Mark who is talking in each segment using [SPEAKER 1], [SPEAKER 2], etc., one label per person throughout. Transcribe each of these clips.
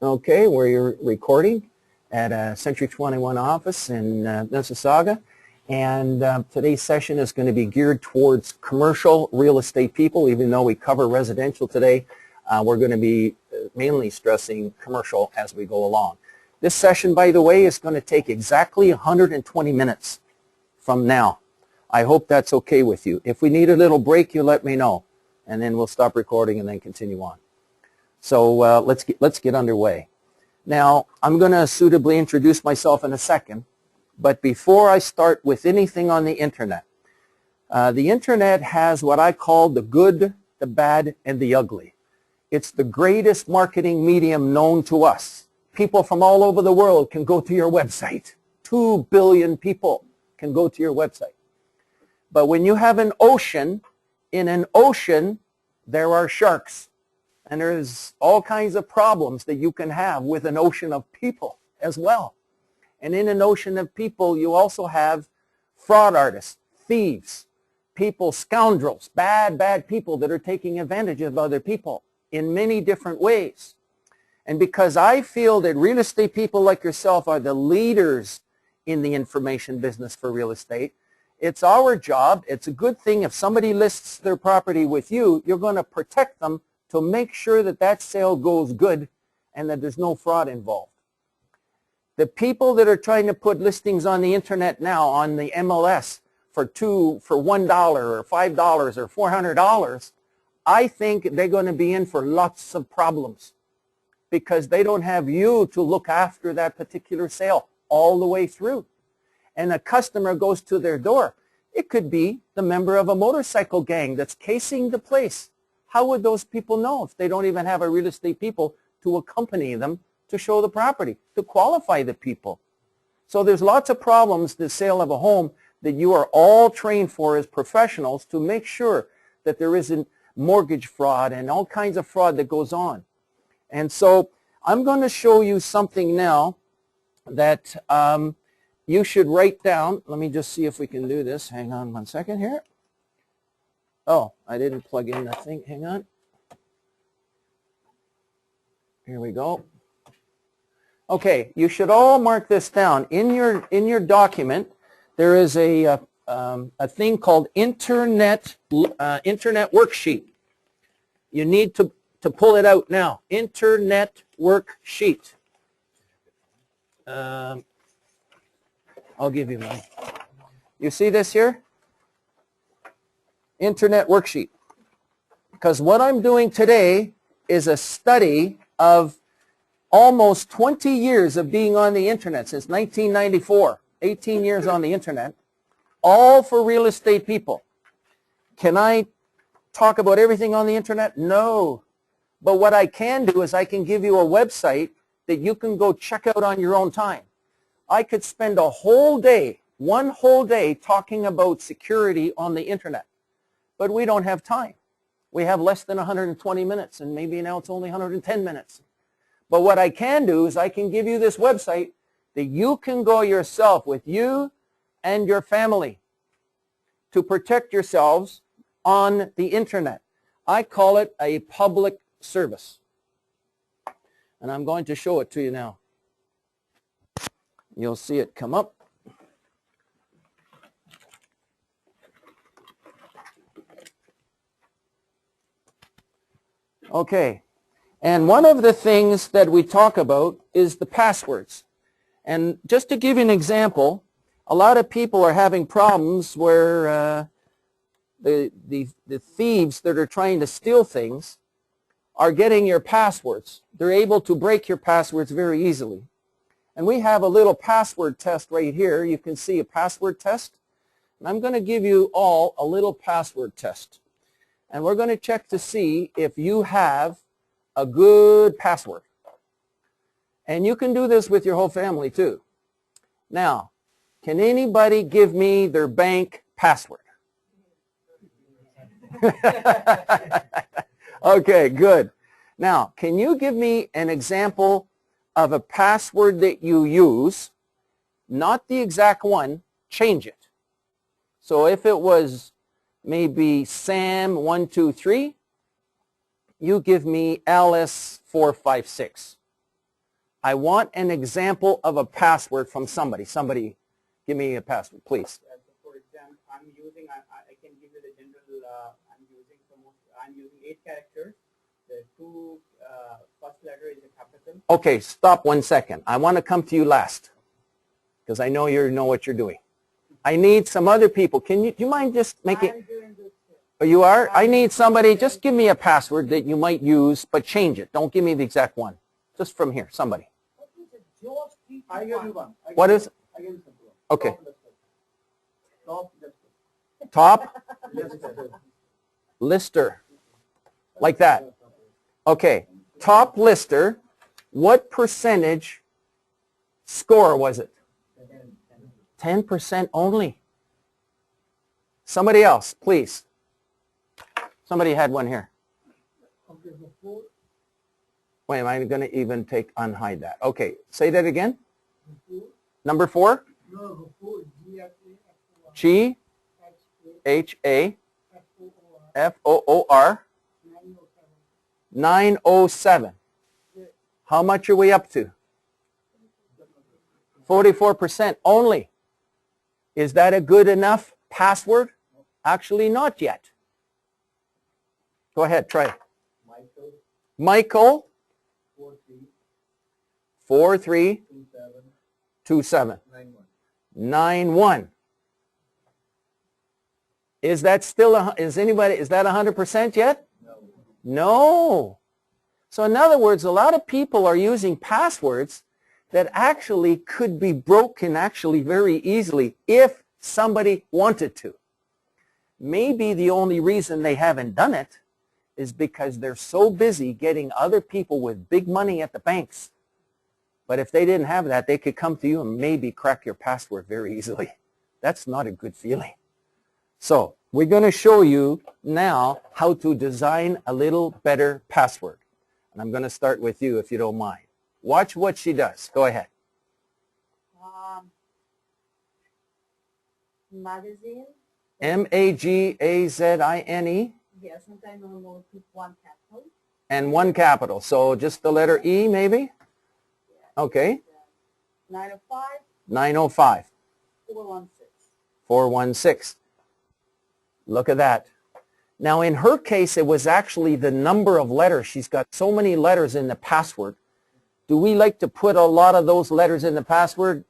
[SPEAKER 1] Okay, we're recording at a Century 21 office in Mississauga, and today's session is going to be geared towards commercial real estate people. Even though we cover residential today, we're going to be mainly stressing commercial as we go along. This session, by the way, is going to take exactly 120 minutes from now. I hope that's okay with you. If we need a little break, you let me know, and then we'll stop recording and then continue on. So let's get underway. Now, I'm going to suitably introduce myself in a second, but before I start with anything on the internet has what I call the good, the bad, and the ugly. It's the greatest marketing medium known to us. People from all over the world can go to your website. 2 billion people can go to your website. But when you have an ocean, in an ocean, there are sharks. And there's all kinds of problems that you can have with an ocean of people as well. And in an ocean of people, you also have fraud artists, thieves, people, scoundrels, bad people that are taking advantage of other people in many different ways. And because I feel that real estate people like yourself are the leaders in the information business for real estate, it's our job, it's a good thing if somebody lists their property with you, you're going to protect them to make sure that that sale goes good and that there's no fraud involved. The people that are trying to put listings on the internet now on the MLS for $1 or $5 or $400, I think they're going to be in for lots of problems because they don't have you to look after that particular sale all the way through. And a customer goes to their door. It could be the member of a motorcycle gang that's casing the place. How would those people know if they don't even have a real estate people to accompany them to show the property, to qualify the people? So there's lots of problems the sale of a home that you are all trained for as professionals to make sure that there isn't mortgage fraud and all kinds of fraud that goes on. And so I'm going to show you something now that you should write down. Let me just see if we can do this. Hang on one second here. Oh, I didn't plug in the thing. Hang on. Here we go. Okay, you should all mark this down. In your document, there is a thing called Internet Worksheet. You need to pull it out now. Internet Worksheet. I'll give you mine. You see this here? Internet Worksheet. Because what I'm doing today is a study of almost 20 years of being on the internet since 1994, 18 years on the internet, all for real estate people. Can I talk about everything on the internet? No. But what I can do is I can give you a website that you can go check out on your own time. I could spend a whole day, one whole day, talking about security on the internet. But we don't have time. We have less than 120 minutes, and maybe now it's only 110 minutes. But what I can do is I can give you this website that you can go yourself with you and your family to protect yourselves on the internet. I call it a public service. And I'm going to show it to you now. You'll see it come up. Okay, and one of the things that we talk about is the passwords. And just to give you an example, a lot of people are having problems where the thieves that are trying to steal things are getting your passwords. They're able to break your passwords very easily. And we have a little password test right here. You can see a password test. And I'm going to give you all a little password test. And we're going to check to see if you have a good password. And you can do this with your whole family too. Now, can anybody give me their bank password? Okay, good. Now, can you give me an example of a password that you use, not the exact one, change it. So if it was maybe Sam123, you give me Alice456. I want an example of a password from somebody. Somebody, give me a password, please.
[SPEAKER 2] So for example, I can give you the general, I'm using 8 characters. The two first letter is a capital.
[SPEAKER 1] Okay, stop 1 second. I want to come to you last because I know you know what you're doing. I need some other people. Do you mind just making?
[SPEAKER 2] I'm doing this.
[SPEAKER 1] Oh, you are? I need somebody. Just give me a password that you might use, but change it. Don't give me the exact one. Just from here, somebody.
[SPEAKER 2] I give you one.
[SPEAKER 1] What is?
[SPEAKER 2] I give you something.
[SPEAKER 1] Okay.
[SPEAKER 2] Top.
[SPEAKER 1] Top lister. Like that. Okay. Top lister. What percentage score was it? 10% only. Somebody else, please. Somebody had one here. Wait, am I going to even unhide that? Okay, say that again. Number 4? G H A F O O R 907. How much are we up to? 44% only. Is that a good enough password? Actually, not yet. Go ahead, try it. Michael 4327 91. Is that still is that 100% yet? No. So in other words, a lot of people are using passwords that actually could be broken very easily if somebody wanted to. Maybe the only reason they haven't done it is because they're so busy getting other people with big money at the banks. But if they didn't have that, they could come to you and maybe crack your password very easily. That's not a good feeling. So we're going to show you now how to design a little better password. And I'm going to start with you if you don't mind. Watch what she does. Go ahead.
[SPEAKER 3] Magazine.
[SPEAKER 1] M-A-G-A-Z-I-N-E.
[SPEAKER 3] Yes, sometimes I will put 1 capital.
[SPEAKER 1] And 1 capital. So just the letter E maybe? Okay.
[SPEAKER 3] 905.
[SPEAKER 1] 905.
[SPEAKER 3] 416.
[SPEAKER 1] 416. Look at that. Now in her case, it was actually the number of letters. She's got so many letters in the password. Do we like to put a lot of those letters in the password?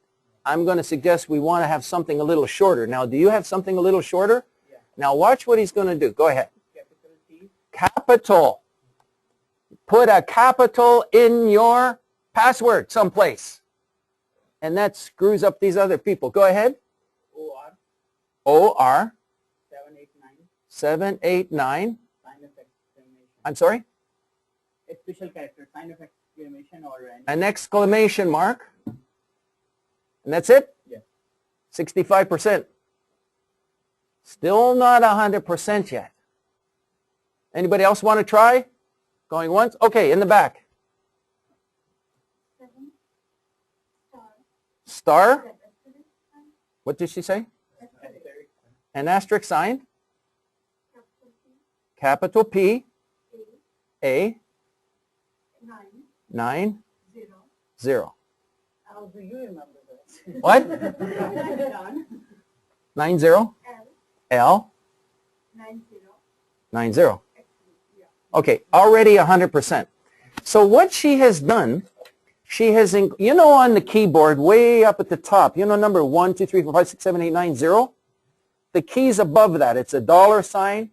[SPEAKER 1] I'm going to suggest we want to have something a little shorter. Now, do you have something a little shorter?
[SPEAKER 2] Yeah.
[SPEAKER 1] Now watch what he's going to do. Go ahead.
[SPEAKER 2] Capital T.
[SPEAKER 1] Capital. Put a capital in your password someplace. And that screws up these other people. Go ahead.
[SPEAKER 2] O-R.
[SPEAKER 1] O-R.
[SPEAKER 2] 789.
[SPEAKER 1] 789.
[SPEAKER 2] Sign of exclamation.
[SPEAKER 1] I'm sorry?
[SPEAKER 2] A special character. Sign of exclamation or
[SPEAKER 1] an exclamation mark. And that's it?
[SPEAKER 2] Yeah.
[SPEAKER 1] 65%. Still not 100% yet. Anybody else want to try? Going once? Okay, in the back.
[SPEAKER 3] 7
[SPEAKER 1] Star.
[SPEAKER 3] star.
[SPEAKER 1] What did she say?
[SPEAKER 2] Asterisk.
[SPEAKER 1] An asterisk sign.
[SPEAKER 3] Capital P.
[SPEAKER 1] Capital P. A.
[SPEAKER 3] 9
[SPEAKER 1] 9.
[SPEAKER 3] 0.
[SPEAKER 1] 0.
[SPEAKER 3] How do you remember that?
[SPEAKER 1] What? 9 0.
[SPEAKER 3] L.
[SPEAKER 1] L.
[SPEAKER 3] 90.
[SPEAKER 1] 90. Okay, already 100%. So what she has done, she has, you know, on the keyboard way up at the top, you know, number 1, 2, 3, 4, 5, 6, 7, 8, 9, 0. The keys above that, it's a dollar sign,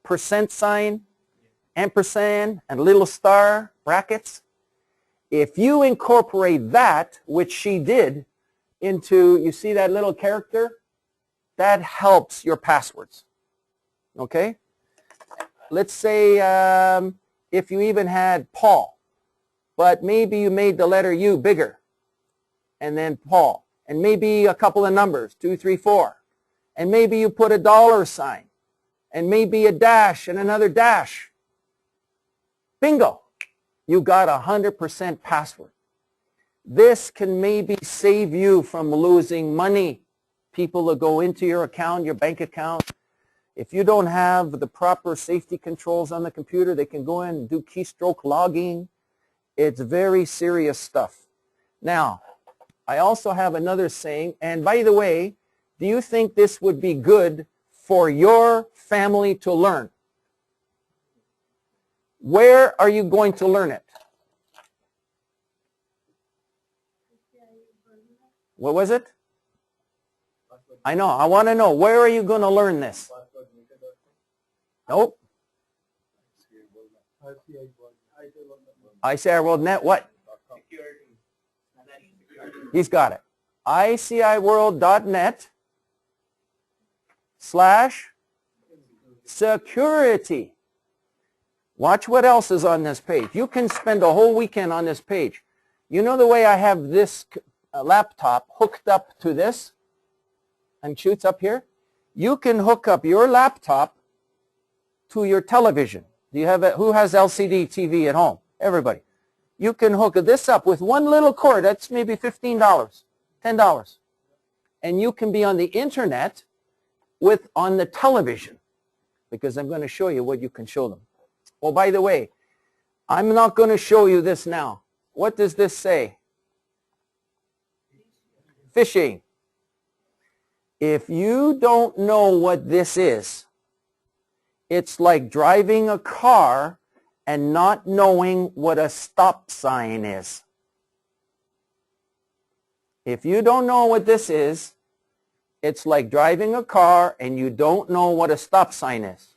[SPEAKER 1] percent sign, ampersand, and little star brackets. If you incorporate that, which she did, into, you see that little character? That helps your passwords. Okay? Let's say if you even had Paul, but maybe you made the letter U bigger, and then Paul, and maybe a couple of numbers, 2, 3, 4, and maybe you put a dollar sign, and maybe a dash and another dash. Bingo! You got 100% password. This can maybe save you from losing money. People will go into your account, your bank account. If you don't have the proper safety controls on the computer, they can go in and do keystroke logging. It's very serious stuff. Now, I also have another saying, and by the way, do you think this would be good for your family to learn? Where are you going to learn it? What was it? I know. I want to know. Where are you going to learn this? Nope. ICIWorldNet. What? He's got it. ICIWorld.net/security. Watch what else is on this page. You can spend a whole weekend on this page. You know the way I have this laptop hooked up to this and shoots up here? You can hook up your laptop to your television. Do you have it? Who has LCD TV at home? Everybody. You can hook this up with one little cord. That's maybe $15, $10. And you can be on the internet on the television, because I'm going to show you what you can show them. Oh, by the way, I'm not going to show you this now. What does this say? Phishing. If you don't know what this is, it's like driving a car and not knowing what a stop sign is. If you don't know what this is, it's like driving a car and you don't know what a stop sign is.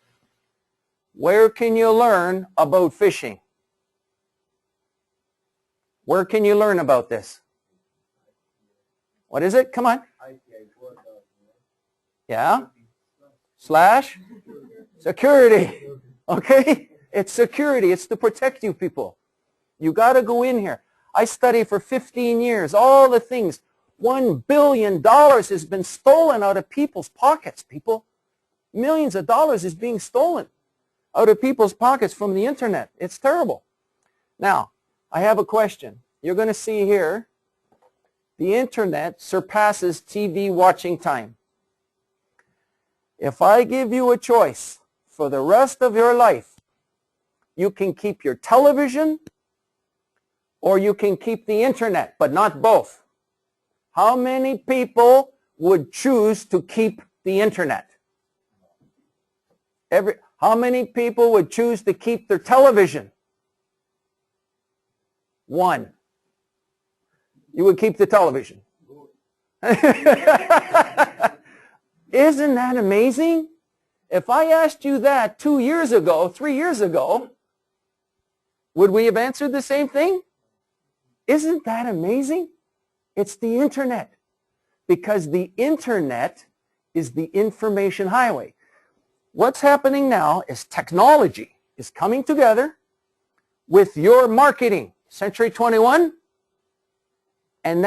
[SPEAKER 1] Where can you learn about phishing? Where can you learn about this? What is it? Come on. Yeah? /security. Okay? It's security. It's to protect you people. You got to go in here. I studied for 15 years. All the things. $1 billion has been stolen out of people's pockets, people. Millions of dollars is being stolen out of people's pockets from the internet. It's terrible. Now, I have a question. You're going to see here, the internet surpasses TV watching time. If I give you a choice for the rest of your life, you can keep your television or you can keep the internet, but not both. How many people would choose to keep the internet? How many people would choose to keep their television? One. You would keep the television. Isn't that amazing? If I asked you that 2 years ago, 3 years ago, would we have answered the same thing? Isn't that amazing? It's the internet. Because the internet is the information highway. What's happening now is technology is coming together with your marketing. Century 21, and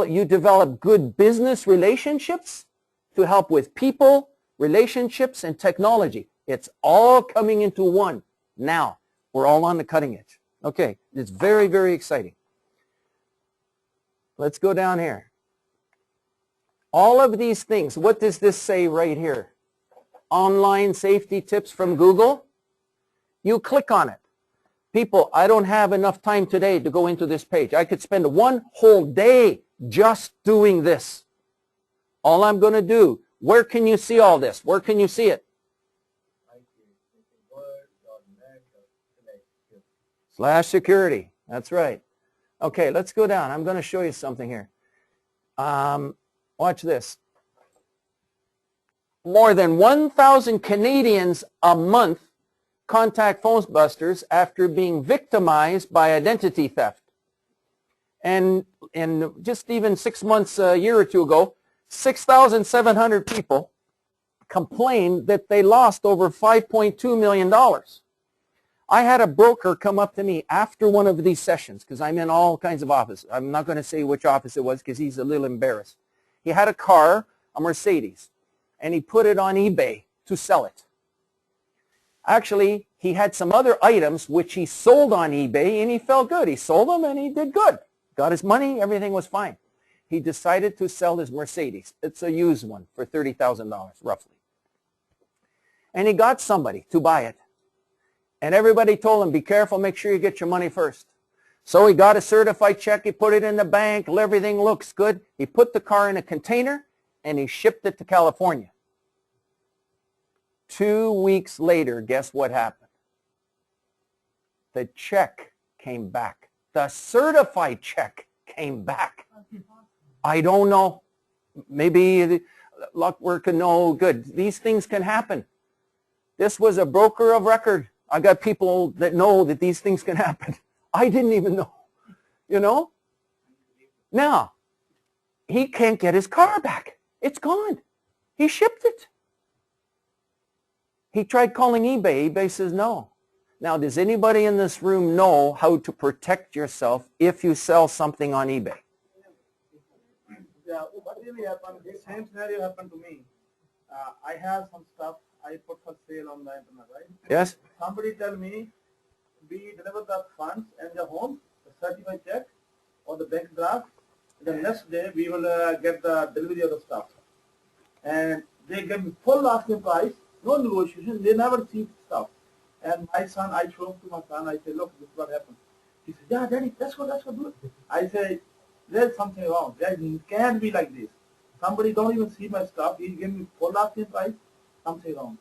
[SPEAKER 1] you develop good business relationships to help with people, relationships, and technology. It's all coming into one now. We're all on the cutting edge. Okay, it's very, very exciting. Let's go down here. All of these things, what does this say right here? Online safety tips from Google. You click on it. People, I don't have enough time today to go into this page. I could spend one whole day just doing this. All I'm going to do, where can you see all this? Where can you see it? /security. That's right. Okay, let's go down. I'm going to show you something here. Watch this. More than 1,000 Canadians a month contact PhoneBusters after being victimized by identity theft. And just even 6 months, a year or two ago, 6,700 people complained that they lost over $5.2 million. I had a broker come up to me after one of these sessions, because I'm in all kinds of offices. I'm not going to say which office it was because he's a little embarrassed. He had a car, a Mercedes, and he put it on eBay to sell it. Actually, he had some other items which he sold on eBay, and he felt good. He sold them, and he did good. Got his money. Everything was fine. He decided to sell his Mercedes. It's a used one for $30,000, roughly. And he got somebody to buy it. And everybody told him, be careful, make sure you get your money first. So he got a certified check, he put it in the bank, everything looks good. He put the car in a container and he shipped it to California. 2 weeks later, guess what happened? The check came back. The certified check came back. I don't know. Maybe luck working no good. These things can happen. This was a broker of record. I got people that know that these things can happen. I didn't even know, you know? Now, he can't get his car back. It's gone. He shipped it. He tried calling eBay. eBay says no. Now, does anybody in this room know how to protect yourself if you sell something on eBay?
[SPEAKER 4] Yeah, what really happened, this same scenario happened to me. I have some stuff I put for sale on the internet, right?
[SPEAKER 1] Yes?
[SPEAKER 4] Somebody tell me, we deliver the funds and the home, the certified check or the bank draft. The next day we will get the delivery of the stuff. And they give me full asking price, no negotiation, they never see stuff. And my son, I show him to my son, I say, look, this is what happened. He said, yeah, Daddy, let's go do it. I say, there's something wrong. That can't be like this. Somebody don't even see my stuff. He gave me full asking price. Something wrong.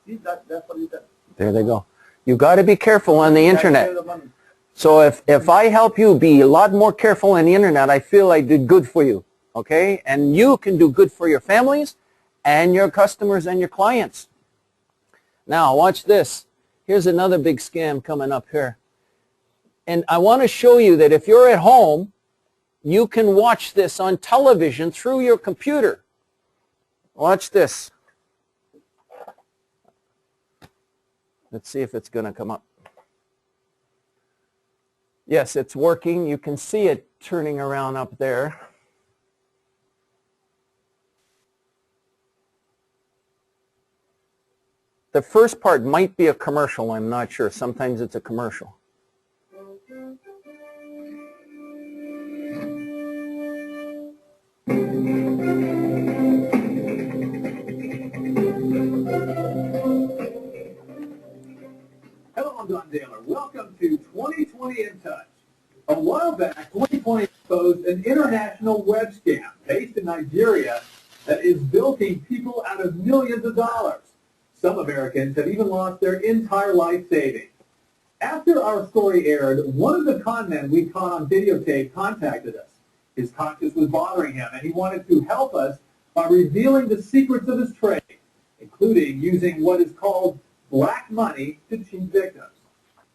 [SPEAKER 4] See, that's what he said.
[SPEAKER 1] There they go. You got to be careful on the internet.
[SPEAKER 4] That's the money.
[SPEAKER 1] So if I help you be a lot more careful on the internet, I feel I did good for you. Okay? And you can do good for your families and your customers and your clients. Now, watch this. Here's another big scam coming up here. And I want to show you that if you're at home, you can watch this on television through your computer. Watch this. Let's see if it's going to come up. Yes, it's working. You can see it turning around up there. The first part might be a commercial. I'm not sure. Sometimes it's a commercial.
[SPEAKER 5] Hello, I'm Don Daler. Welcome to 2020 in Touch. A while back, 2020 exposed an international web scam based in Nigeria that is bilking people out of millions of dollars. Some Americans have even lost their entire life savings. After our story aired, one of the con men we caught on videotape contacted us. His conscience was bothering him, and he wanted to help us by revealing the secrets of his trade, including using what is called black money to cheat victims.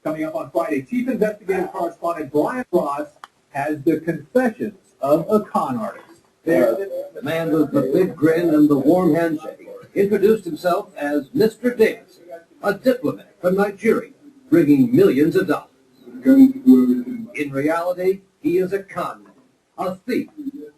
[SPEAKER 5] Coming up on Friday, Chief Investigative Correspondent Brian Ross has the confessions of a con artist.
[SPEAKER 6] The man with the big grin and the warm handshake introduced himself as Mr. Davidson, a diplomat from Nigeria, bringing millions of dollars. In reality, he is a con man, a thief,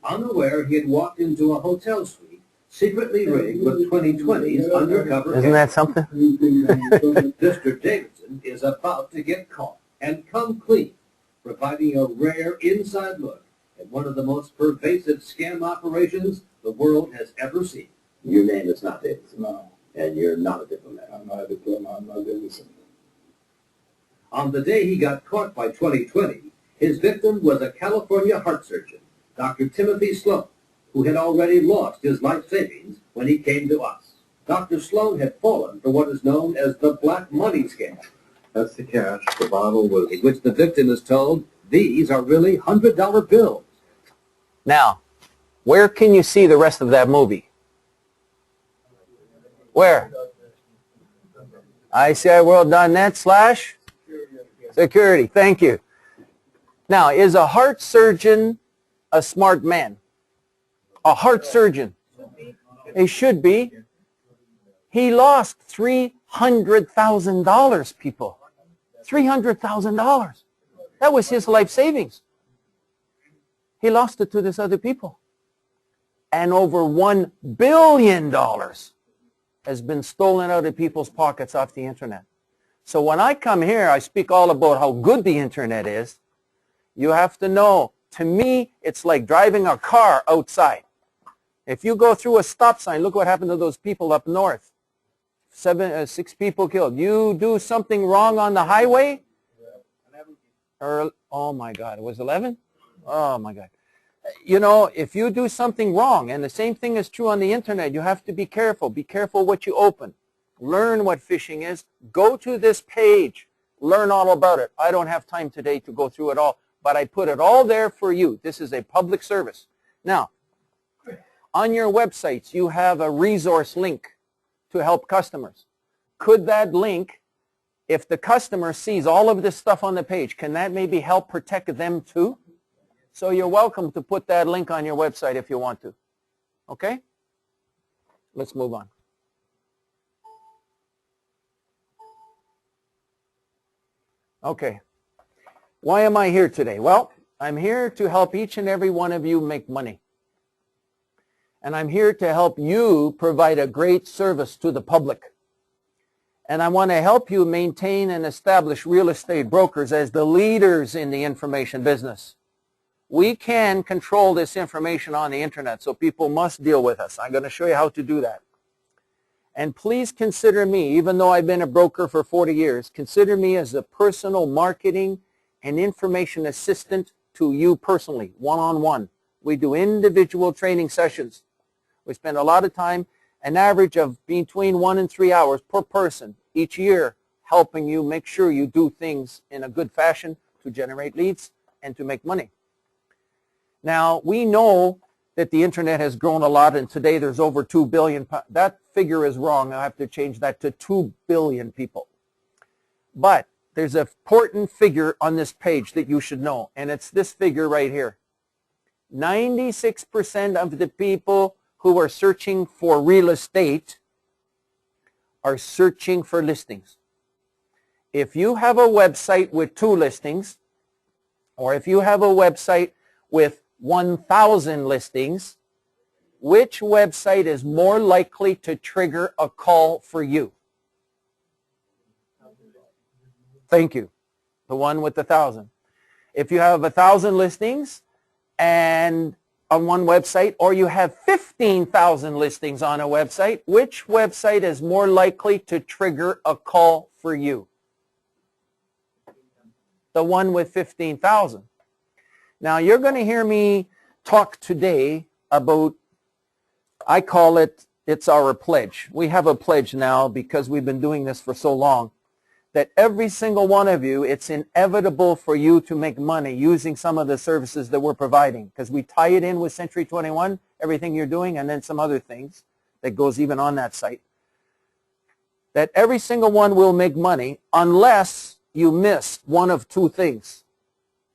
[SPEAKER 6] unaware he had walked into a hotel suite secretly rigged with 2020's undercover.
[SPEAKER 1] Isn't that something?
[SPEAKER 6] Mr. Davidson is about to get caught and come clean, providing a rare inside look at one of the most pervasive scam operations the world has ever seen.
[SPEAKER 7] Your name is not Davidson.
[SPEAKER 4] No,
[SPEAKER 7] And you're not a diplomat.
[SPEAKER 4] I'm not a diplomat. I'm not Davidson.
[SPEAKER 6] On the day he got caught by 2020, his victim was a California heart surgeon, Dr. Timothy Sloan, who had already lost his life savings when he came to us. Dr. Sloan had fallen for what is known as the black money scam.
[SPEAKER 7] That's the cash. The bottle was...
[SPEAKER 6] In which the victim is told these are really $100 bills.
[SPEAKER 1] Now, where can you see the rest of that movie? Where? ICIworld.net/security. Thank you. Now, is a heart surgeon a smart man? A heart surgeon. He should be. He lost $300,000, people. $300,000. That was his life savings. He lost it to this other people. And over $1 billion has been stolen out of people's pockets off the internet. So when I come here, I speak all about how good the internet is. You have to know, to me, it's like driving a car outside. If you go through a stop sign, look what happened to those people up north. 6 people killed. You do something wrong on the highway, Or, oh my God, it was 11? Oh my God. You know, if you do something wrong, and the same thing is true on the internet, you have to be careful. Be careful what you open. Learn what phishing is. Go to this page. Learn all about it. I don't have time today to go through it all, but I put it all there for you. This is a public service. Now, on your websites, you have a resource link to help customers. Could that link, if the customer sees all of this stuff on the page, can that maybe help protect them too? So you're welcome to put that link on your website if you want to. Okay? Let's move on. Okay. Why am I here today? Well, I'm here to help each and every one of you make money. And I'm here to help you provide a great service to the public. And I want to help you maintain and establish real estate brokers as the leaders in the information business. We can control this information on the internet, so people must deal with us. I'm going to show you how to do that. And please consider me, even though I've been a broker for 40 years, consider me as a personal marketing and information assistant to you personally, one-on-one. We do individual training sessions. We spend a lot of time, an average of between 1 and 3 hours per person each year, helping you make sure you do things in a good fashion to generate leads and to make money. Now, we know that the internet has grown a lot, and today there's over 2 billion. That figure is wrong. I have to change that to 2 billion people. But there's an important figure on this page that you should know, and it's this figure right here. 96% of the people who are searching for real estate are searching for listings. If you have a website with 2 listings, or if you have a website with 1,000 listings, which website is more likely to trigger a call for you? Thank you. The one with 1,000. If you have 1,000 listings and on one website, or you have 15,000 listings on a website, which website is more likely to trigger a call for you? The one with 15,000. Now, you're going to hear me talk today about, I call it, it's our pledge. We have a pledge now because we've been doing this for so long, that every single one of you, it's inevitable for you to make money using some of the services that we're providing, because we tie it in with Century 21, everything you're doing, and then some other things that goes even on that site. That every single one will make money unless you miss one of 2 things.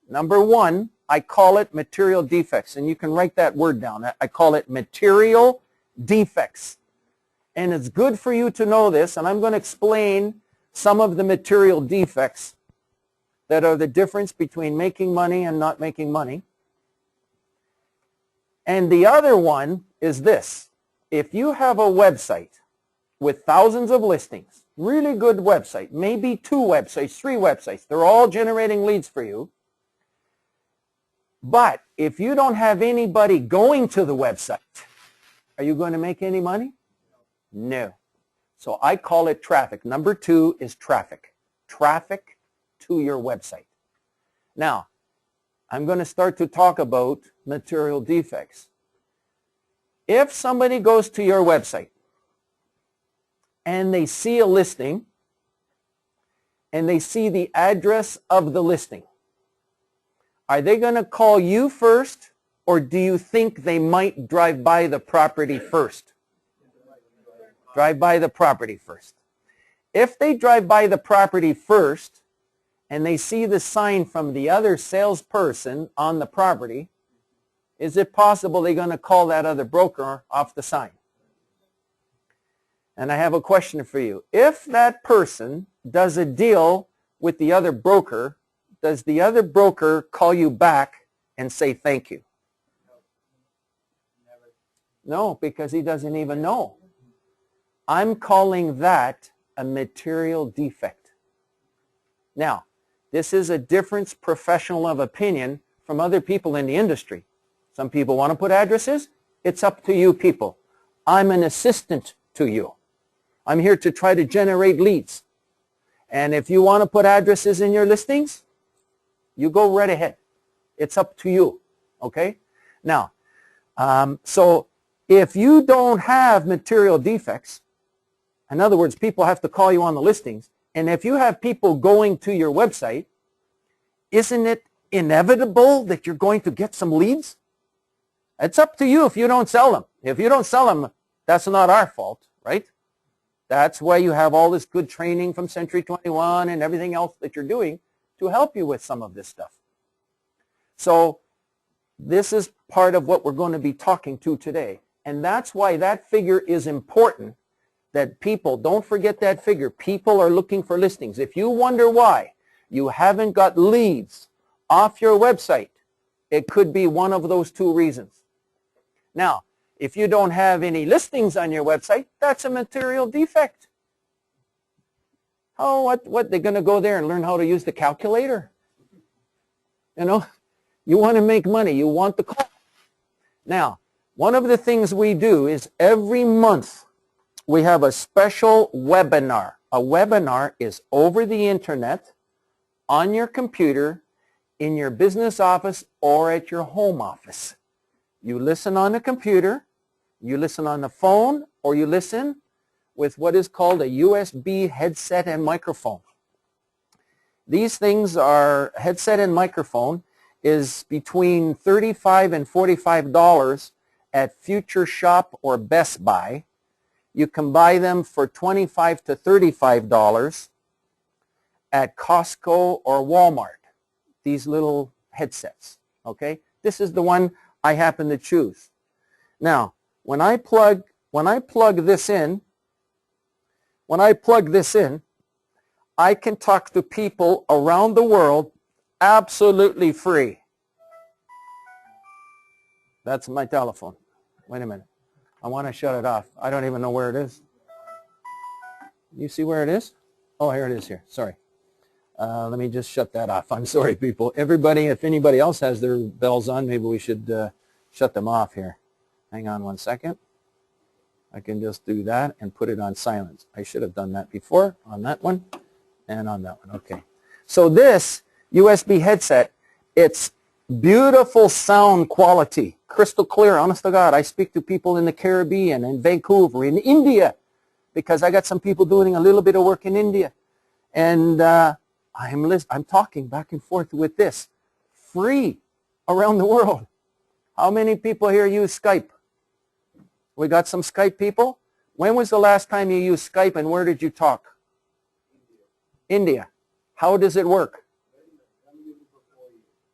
[SPEAKER 1] Number 1, I call it material defects, and you can write that word down. I call it material defects. And it's good for you to know this, and I'm going to explain some of the material defects that are the difference between making money and not making money. And the other one is this. If you have a website with thousands of listings, really good website, maybe 2 websites, 3 websites, they're all generating leads for you, but if you don't have anybody going to the website, are you going to make any money? No. So I call it traffic. Number 2 is traffic. Traffic to your website. Now, I'm going to start to talk about material defects. If somebody goes to your website and they see a listing and they see the address of the listing, are they going to call you first, or do you think they might drive by the property first? Drive by the property first. If they drive by the property first and they see the sign from the other salesperson on the property, is it possible they're going to call that other broker off the sign? And I have a question for you. If that person does a deal with the other broker, does the other broker call you back and say thank you? No, because he doesn't even know. I'm calling that a material defect. Now, this is a different professional of opinion from other people in the industry. Some people want to put addresses. It's up to you people. I'm an assistant to you. I'm here to try to generate leads. And if you want to put addresses in your listings, You go right ahead. It's up to you. Okay? Now, so if you don't have material defects, in other words, people have to call you on the listings, and if you have people going to your website, isn't it inevitable that you're going to get some leads? It's up to you if you don't sell them. If you don't sell them, that's not our fault, right? That's why you have all this good training from Century 21 and everything else that you're doing to help you with some of this stuff. So this is part of what we're going to be talking to today. And that's why that figure is important, that people, don't forget that figure. People are looking for listings. If you wonder why you haven't got leads off your website, it could be one of those two reasons. Now, if you don't have any listings on your website, that's a material defect. Oh, what? They're going to go there and learn how to use the calculator? You know, you want to make money. You want the call. Now, one of the things we do is every month we have a special webinar. A webinar is over the internet, on your computer, in your business office, or at your home office. You listen on the computer, you listen on the phone, or you listen with what is called a USB headset and microphone. These things are, headset and microphone is between $35 and $45 at Future Shop or Best Buy. You can buy them for $25 to $35 at Costco or Walmart. These little headsets, okay? This is the one I happen to choose. Now, when I plug this in, I can talk to people around the world absolutely free. That's my telephone. Wait a minute. I want to shut it off. I don't even know where it is. You see where it is? Oh, here it is here. Sorry. Let me just shut that off. I'm sorry, people. Everybody, if anybody else has their bells on, maybe we should shut them off here. Hang on one second. I can just do that and put it on silence. I should have done that before on that one and on that one. Okay. So this USB headset, it's beautiful sound quality, crystal clear, honest to God. I speak to people in the Caribbean, in Vancouver, in India, because I got some people doing a little bit of work in India. And I'm talking back and forth with this, free around the world. How many people here use Skype? We got some Skype people. When was the last time you used Skype and where did you talk? India. How does it work?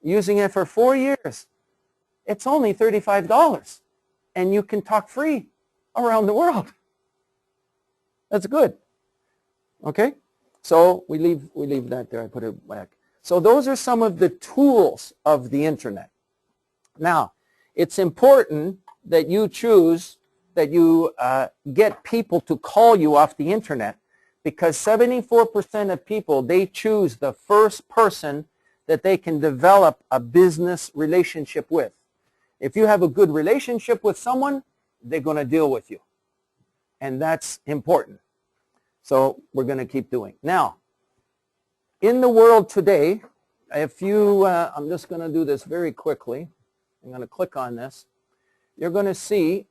[SPEAKER 1] Using it for 4 years. It's only $35 and you can talk free around the world. That's good. Okay? So we leave that there. I put it back. So those are some of the tools of the internet. Now, it's important that you choose, that you get people to call you off the internet, because 74% of people, they choose the first person that they can develop a business relationship with. If you have a good relationship with someone, they're going to deal with you. And that's important. So we're going to keep doing. Now, in the world today, if you, I'm just going to do this very quickly. I'm going to click on this. You're going to see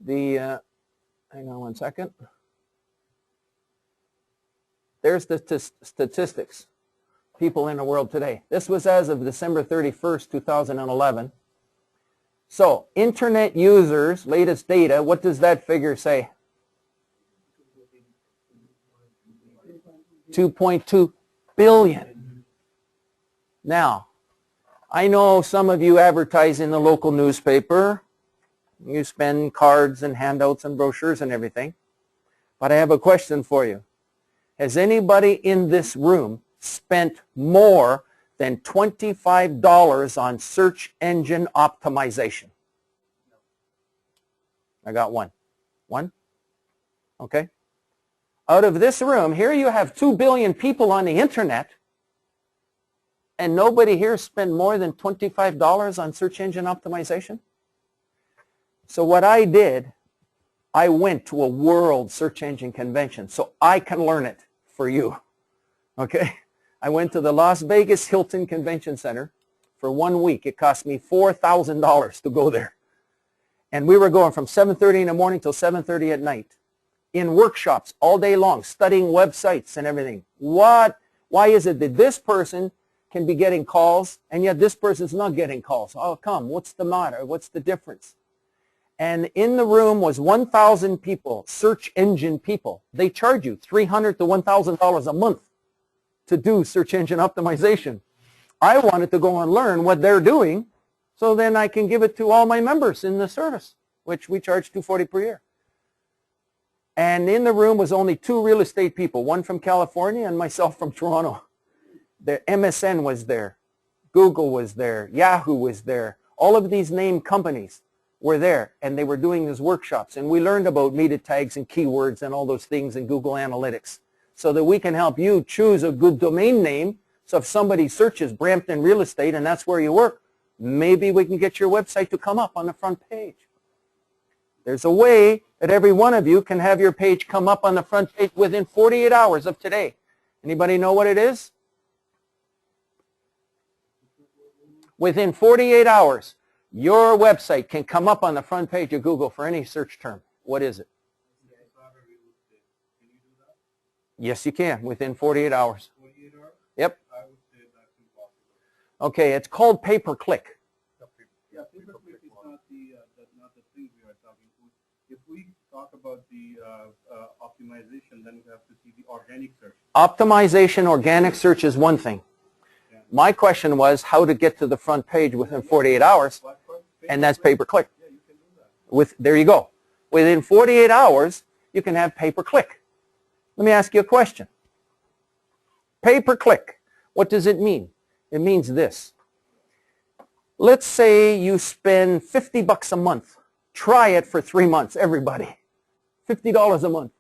[SPEAKER 1] the, hang on one second. There's the statistics. People in the world today. This was as of December 31st, 2011. So, internet users, latest data, what does that figure say? 2.2 billion. Now, I know some of you advertise in the local newspaper. You spend cards and handouts and brochures and everything. But I have a question for you. Has anybody in this room spent more than $25 on search engine optimization? I got one. One? Okay. Out of this room, here you have 2 billion people on the internet, and nobody here spent more than $25 on search engine optimization? So what I did, I went to a world search engine convention so I can learn it for you. Okay? I went to the Las Vegas Hilton Convention Center for 1 week. It cost me $4,000 to go there. And we were going from 7:30 in the morning till 7:30 at night in workshops all day long, studying websites and everything. Why is it that this person can be getting calls and yet this person's not getting calls? How come? What's the matter? What's the difference? And in the room was 1,000 people, search engine people. They charge you $300 to $1,000 a month to do search engine optimization. I wanted to go and learn what they're doing so then I can give it to all my members in the service, which we charge $240 per year. And in the room was only 2 real estate people, one from California and myself from Toronto. The MSN was there, Google was there, Yahoo was there. All of these named companies were there, and they were doing these workshops. And we learned about meta tags and keywords and all those things in Google Analytics so that we can help you choose a good domain name. So if somebody searches Brampton Real Estate and that's where you work, maybe we can get your website to come up on the front page. There's a way that every one of you can have your page come up on the front page within 48 hours of today. Anybody know what it is? Within 48 hours, your website can come up on the front page of Google for any search term. What is it? Yes, you can, within 48 hours.
[SPEAKER 5] 48 hours?
[SPEAKER 1] Yep.
[SPEAKER 5] I would say that's impossible.
[SPEAKER 1] Okay, it's called pay-per-click.
[SPEAKER 5] Yeah, pay-per-click is not the thing we are talking about. If we talk about the optimization, then we have to see the organic search.
[SPEAKER 1] Optimization, organic search is one thing. My question was how to get to the front page within 48 hours, and that's pay-per-click.
[SPEAKER 5] Yeah, you can do that.
[SPEAKER 1] There you go. Within 48 hours, you can have pay-per-click. Let me ask you a question. Pay-per-click, what does it mean? It means this. Let's say you spend $50 a month. Try it for 3 months, everybody. $50 a month.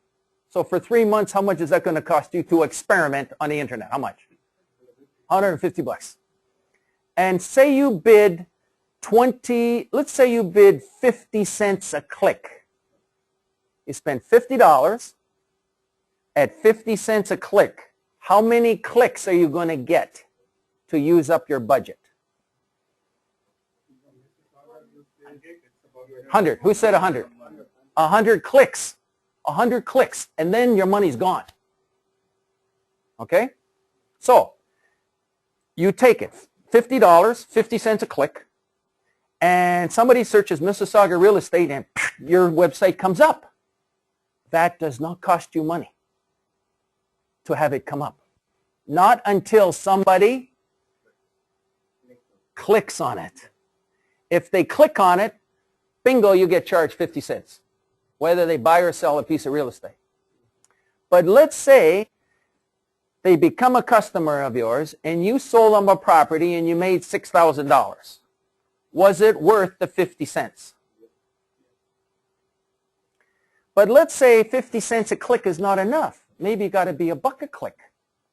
[SPEAKER 1] So for 3 months, how much is that going to cost you to experiment on the internet? How much? $150. And say you bid let's say you bid 50 cents a click. You spend $50 at 50 cents a click. How many clicks are you going to get to use up your budget? 100. Who said 100? 100 clicks. 100 clicks. And then your money's gone. Okay? So, you take it, $50, 50 cents a click, and somebody searches Mississauga real estate and your website comes up. That does not cost you money to have it come up. Not until somebody clicks on it. If they click on it, bingo, you get charged 50 cents, whether they buy or sell a piece of real estate. But let's say they become a customer of yours and you sold them a property and you made $6,000. Was it worth the 50 cents? But let's say 50 cents a click is not enough. Maybe you got to be $1 a click.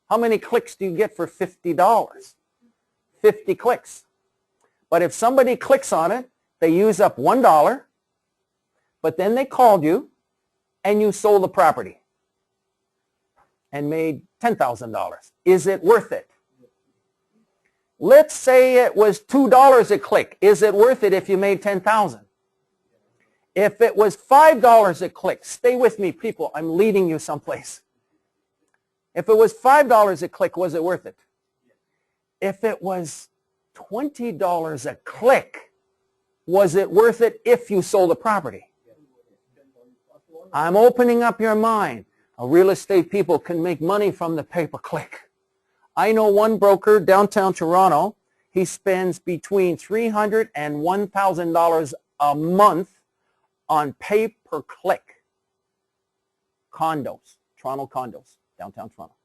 [SPEAKER 1] How many clicks do you get for $50? 50 clicks. But if somebody clicks on it, they use up $1, but then they called you and you sold the property and made $10,000. Is it worth it? Let's say it was $2 a click. Is it worth it if you made $10,000? If it was $5 a click, stay with me, people. I'm leading you someplace. If it was $5 a click, was it worth it? If it was $20 a click, was it worth it if you sold the property? I'm opening up your mind. Real estate people can make money from the pay-per-click. I know one broker downtown Toronto, he spends between $300 and $1,000 a month on pay-per-click condos, Toronto condos, downtown Toronto.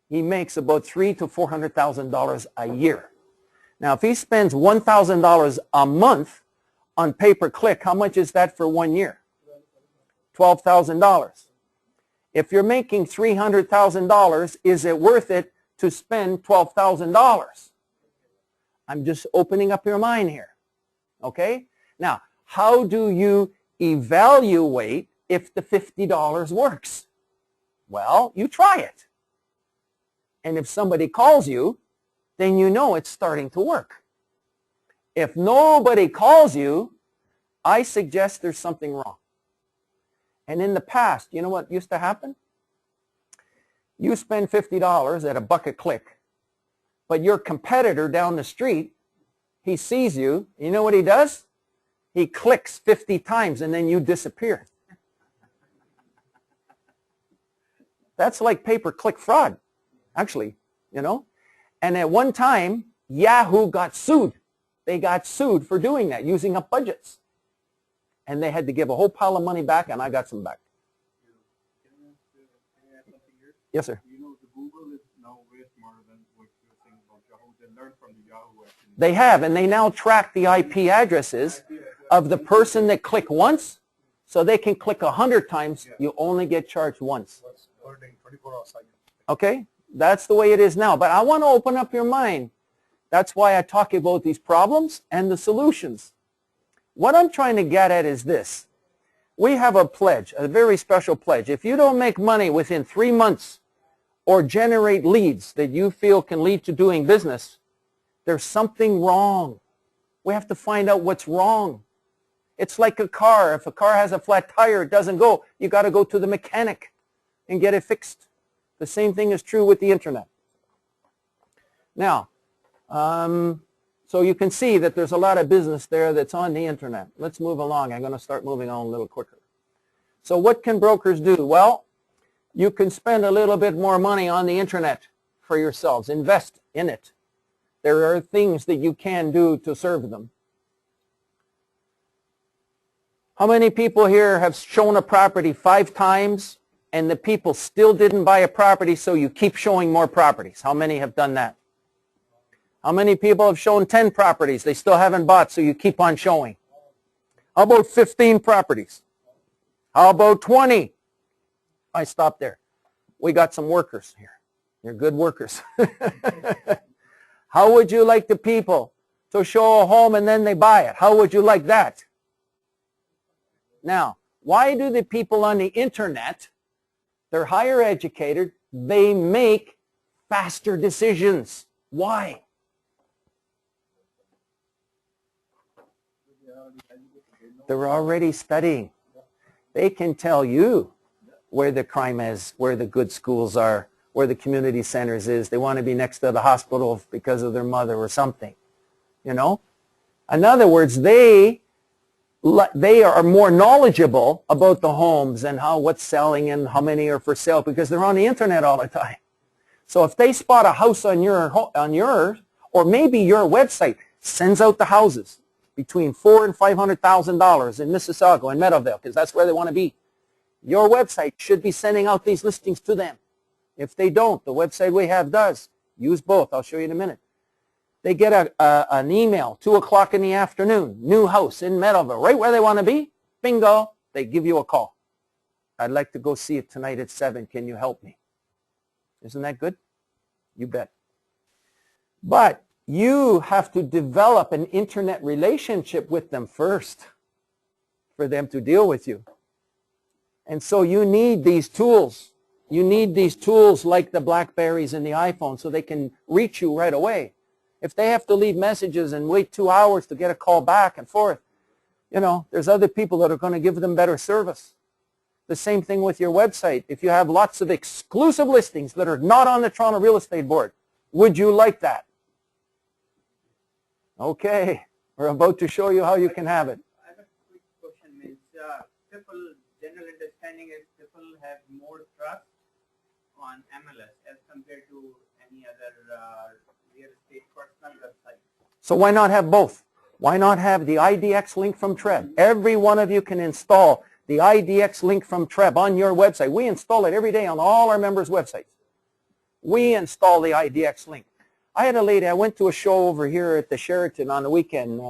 [SPEAKER 1] He makes about $300,000 to $400,000 a year. Now, if he spends $1,000 a month on pay-per-click, how much is that for 1 year? $12,000. If you're making $300,000, is it worth it to spend $12,000? I'm just opening up your mind here. Okay? Now, how do you evaluate if the $50 works? Well, you try it. And if somebody calls you, then you know it's starting to work. If nobody calls you, I suggest there's something wrong. And in the past, you know what used to happen? You spend $50 at $1 a click, but your competitor down the street, he sees you, you know what he does? He clicks 50 times and then you disappear. That's like pay-per-click fraud, actually, you know. And at one time, Yahoo got sued. They got sued for doing that, using up budgets. And they had to give a whole pile of money back, and I got some back.
[SPEAKER 8] Can I add something here?
[SPEAKER 1] Yes, sir.
[SPEAKER 8] You know, the Google is now way smarter than what you were saying about Yahoo. They learned from the Yahoo actually.
[SPEAKER 1] They have, and they now track the IP addresses of the person that clicked once, so they can click 100 times. You only get charged once.
[SPEAKER 8] 24 hours cycle.
[SPEAKER 1] Okay? That's the way it is now. But I want to open up your mind. That's why I talk about these problems and the solutions. What I'm trying to get at is this. We have a pledge, a very special pledge. If you don't make money within 3 months or generate leads that you feel can lead to doing business, there's something wrong. We have to find out what's wrong. It's like a car. If a car has a flat tire, it doesn't go. You got to go to the mechanic and get it fixed. The same thing is true with the internet. Now, so you can see that there's a lot of business there that's on the internet. Let's move along. I'm going to start moving on a little quicker. So what can brokers do? Well, you can spend a little bit more money on the internet for yourselves. Invest in it. There are things that you can do to serve them. How many people here have shown a property 5 times and the people still didn't buy a property, so you keep showing more properties? How many have done that? How many people have shown 10 properties? They still haven't bought, so you keep on showing. How about 15 properties? How about 20? I stopped there. We got some workers here. You're good workers. How would you like the people to show a home and then they buy it? How would you like that? Now, why do the people on the internet, they're higher educated, they make faster decisions? Why? They're already studying. They can tell you where the crime is, where the good schools are, where the community centers is. They want to be next to the hospital because of their mother or something. You know? In other words, they are more knowledgeable about the homes and what's selling and how many are for sale because they're on the internet all the time. So if they spot a house on yours, or maybe your website sends out the houses between $400,000 and $500,000 in Mississauga and Meadowvale, because that's where they want to be. Your website should be sending out these listings to them. If they don't, the website we have does. Use both. I'll show you in a minute. They get an email, 2 o'clock in the afternoon, new house in Meadowvale, right where they want to be. Bingo. They give you a call. I'd like to go see it tonight at 7. Can you help me? Isn't that good? You bet. But you have to develop an internet relationship with them first for them to deal with you. And so you need these tools. You need these tools like the BlackBerries and the iPhone so they can reach you right away. If they have to leave messages and wait 2 hours to get a call back and forth, you know, there's other people that are going to give them better service. The same thing with your website. If you have lots of exclusive listings that are not on the Toronto Real Estate Board, would you like that? Okay, we're about to show you how you can have it.
[SPEAKER 2] I have a quick question. People, general understanding is people have more trust on MLS as compared to any other real estate personal website.
[SPEAKER 1] So why not have both? Why not have the IDX link from TREB? Every one of you can install the IDX link from TREB on your website. We install it every day on all our members' websites. We install the IDX link. I had a lady, I went to a show over here at the Sheraton on the weekend.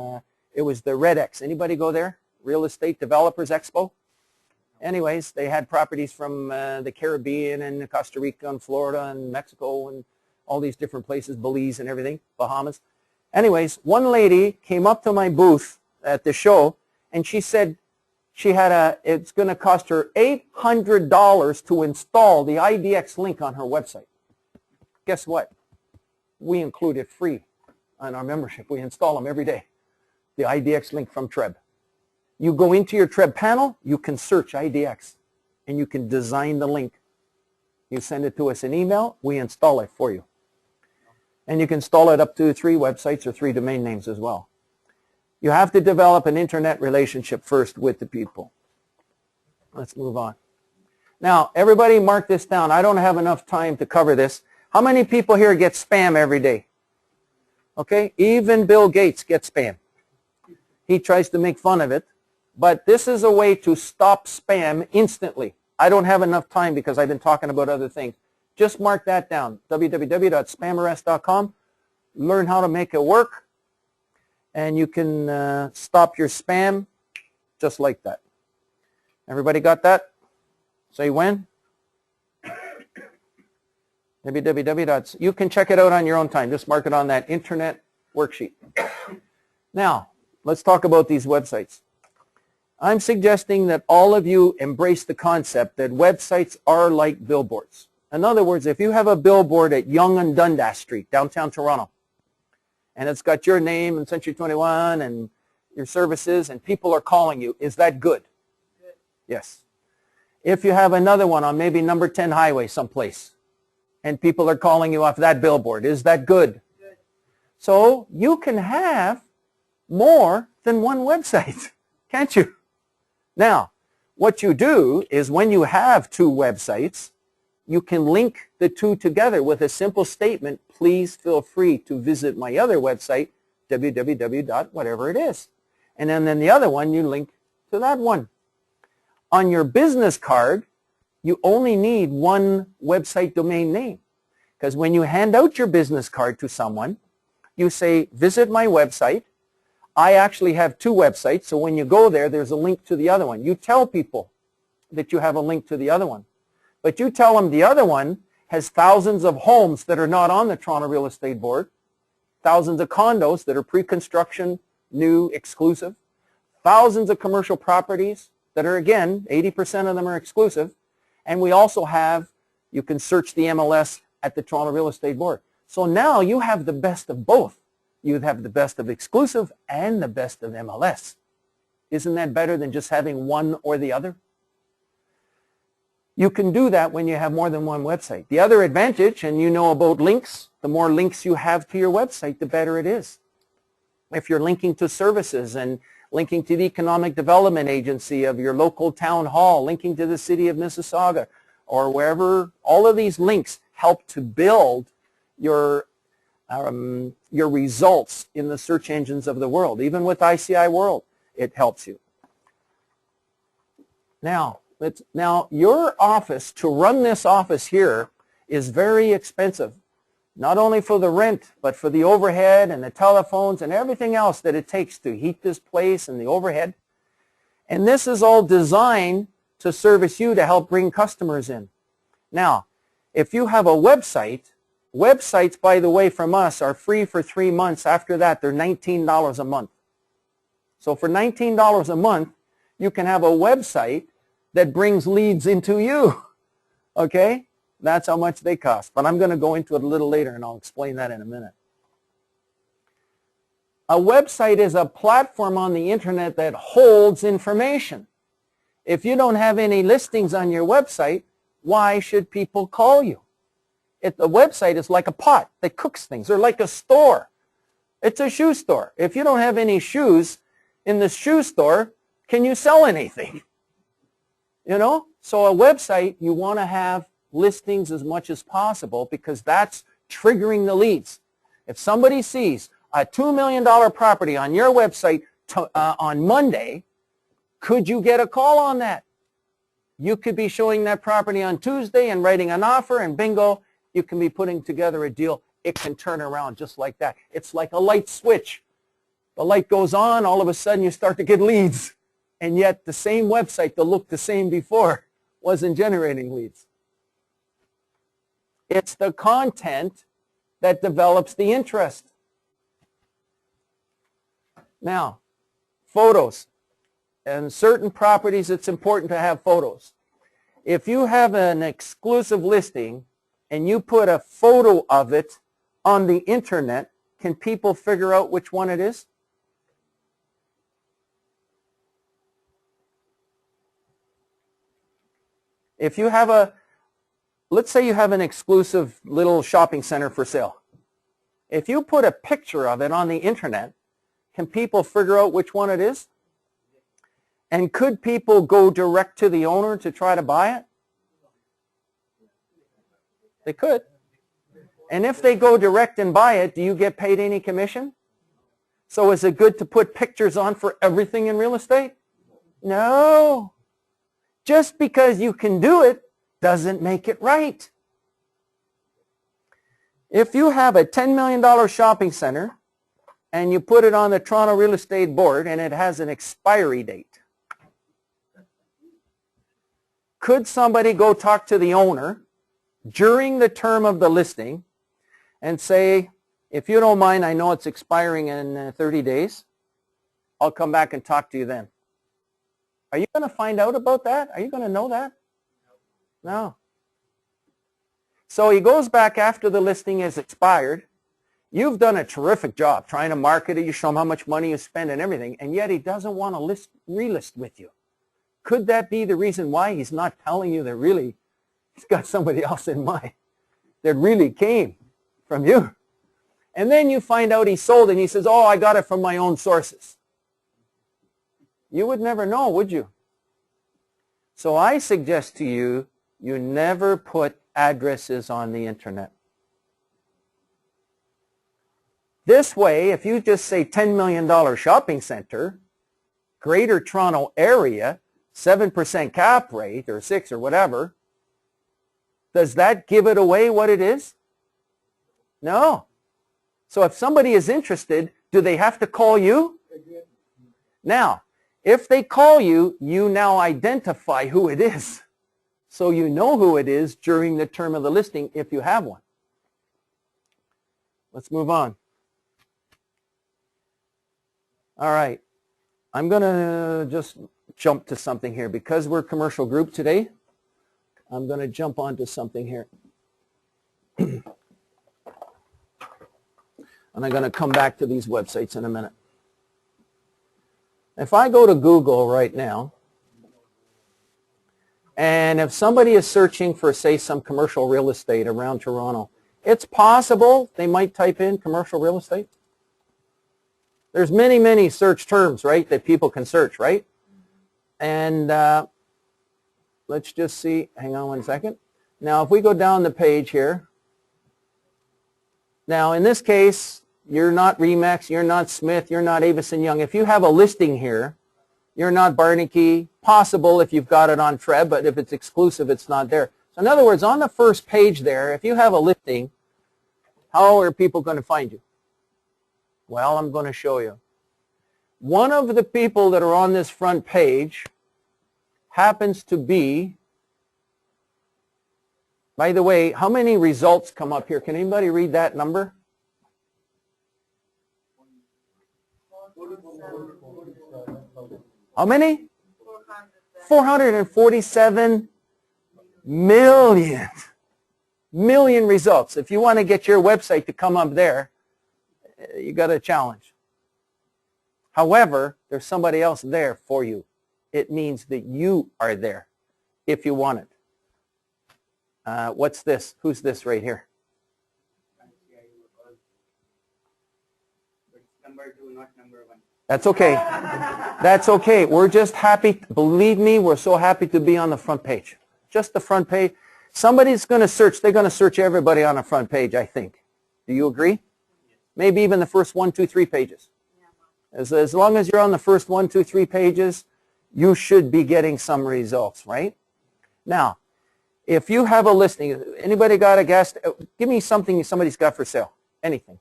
[SPEAKER 1] It was the REDX. Anybody go there? Real Estate Developers Expo? Anyways, they had properties from the Caribbean and Costa Rica and Florida and Mexico and all these different places, Belize and everything, Bahamas. Anyways, one lady came up to my booth at the show and she said it's going to cost her $800 to install the IDX link on her website. guess what? We include it free on our membership. We install them every day. The IDX link from Treb. You go into your Treb panel, you can search IDX, and you can design the link. You send it to us in email, we install it for you. And you can install it up to 3 websites or 3 domain names as well. You have to develop an internet relationship first with the people. Let's move on. Now, everybody mark this down. I don't have enough time to cover this. How many people here get spam every day? Okay, even Bill Gates gets spam. He tries to make fun of it, but this is a way to stop spam instantly. I don't have enough time because I've been talking about other things. Just mark that down, www.spamarrest.com. Learn how to make it work, and you can stop your spam just like that. Everybody got that? Say when? www. You can check it out on your own time. Just mark it on that internet worksheet. Now, let's talk about these websites. I'm suggesting that all of you embrace the concept that websites are like billboards. In other words, if you have a billboard at Yonge and Dundas Street, downtown Toronto, and it's got your name and Century 21 and your services, and people are calling you, is that good?
[SPEAKER 2] Good.
[SPEAKER 1] Yes. If you have another one on maybe number 10 highway someplace, and people are calling you off that billboard, is that good?
[SPEAKER 2] Good.
[SPEAKER 1] So you can have more than one website, can't you? Now, what you do is when you have 2 websites, you can link the 2 together with a simple statement, please feel free to visit my other website, www. whatever it is. And then the other one, you link to that one. On your business card, you only need 1 website domain name. Because when you hand out your business card to someone, you say, visit my website. I actually have 2 websites, so when you go there, there's a link to the other one. You tell people that you have a link to the other one. But you tell them the other one has thousands of homes that are not on the Toronto Real Estate Board, thousands of condos that are pre-construction, new, exclusive, thousands of commercial properties that are, again, 80% of them are exclusive, and we also have, you can search the MLS at the Toronto Real Estate Board. So now you have the best of both. You have the best of exclusive and the best of MLS. Isn't that better than just having one or the other? You can do that when you have more than one website. The other advantage, and you know about links, the more links you have to your website, the better it is. If you're linking to services and linking to the Economic Development Agency of your local town hall, linking to the city of Mississauga, or wherever, all of these links help to build your results in the search engines of the world. Even with ICI World, it helps you. Now, your office, to run this office here, is very expensive. Not only for the rent, but for the overhead and the telephones and everything else that it takes to heat this place and the overhead. And this is all designed to service you to help bring customers in. Now, if you have a website, websites, by the way, from us are free for 3 months. After that, they're $19 a month. So for $19 a month, you can have a website that brings leads into you. Okay? That's how much they cost. But I'm going to go into it a little later, and I'll explain that in a minute. A website is a platform on the internet that holds information. If you don't have any listings on your website, why should people call you? The website is like a pot that cooks things, or like a store. It's a shoe store. If you don't have any shoes in the shoe store, can you sell anything? You know? So a website, you want to have listings as much as possible because that's triggering the leads. If somebody sees a $2 million property on your website on Monday, could you get a call on that? You could be showing that property on Tuesday and writing an offer, and bingo, you can be putting together a deal. It can turn around just like that. It's like a light switch. The light goes on, all of a sudden you start to get leads. And yet the same website that looked the same before wasn't generating leads. It's the content that develops the interest. Now, photos. And certain properties, it's important to have photos. If you have an exclusive listing and you put a photo of it on the internet, can people figure out which one it is? If you have let's say you have an exclusive little shopping center for sale. If you put a picture of it on the internet, can people figure out which one it is? And could people go direct to the owner to try to buy it? They could. And if they go direct and buy it, do you get paid any commission? So is it good to put pictures on for everything in real estate? No. Just because you can do it doesn't make it right. If you have a $10 million shopping center and you put it on the Toronto Real Estate Board and it has an expiry date, could somebody go talk to the owner during the term of the listing and say, if you don't mind, I know it's expiring in 30 days. I'll come back and talk to you then. Are you going to find out about that? Are you going to know that? No. So he goes back after the listing is expired. You've done a terrific job trying to market it. You show him how much money you spend and everything, and yet he doesn't want to relist with you. Could that be the reason why he's not telling you that really he's got somebody else in mind that really came from you? And then you find out he sold it and he says, oh, I got it from my own sources. You would never know, would you? So I suggest to you, you never put addresses on the internet. This way, if you just say $10 million shopping center, Greater Toronto area, 7% cap rate or 6 or whatever, does that give it away what it is? No. So if somebody is interested, do they have to call you? Now, if they call you, you now identify who it is. So you know who it is during the term of the listing if you have one. Let's move on. All right. I'm going to just jump to something here. Because we're a commercial group today, I'm going to jump onto something here. And I'm going to come back to these websites in a minute. If I go to Google right now, and if somebody is searching for, say, some commercial real estate around Toronto, it's possible they might type in commercial real estate. There's many, many search terms, right, that people can search, right? And let's just see. Hang on one second. Now, if we go down the page here, now in this case, you're not Remax, you're not Smith, you're not Avison Young. If you have a listing here, you're not Barneke. Possible if you've got it on Treb, but if it's exclusive, it's not there. So in other words, on the first page there, if you have a listing, how are people going to find you? Well, I'm going to show you. One of the people that are on this front page happens to be, by the way, how many results come up here? Can anybody read that number? How many? 447 million results. If you want to get your website to come up there, you got a challenge. However, there's somebody else there for you. It means that you are there if you want it. What's this? Who's this right here?
[SPEAKER 2] Number 2, not number 1.
[SPEAKER 1] That's okay. That's okay. We're just happy. Believe me, we're so happy to be on the front page. Just the front page. Somebody's going to search. They're going to search everybody on the front page, I think. Do you agree? Maybe even the first 1, 2, 3 pages. As long as you're on the first 1, 2, 3 pages, you should be getting some results, right? Now, if you have a listing, anybody got a gas? Give me something somebody's got for sale. Anything.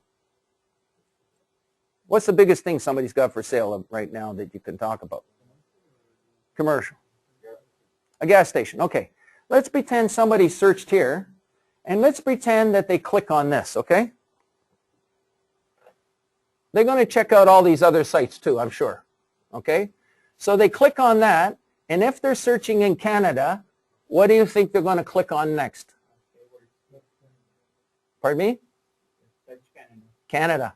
[SPEAKER 1] What's the biggest thing somebody's got for sale right now that you can talk about? Commercial. A gas station. Okay. Let's pretend somebody searched here, and let's pretend that they click on this, okay? They're going to check out all these other sites too, I'm sure. Okay? So they click on that, and if they're searching in Canada, what do you think they're going to click on next? Pardon me?
[SPEAKER 2] Search Canada.
[SPEAKER 1] Canada.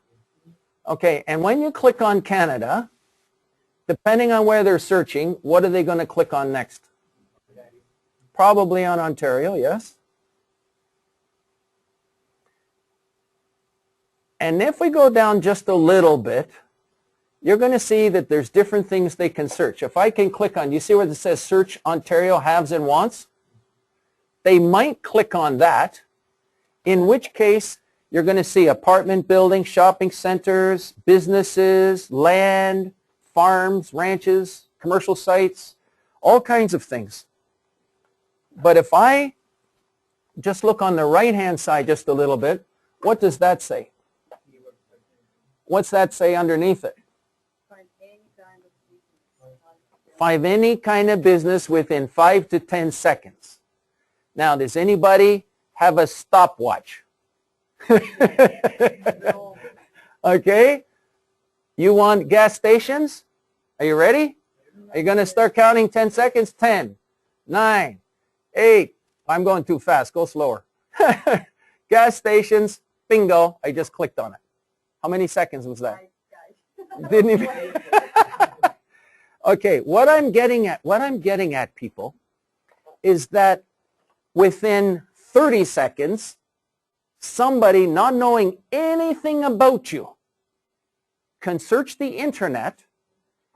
[SPEAKER 1] Okay, and when you click on Canada, depending on where they're searching, what are they going to click on next? Probably on Ontario, yes. And if we go down just a little bit, you're going to see that there's different things they can search. If I can click on, you see where it says search Ontario haves and wants? They might click on that, in which case you're going to see apartment buildings, shopping centers, businesses, land, farms, ranches, commercial sites, all kinds of things. But if I just look on the right-hand side just a little bit, what does that say? What's that say underneath it? Find any kind of business within 5 to 10 seconds. Now, does anybody have a stopwatch? Okay? You want gas stations? Are you ready? Are you going to start counting 10 seconds? 10, 9, 8. I'm going too fast. Go slower. Gas stations. Bingo. I just clicked on it. How many seconds was that? Didn't even. Okay, what I'm getting at, people, is that within 30 seconds, somebody not knowing anything about you can search the internet,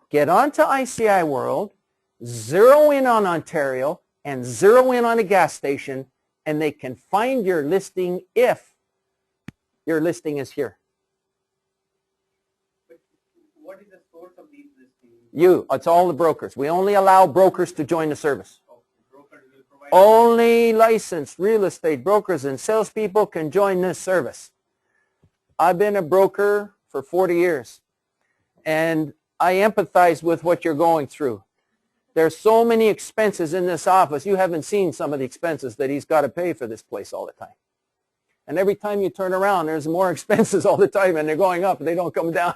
[SPEAKER 1] get onto ICI World, zero in on Ontario, and zero in on a gas station, and they can find your listing if your listing is here.
[SPEAKER 2] But what is the source of these listings?
[SPEAKER 1] You. It's all the brokers. We only allow brokers to join the service.
[SPEAKER 2] Brokers will provide.
[SPEAKER 1] Only licensed real estate brokers and salespeople can join this service. I've been a broker for 40 years, and I empathize with what you're going through. There's so many expenses in this office. You haven't seen some of the expenses that he's got to pay for this place all the time. And every time you turn around, there's more expenses all the time, and they're going up, and they don't come down.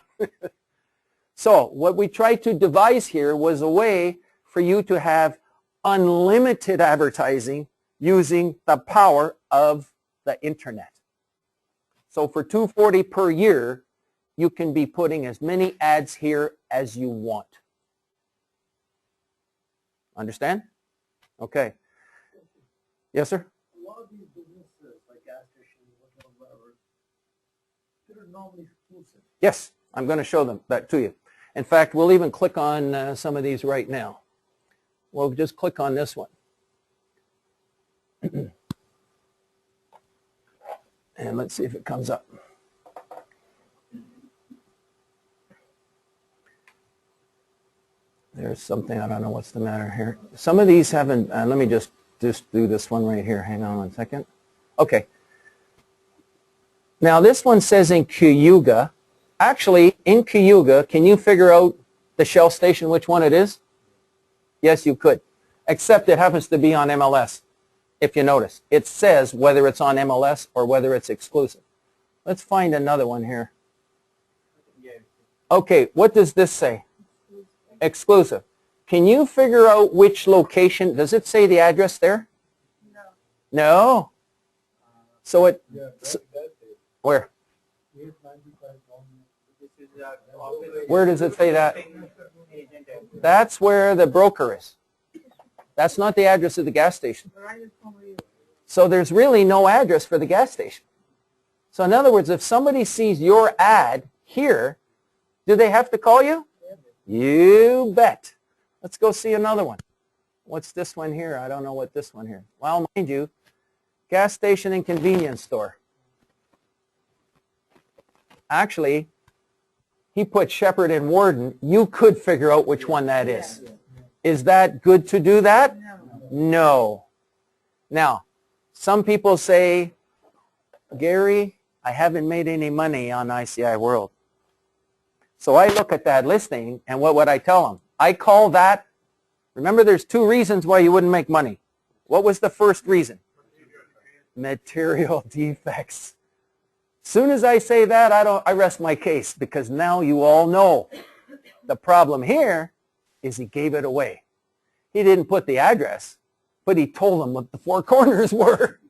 [SPEAKER 1] So what we tried to devise here was a way for you to have unlimited advertising using the power of the internet. So for $240 per year, you can be putting as many ads here as you want. Understand? Okay. Yes, sir?
[SPEAKER 4] A lot of these businesses, like gas stations, whatever, they're normally exclusive.
[SPEAKER 1] Yes, I'm going to show them that to you. In fact, we'll even click on some of these right now. We'll just click on this one. And let's see if it comes up. There's something, I don't know what's the matter here. Some of these haven't, let me just do this one right here. Hang on one second. Okay. Now this one says in Cayuga. Actually, in Cayuga, can you figure out the Shell station, which one it is? Yes, you could. Except it happens to be on MLS, if you notice. It says whether it's on MLS or whether it's exclusive. Let's find another one here. Okay, what does this say? Exclusive. Can you figure out which location? Does it say the address there?
[SPEAKER 3] No.
[SPEAKER 1] No? So it... Where? Where does it say that? That's where the broker is. That's not the address of the gas station. So there's really no address for the gas station. So in other words, if somebody sees your ad here, do they have to call you? You bet. Let's go see another one. What's this one here? I don't know what this one here. Well, mind you, gas station and convenience store. Actually, he put Shepherd and Warden. You could figure out which one that is. Is that good to do that? No. Now, some people say, Gary, I haven't made any money on ICI World. So I look at that listing, and what would I tell them? I call that, remember there's two reasons why you wouldn't make money. What was the first reason? Material defects. Soon as I say that, I rest my case, because now you all know. The problem here is he gave it away. He didn't put the address, but he told them what the four corners were.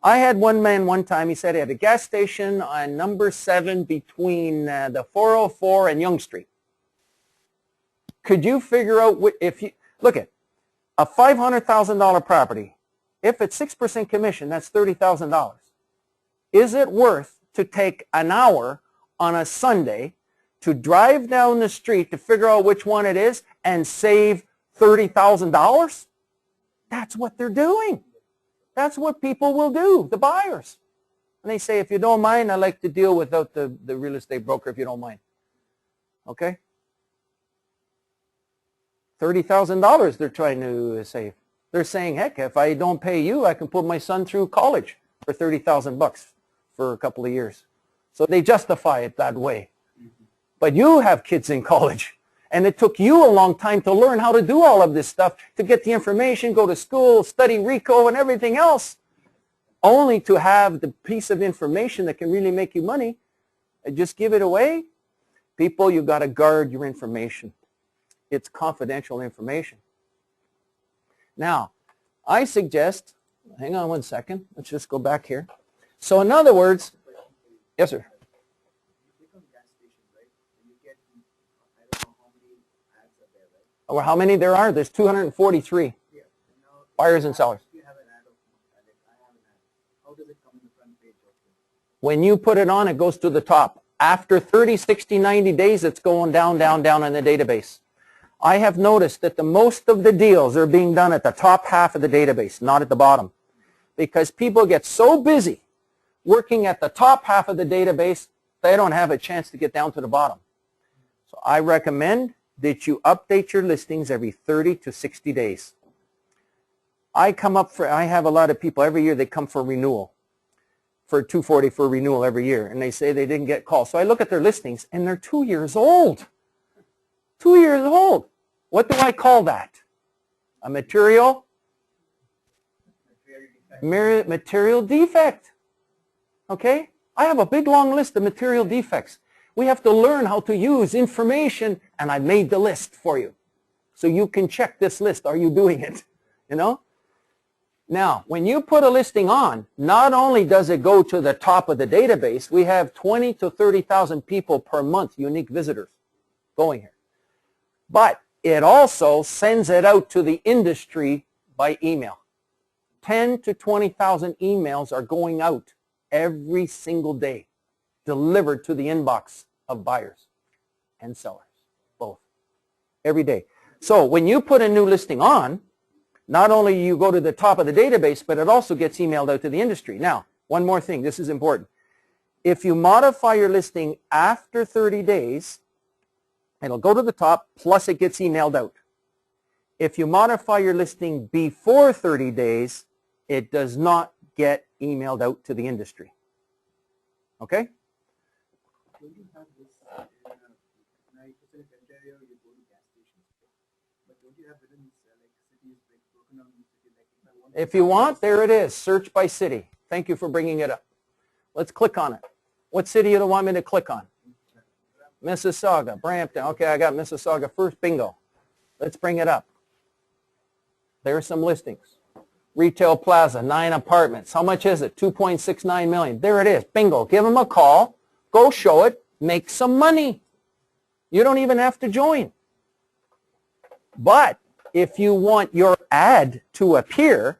[SPEAKER 1] I had one man one time, he said he had a gas station on number 7 between the 404 and Yonge Street. Could you figure out, if you, look at a $500,000 property, if it's 6% commission, that's $30,000. Is it worth to take an hour on a Sunday to drive down the street to figure out which one it is and save $30,000? That's what they're doing. That's what people will do, the buyers. And they say, if you don't mind, I'd like to deal without the real estate broker if you don't mind. Okay? $30,000 they're trying to save. They're saying, heck, if I don't pay you, I can put my son through college for $30,000 for a couple of years. So they justify it that way. But you have kids in college, and it took you a long time to learn how to do all of this stuff, to get the information, go to school, study RICO and everything else, only to have the piece of information that can really make you money and just give it away. People, you got to guard your information. It's confidential information. Now, I suggest, hang on one second, let's just go back here. So in other words, yes, sir. Or how many there are? There's 243 buyers and sellers. When you put it on, it goes to the top. After 30, 60, 90 days, it's going down, down, down in the database. I have noticed that the most of the deals are being done at the top half of the database, not at the bottom. Because people get so busy working at the top half of the database, they don't have a chance to get down to the bottom. So I recommend that you update your listings every 30 to 60 days. I have a lot of people every year, they come for renewal, for 240 for renewal every year, and they say they didn't get calls. So I look at their listings, and they're 2 years old. 2 years old. What do I call that? A material defect. Okay? I have a big long list of material defects. We have to learn how to use information, and I made the list for you. So you can check this list. Are you doing it? You know? Now, when you put a listing on, not only does it go to the top of the database, we have 20 to 30,000 people per month, unique visitors, going here. But it also sends it out to the industry by email. 10 to 20,000 emails are going out every single day, delivered to the inbox of buyers and sellers, both, every day. So when you put a new listing on, not only you go to the top of the database, but it also gets emailed out to the industry. Now, one more thing, this is important. If you modify your listing after 30 days, it'll go to the top, plus it gets emailed out. If you modify your listing before 30 days, it does not get emailed out to the industry. Okay?
[SPEAKER 8] Don't you have this in Ontario, you go to gas stations, but don't you have within like cities like broken down city, like if I want
[SPEAKER 1] If you want, there it is, search by city. Thank you for bringing it up. Let's click on it. What city do you want me to click on? Mississauga, Brampton. Okay, I got Mississauga first. Bingo. Let's bring it up. There are some listings. Retail Plaza, 9 apartments. How much is it? 2.69 million. There it is. Bingo. Give them a call. Go show it. Make some money. You don't even have to join. But if you want your ad to appear,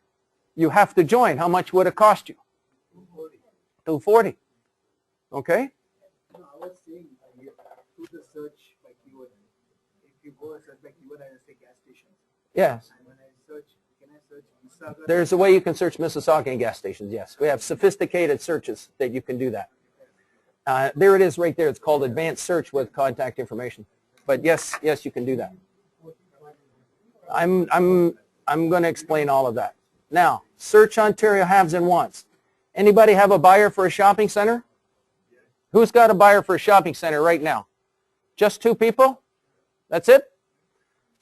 [SPEAKER 1] you have to join. How much would it cost you? $240. Okay?
[SPEAKER 8] No, I was saying through the search by keyword. If you go and search by keyword, I say gas stations.
[SPEAKER 1] Yes.
[SPEAKER 8] And when I search, can I search Mississauga?
[SPEAKER 1] There's a way you can search Mississauga and gas stations, yes. We have sophisticated searches that you can do that. There it is right there. It's called advanced search with contact information. But yes, you can do that. I'm going to explain all of that. Now, search Ontario haves and wants. Anybody have a buyer for a shopping center? Who's got a buyer for a shopping center right now? Just 2 people? That's it?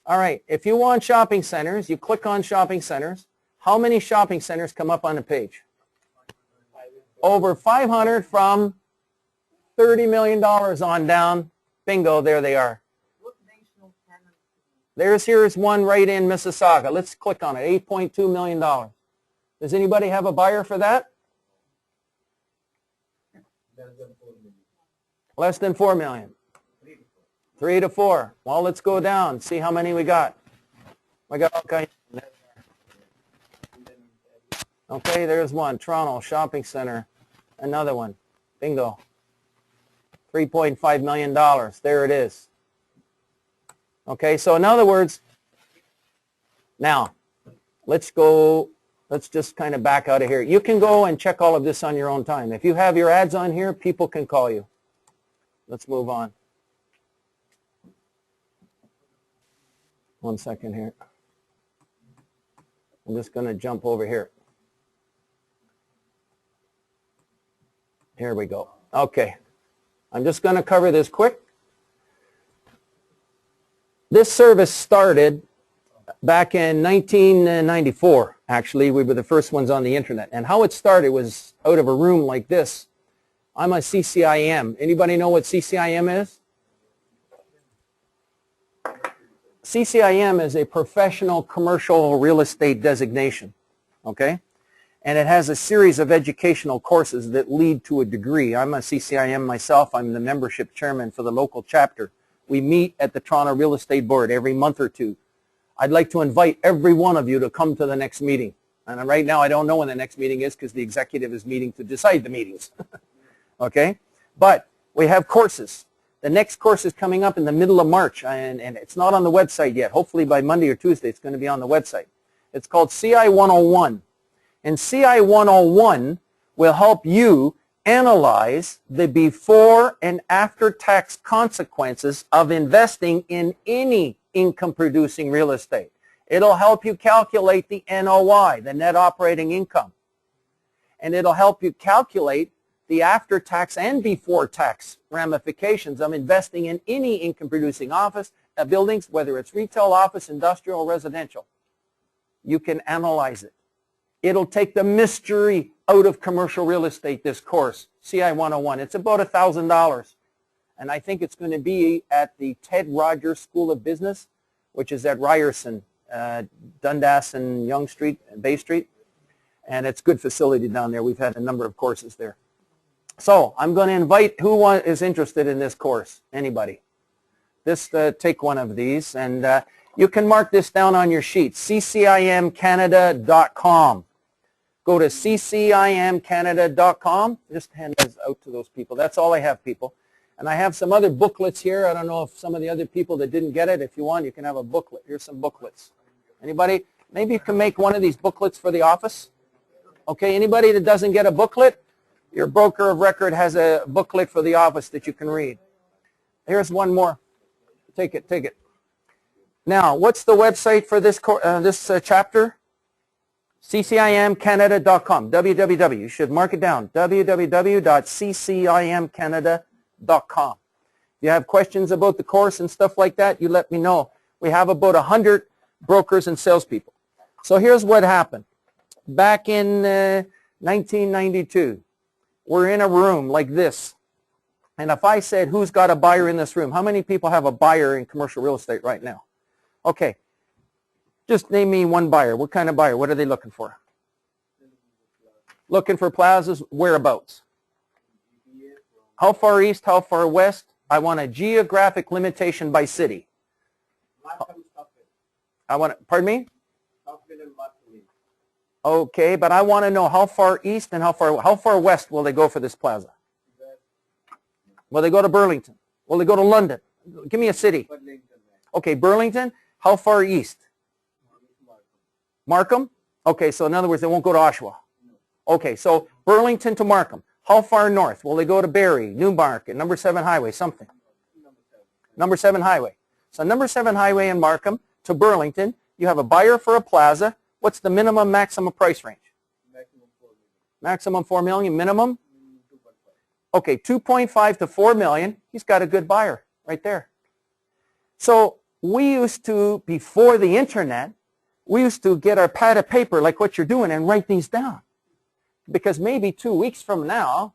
[SPEAKER 1] All right. If you want shopping centers, you click on shopping centers. How many shopping centers come up on the page? Over 500 from $30 million on down. Bingo, there they are. Here's one right in Mississauga. Let's click on it, $8.2 million. Does anybody have a buyer for that? Less than 4 million. 3 to 4. Well, let's go down. See how many we got. We got all kinds. Okay, there's one. Toronto Shopping Center. Another one. Bingo. $3.5 million. There it is. Okay, so in other words, now, let's just kind of back out of here. You can go and check all of this on your own time. If you have your ads on here, people can call you. Let's move on. One second here. I'm just going to jump over here. Here we go. Okay. I'm just going to cover this quick. This service started back in 1994, actually. We were the first ones on the internet. And how it started was out of a room like this. I'm a CCIM. Anybody know what CCIM is? CCIM is a professional commercial real estate designation, okay? And it has a series of educational courses that lead to a degree. I'm a CCIM myself. I'm the membership chairman for the local chapter. We meet at the Toronto Real Estate Board every month or two. I'd like to invite every one of you to come to the next meeting. And right now I don't know when the next meeting is because the executive is meeting to decide the meetings. Okay? But we have courses. The next course is coming up in the middle of March, and it's not on the website yet. Hopefully by Monday or Tuesday it's going to be on the website. It's called CI 101. And CI 101 will help you analyze the before and after tax consequences of investing in any income-producing real estate. It'll help you calculate the NOI, the net operating income. And it'll help you calculate the after-tax and before-tax ramifications of investing in any income-producing office buildings, whether it's retail, office, industrial, or residential. You can analyze it. It'll take the mystery out of commercial real estate, this course, CI 101. It's about $1,000. And I think it's going to be at the Ted Rogers School of Business, which is at Ryerson, Dundas and Yonge Street, Bay Street. And it's a good facility down there. We've had a number of courses there. So I'm going to invite who is interested in this course. Anybody? Just take one of these. And you can mark this down on your sheet, ccimcanada.com. Go to ccimcanada.com. Just hand those out to those people. That's all I have, people. And I have some other booklets here. I don't know if some of the other people that didn't get it, if you want, you can have a booklet. Here's some booklets. Anybody? Maybe you can make one of these booklets for the office. Okay, anybody that doesn't get a booklet, your broker of record has a booklet for the office that you can read. Here's one more. Take it, take it. Now, what's the website for this chapter? ccimcanada.com, www. You should mark it down, www.ccimcanada.com. If you have questions about the course and stuff like that, you let me know. We have about 100 brokers and salespeople. So here's what happened. Back in 1992, we're in a room like this. And if I said, who's got a buyer in this room? How many people have a buyer in commercial real estate right now? Okay. Just name me one buyer. What kind of buyer? What are they looking for? Looking for plazas. Whereabouts? How far east? How far west? I want a geographic limitation by city. I want, pardon me? Okay, but I want to know how far east and how far west will they go for this plaza? Will they go to Burlington? Will they go to London? Give me a city. Okay, Burlington. How far east? Markham? Okay, so in other words, they won't go to Oshawa. Okay, so Burlington to Markham. How far north? Will they go to Barrie, Newmarket, number 7 highway, something? Number 7 highway. So number 7 highway in Markham to Burlington, you have a buyer for a plaza. What's the minimum, maximum price range? Maximum 4 million, minimum? Okay, 2.5 to 4 million. He's got a good buyer right there. So we used to, before the internet, we used to get our pad of paper like what you're doing and write these down. Because maybe 2 weeks from now,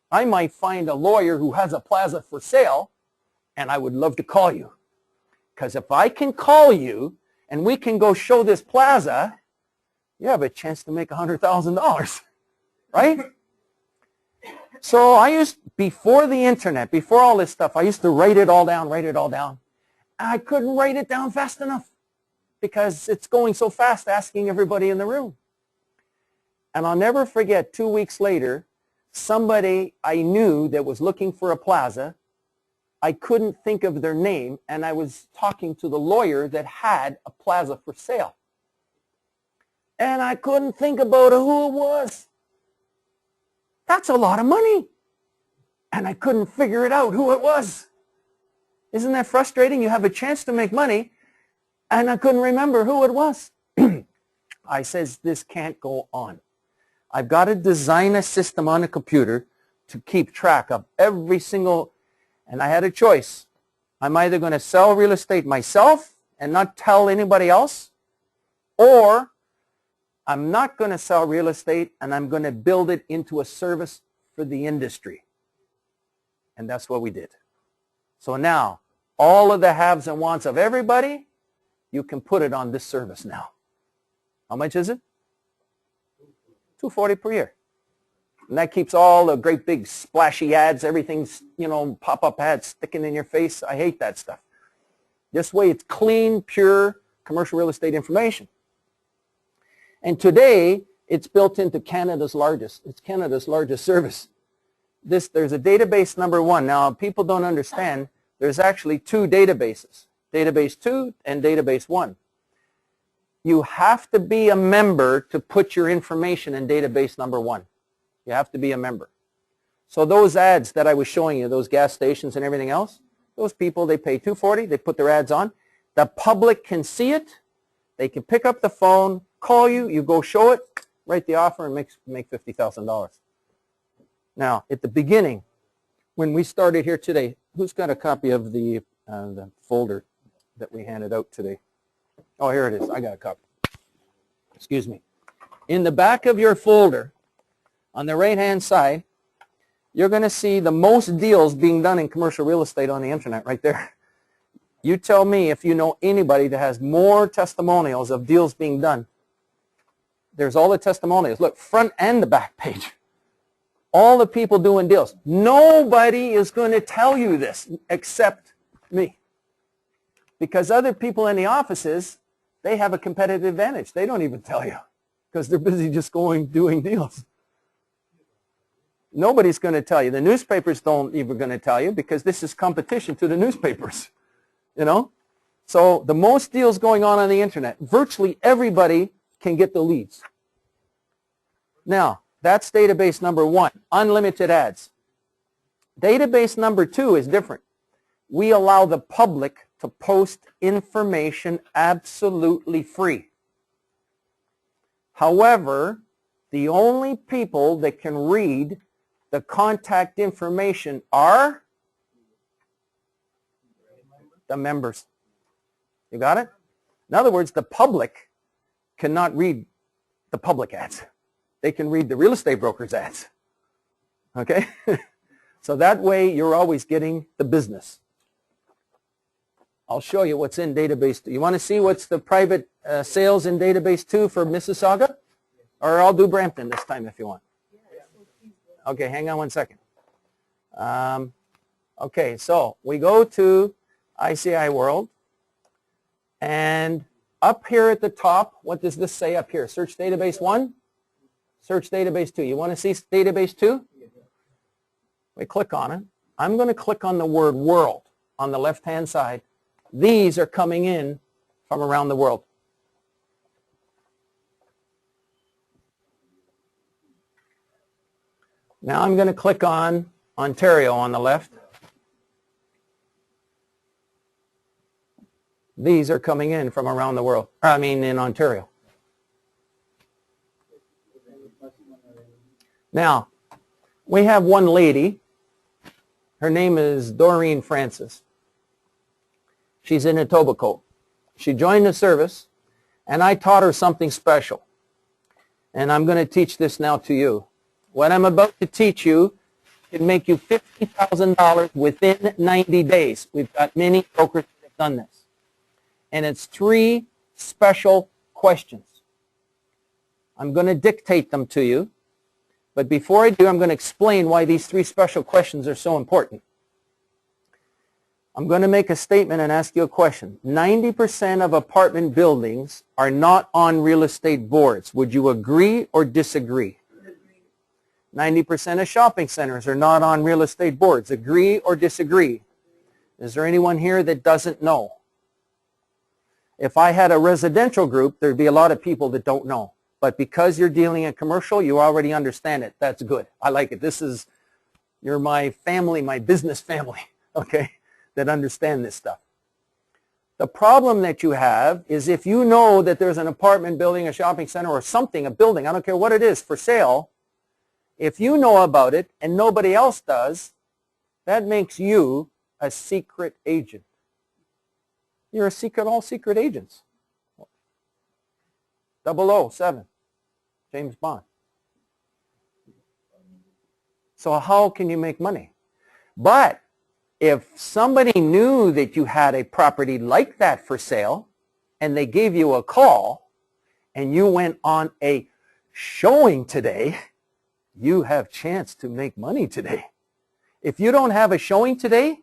[SPEAKER 1] I might find a lawyer who has a plaza for sale, and I would love to call you. Because if I can call you and we can go show this plaza, you have a chance to make $100,000, right? So I used, before the internet, before all this stuff, I used to write it all down. And I couldn't write it down fast enough because it's going so fast, asking everybody in the room. And I'll never forget, 2 weeks later, somebody I knew that was looking for a plaza. I couldn't think of their name, and I was talking to the lawyer that had a plaza for sale. And I couldn't think about who it was. That's a lot of money. And I couldn't figure it out who it was. Isn't that frustrating? You have a chance to make money, and I couldn't remember who it was. I says, this can't go on. I've got to design a system on a computer to keep track of every single, and I had a choice. I'm either going to sell real estate myself and not tell anybody else, or I'm not going to sell real estate and I'm going to build it into a service for the industry. And that's what we did. So now, all of the haves and wants of everybody, you can put it on this service now. How much is it? $240 per year. And that keeps all the great big splashy ads, everything's, pop-up ads sticking in your face. I hate that stuff. This way it's clean, pure commercial real estate information. And today, it's built into Canada's largest service. There's a database number 1. Now, people don't understand, there's actually 2 databases, database 2 and database 1. You have to be a member to put your information in database number 1. You have to be a member. So those ads that I was showing you, those gas stations and everything else, those people, they pay $240, they put their ads on. The public can see it. They can pick up the phone, call you, you go show it, write the offer, and make $50,000. Now, at the beginning, when we started here today, who's got a copy of the folder that we handed out today? Oh, here it is. I got a copy. Excuse me. In the back of your folder, on the right-hand side, you're going to see the most deals being done in commercial real estate on the internet right there. You tell me if you know anybody that has more testimonials of deals being done. There's all the testimonials. Look, front and the back page. All the people doing deals. Nobody is going to tell you this except me. Because other people in the offices, they have a competitive advantage. They don't even tell you because they're busy just doing deals. Nobody's going to tell you. The newspapers don't even going to tell you because this is competition to the newspapers. So the most deals going on the internet, virtually everybody can get the leads. Now, that's database number 1, unlimited ads. Database number 2 is different. We allow the public to post information absolutely free. However, the only people that can read the contact information are the members. You got it? In other words, the public cannot read the public ads. They can read the real estate broker's ads. Okay? So that way you're always getting the business. I'll show you what's in database 2. You want to see what's the private sales in database 2 for Mississauga? Or I'll do Brampton this time if you want. Okay, hang on one second. Okay, so we go to ICI World, and up here at the top, what does this say up here? Search database 1, search database 2. You want to see database 2? We click on it. I'm going to click on the word world on the left-hand side. These are coming in from around the world. Now I'm going to click on Ontario on the left. These are coming in from around the world. In Ontario. Now, we have one lady. Her name is Doreen Francis. She's in Etobicoke. She joined the service, and I taught her something special. And I'm going to teach this now to you. What I'm about to teach you can make you $50,000 within 90 days. We've got many brokers that have done this. And it's 3 special questions. I'm going to dictate them to you. But before I do, I'm going to explain why these three special questions are so important. I'm going to make a statement and ask you a question. 90% of apartment buildings are not on real estate boards. Would you agree or disagree? 90% of shopping centers are not on real estate boards. Agree or disagree? Is there anyone here that doesn't know? If I had a residential group, there'd be a lot of people that don't know. But because you're dealing in commercial, you already understand it. That's good. I like it. You're my family, my business family, okay, that understand this stuff. The problem that you have is if you know that there's an apartment building, a shopping center, or something, a building, I don't care what it is, for sale, if you know about it and nobody else does, that makes you a secret agent. You're all secret agents. 007, James Bond. So how can you make money? But if somebody knew that you had a property like that for sale and they gave you a call and you went on a showing today, you have chance to make money today. If you don't have a showing today,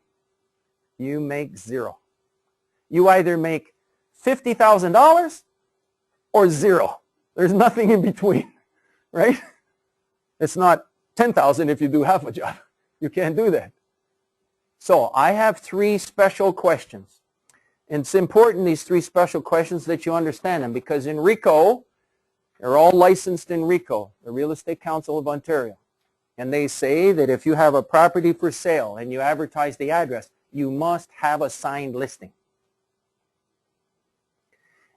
[SPEAKER 1] you make zero. You either make $50,000 or zero. There's nothing in between, right? It's not 10,000 if you do half a job. You can't do that. So I have three special questions. And it's important, these three special questions, that you understand them, because in RECO, they're all licensed in RECO, the Real Estate Council of Ontario. And they say that if you have a property for sale and you advertise the address, you must have a signed listing.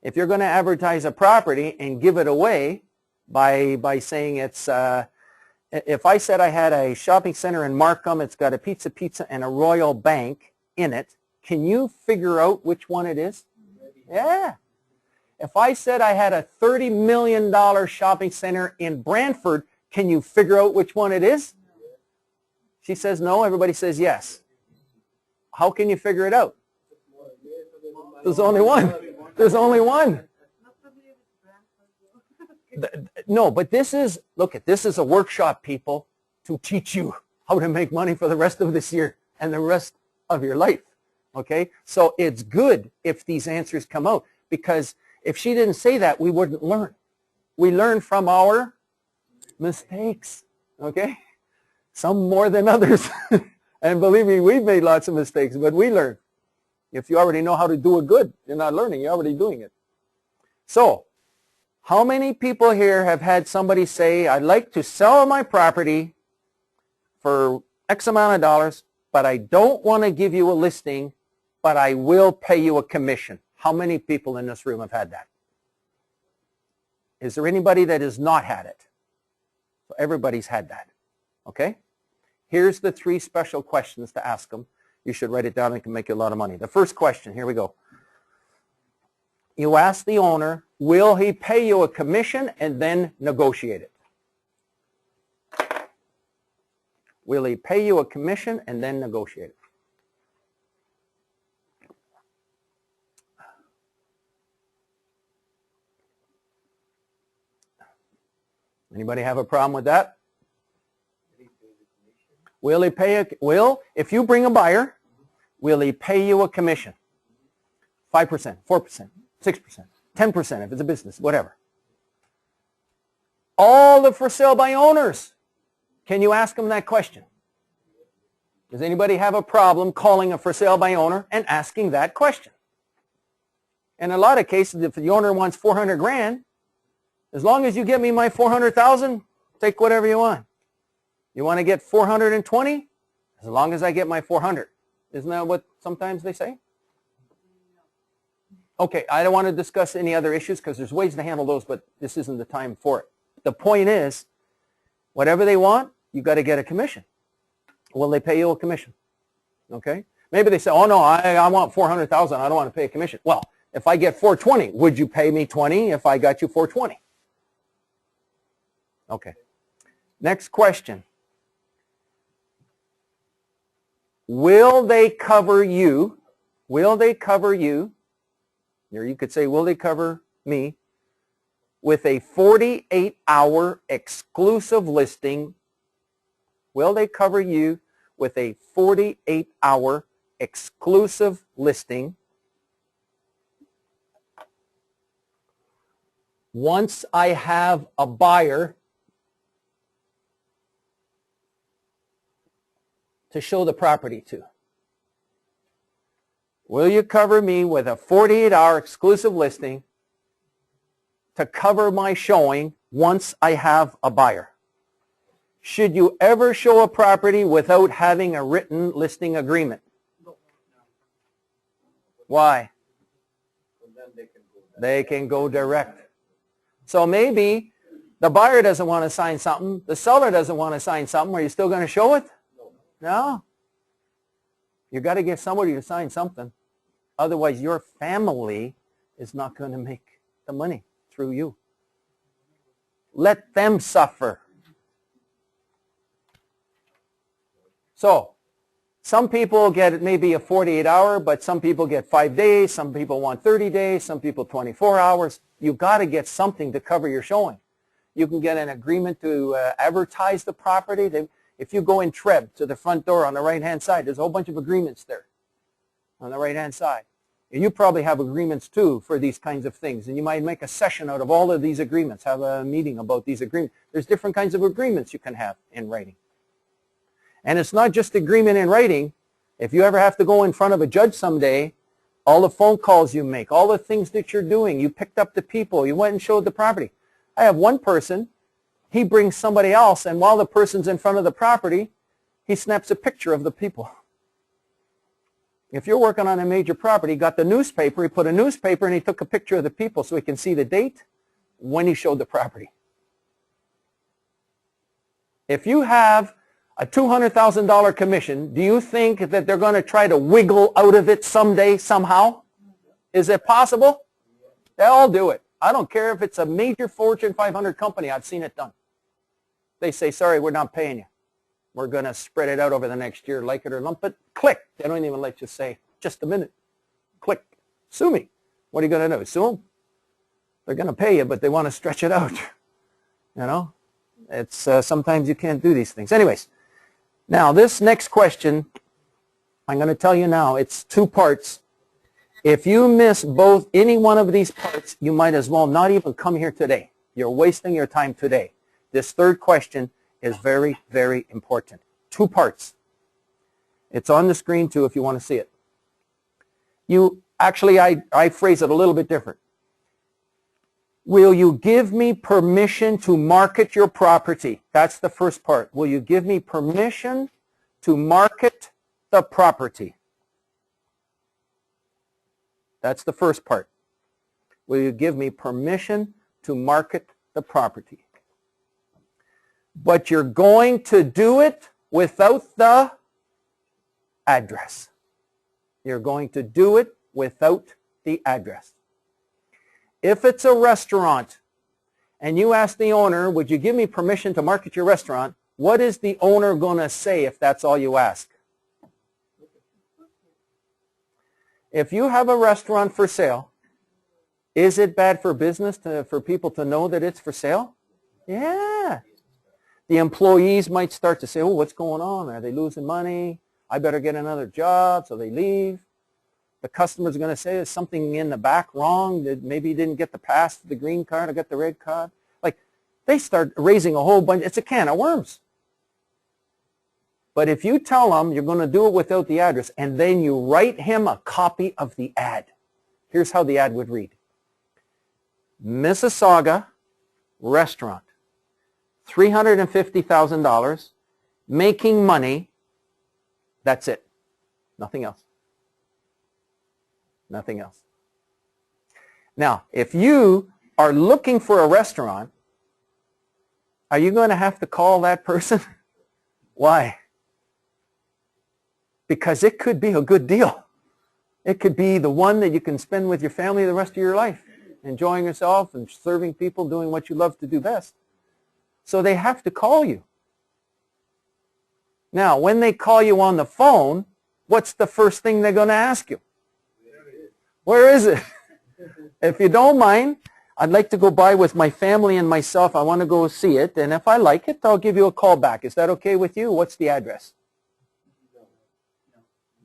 [SPEAKER 1] If you're going to advertise a property and give it away by saying it's, if I said I had a shopping center in Markham, it's got a pizza and a Royal Bank in it, can you figure out which one it is? Yeah. If I said I had a $30 million shopping center in Brantford, can you figure out which one it is? She says no, everybody says yes. How can you figure it out? There's only one. There's only one. No, but this is, look, this is a workshop, people, to teach you how to make money for the rest of this year and the rest of your life. Okay? So it's good if these answers come out, because if she didn't say that, we wouldn't learn. We learn from our mistakes. Okay? Some more than others. And believe me, we've made lots of mistakes, but we learn. If you already know how to do it good, you're not learning, you're already doing it. So, how many people here have had somebody say, I'd like to sell my property for X amount of dollars, but I don't want to give you a listing, but I will pay you a commission? How many people in this room have had that? Is there anybody that has not had it? So everybody's had that. Okay? Here's the three special questions to ask them. You should write it down, and it can make you a lot of money. The first question, here we go. You ask the owner, will he pay you a commission, and then negotiate it? Will he pay you a commission and then negotiate it? Anybody have a problem with that? Will he pay if you bring a buyer, will he pay you a commission? 5%, 4%, 6%, 10% if it's a business, whatever. All the for sale by owners, can you ask them that question? Does anybody have a problem calling a for sale by owner and asking that question? In a lot of cases, if the owner wants 400 grand, as long as you get me my 400,000, take whatever you want. You want to get 420? As long as I get my 400. Isn't that what sometimes they say? Okay, I don't want to discuss any other issues because there's ways to handle those, but this isn't the time for it. The point is, whatever they want, you've got to get a commission. Will they pay you a commission? Okay? Maybe they say, oh no, I want 400,000, I don't want to pay a commission. Well, if I get 420, would you pay me 20 if I got you 420? Okay. Next question. Will they cover you? Will they cover you? Or you could say, will they cover me with a 48-hour exclusive listing? Will they cover you with a 48-hour exclusive listing once I have a buyer to show the property to? Will you cover me with a 48-hour exclusive listing to cover my showing once I have a buyer? Should you ever show a property without having a written listing agreement? Why? They can go direct. So maybe the buyer doesn't want to sign something, the seller doesn't want to sign something. Are you still going to show it? No. You got to get somebody to sign something. Otherwise, your family is not going to make the money through you. Let them suffer. So, some people get maybe a 48-hour, but some people get 5 days, some people want 30 days, some people 24 hours. You've got to get something to cover your showing. You can get an agreement to advertise the property. If you go in Treb to the front door on the right-hand side, there's a whole bunch of agreements there on the right-hand side. And you probably have agreements too for these kinds of things. And you might make a session out of all of these agreements, have a meeting about these agreements. There's different kinds of agreements you can have in writing. And it's not just agreement in writing. If you ever have to go in front of a judge someday, all the phone calls you make, all the things that you're doing, you picked up the people, you went and showed the property. I have one person, he brings somebody else, and while the person's in front of the property, he snaps a picture of the people. If you're working on a major property, he got the newspaper, he put a newspaper and he took a picture of the people so he can see the date when he showed the property. If you have a $200,000 commission, do you think that they're going to try to wiggle out of it someday, somehow? Is it possible? They all do it. I don't care if it's a major Fortune 500 company. I've seen it done. They say, sorry, we're not paying you. We're going to spread it out over the next year, like it or lump it. Click. They don't even let you say, just a minute. Click. Sue me. What are you going to do? Sue them? They're going to pay you, but they want to stretch it out. You know? It's sometimes you can't do these things. Anyways, now this next question, I'm going to tell you now, it's 2 parts. If you miss any one of these parts, you might as well not even come here today. You're wasting your time today. This 3rd question is very, very important. 2 parts. It's on the screen too if you want to see it. Actually, I phrase it a little bit different. Will you give me permission to market your property? That's the first part. Will you give me permission to market the property? That's the first part. Will you give me permission to market the property? But you're going to do it without the address. You're going to do it without the address. If it's a restaurant and you ask the owner, would you give me permission to market your restaurant? What is the owner going to say if that's all you ask? If you have a restaurant for sale, is it bad for business for people to know that it's for sale? Yeah. The employees might start to say, oh, what's going on? Are they losing money? I better get another job, so they leave. The customer's going to say, is something in the back wrong? That maybe you didn't get the pass to the green card or get the red card? Like, they start raising a whole bunch. It's a can of worms. But if you tell them you're going to do it without the address, and then you write him a copy of the ad. Here's how the ad would read. Mississauga restaurant, $350,000, making money. That's it. Nothing else. Nothing else. Now, if you are looking for a restaurant, are you going to have to call that person? Why? Because it could be a good deal. It could be the one that you can spend with your family the rest of your life, enjoying yourself and serving people, doing what you love to do best. So they have to call you. Now, when they call you on the phone, what's the first thing they're going to ask you? Where is it? If you don't mind, I'd like to go by with my family and myself. I want to go see it, and if I like it, I'll give you a call back. Is that okay with you? What's the address?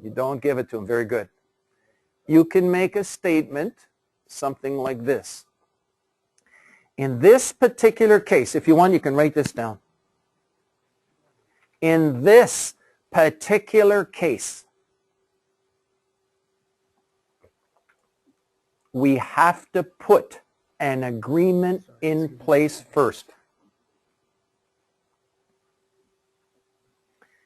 [SPEAKER 1] You don't give it to them. Very good. You can make a statement, something like this. In this particular case, if you want, you can write this down. In this particular case, we have to put an agreement in place first.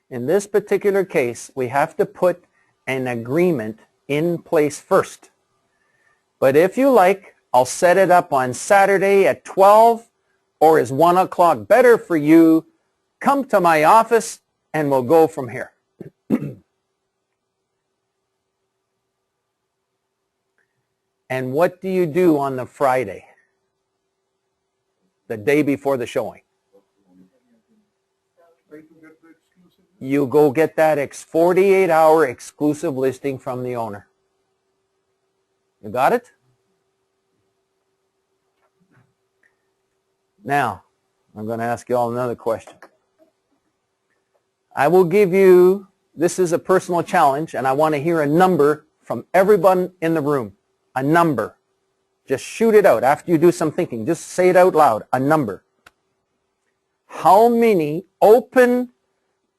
[SPEAKER 1] In this particular case, we have to put an agreement in place first. But if you like, I'll set it up on Saturday at 12, or is 1 o'clock better for you? Come to my office and we'll go from here. And what do you do on the Friday, the day before the showing? You go get that 48-hour exclusive listing from the owner. You got it? Now, I'm going to ask you all another question. I will give you, this is a personal challenge, and I want to hear a number from everyone in the room. A number. Just shoot it out after you do some thinking. Just say it out loud. A number. How many open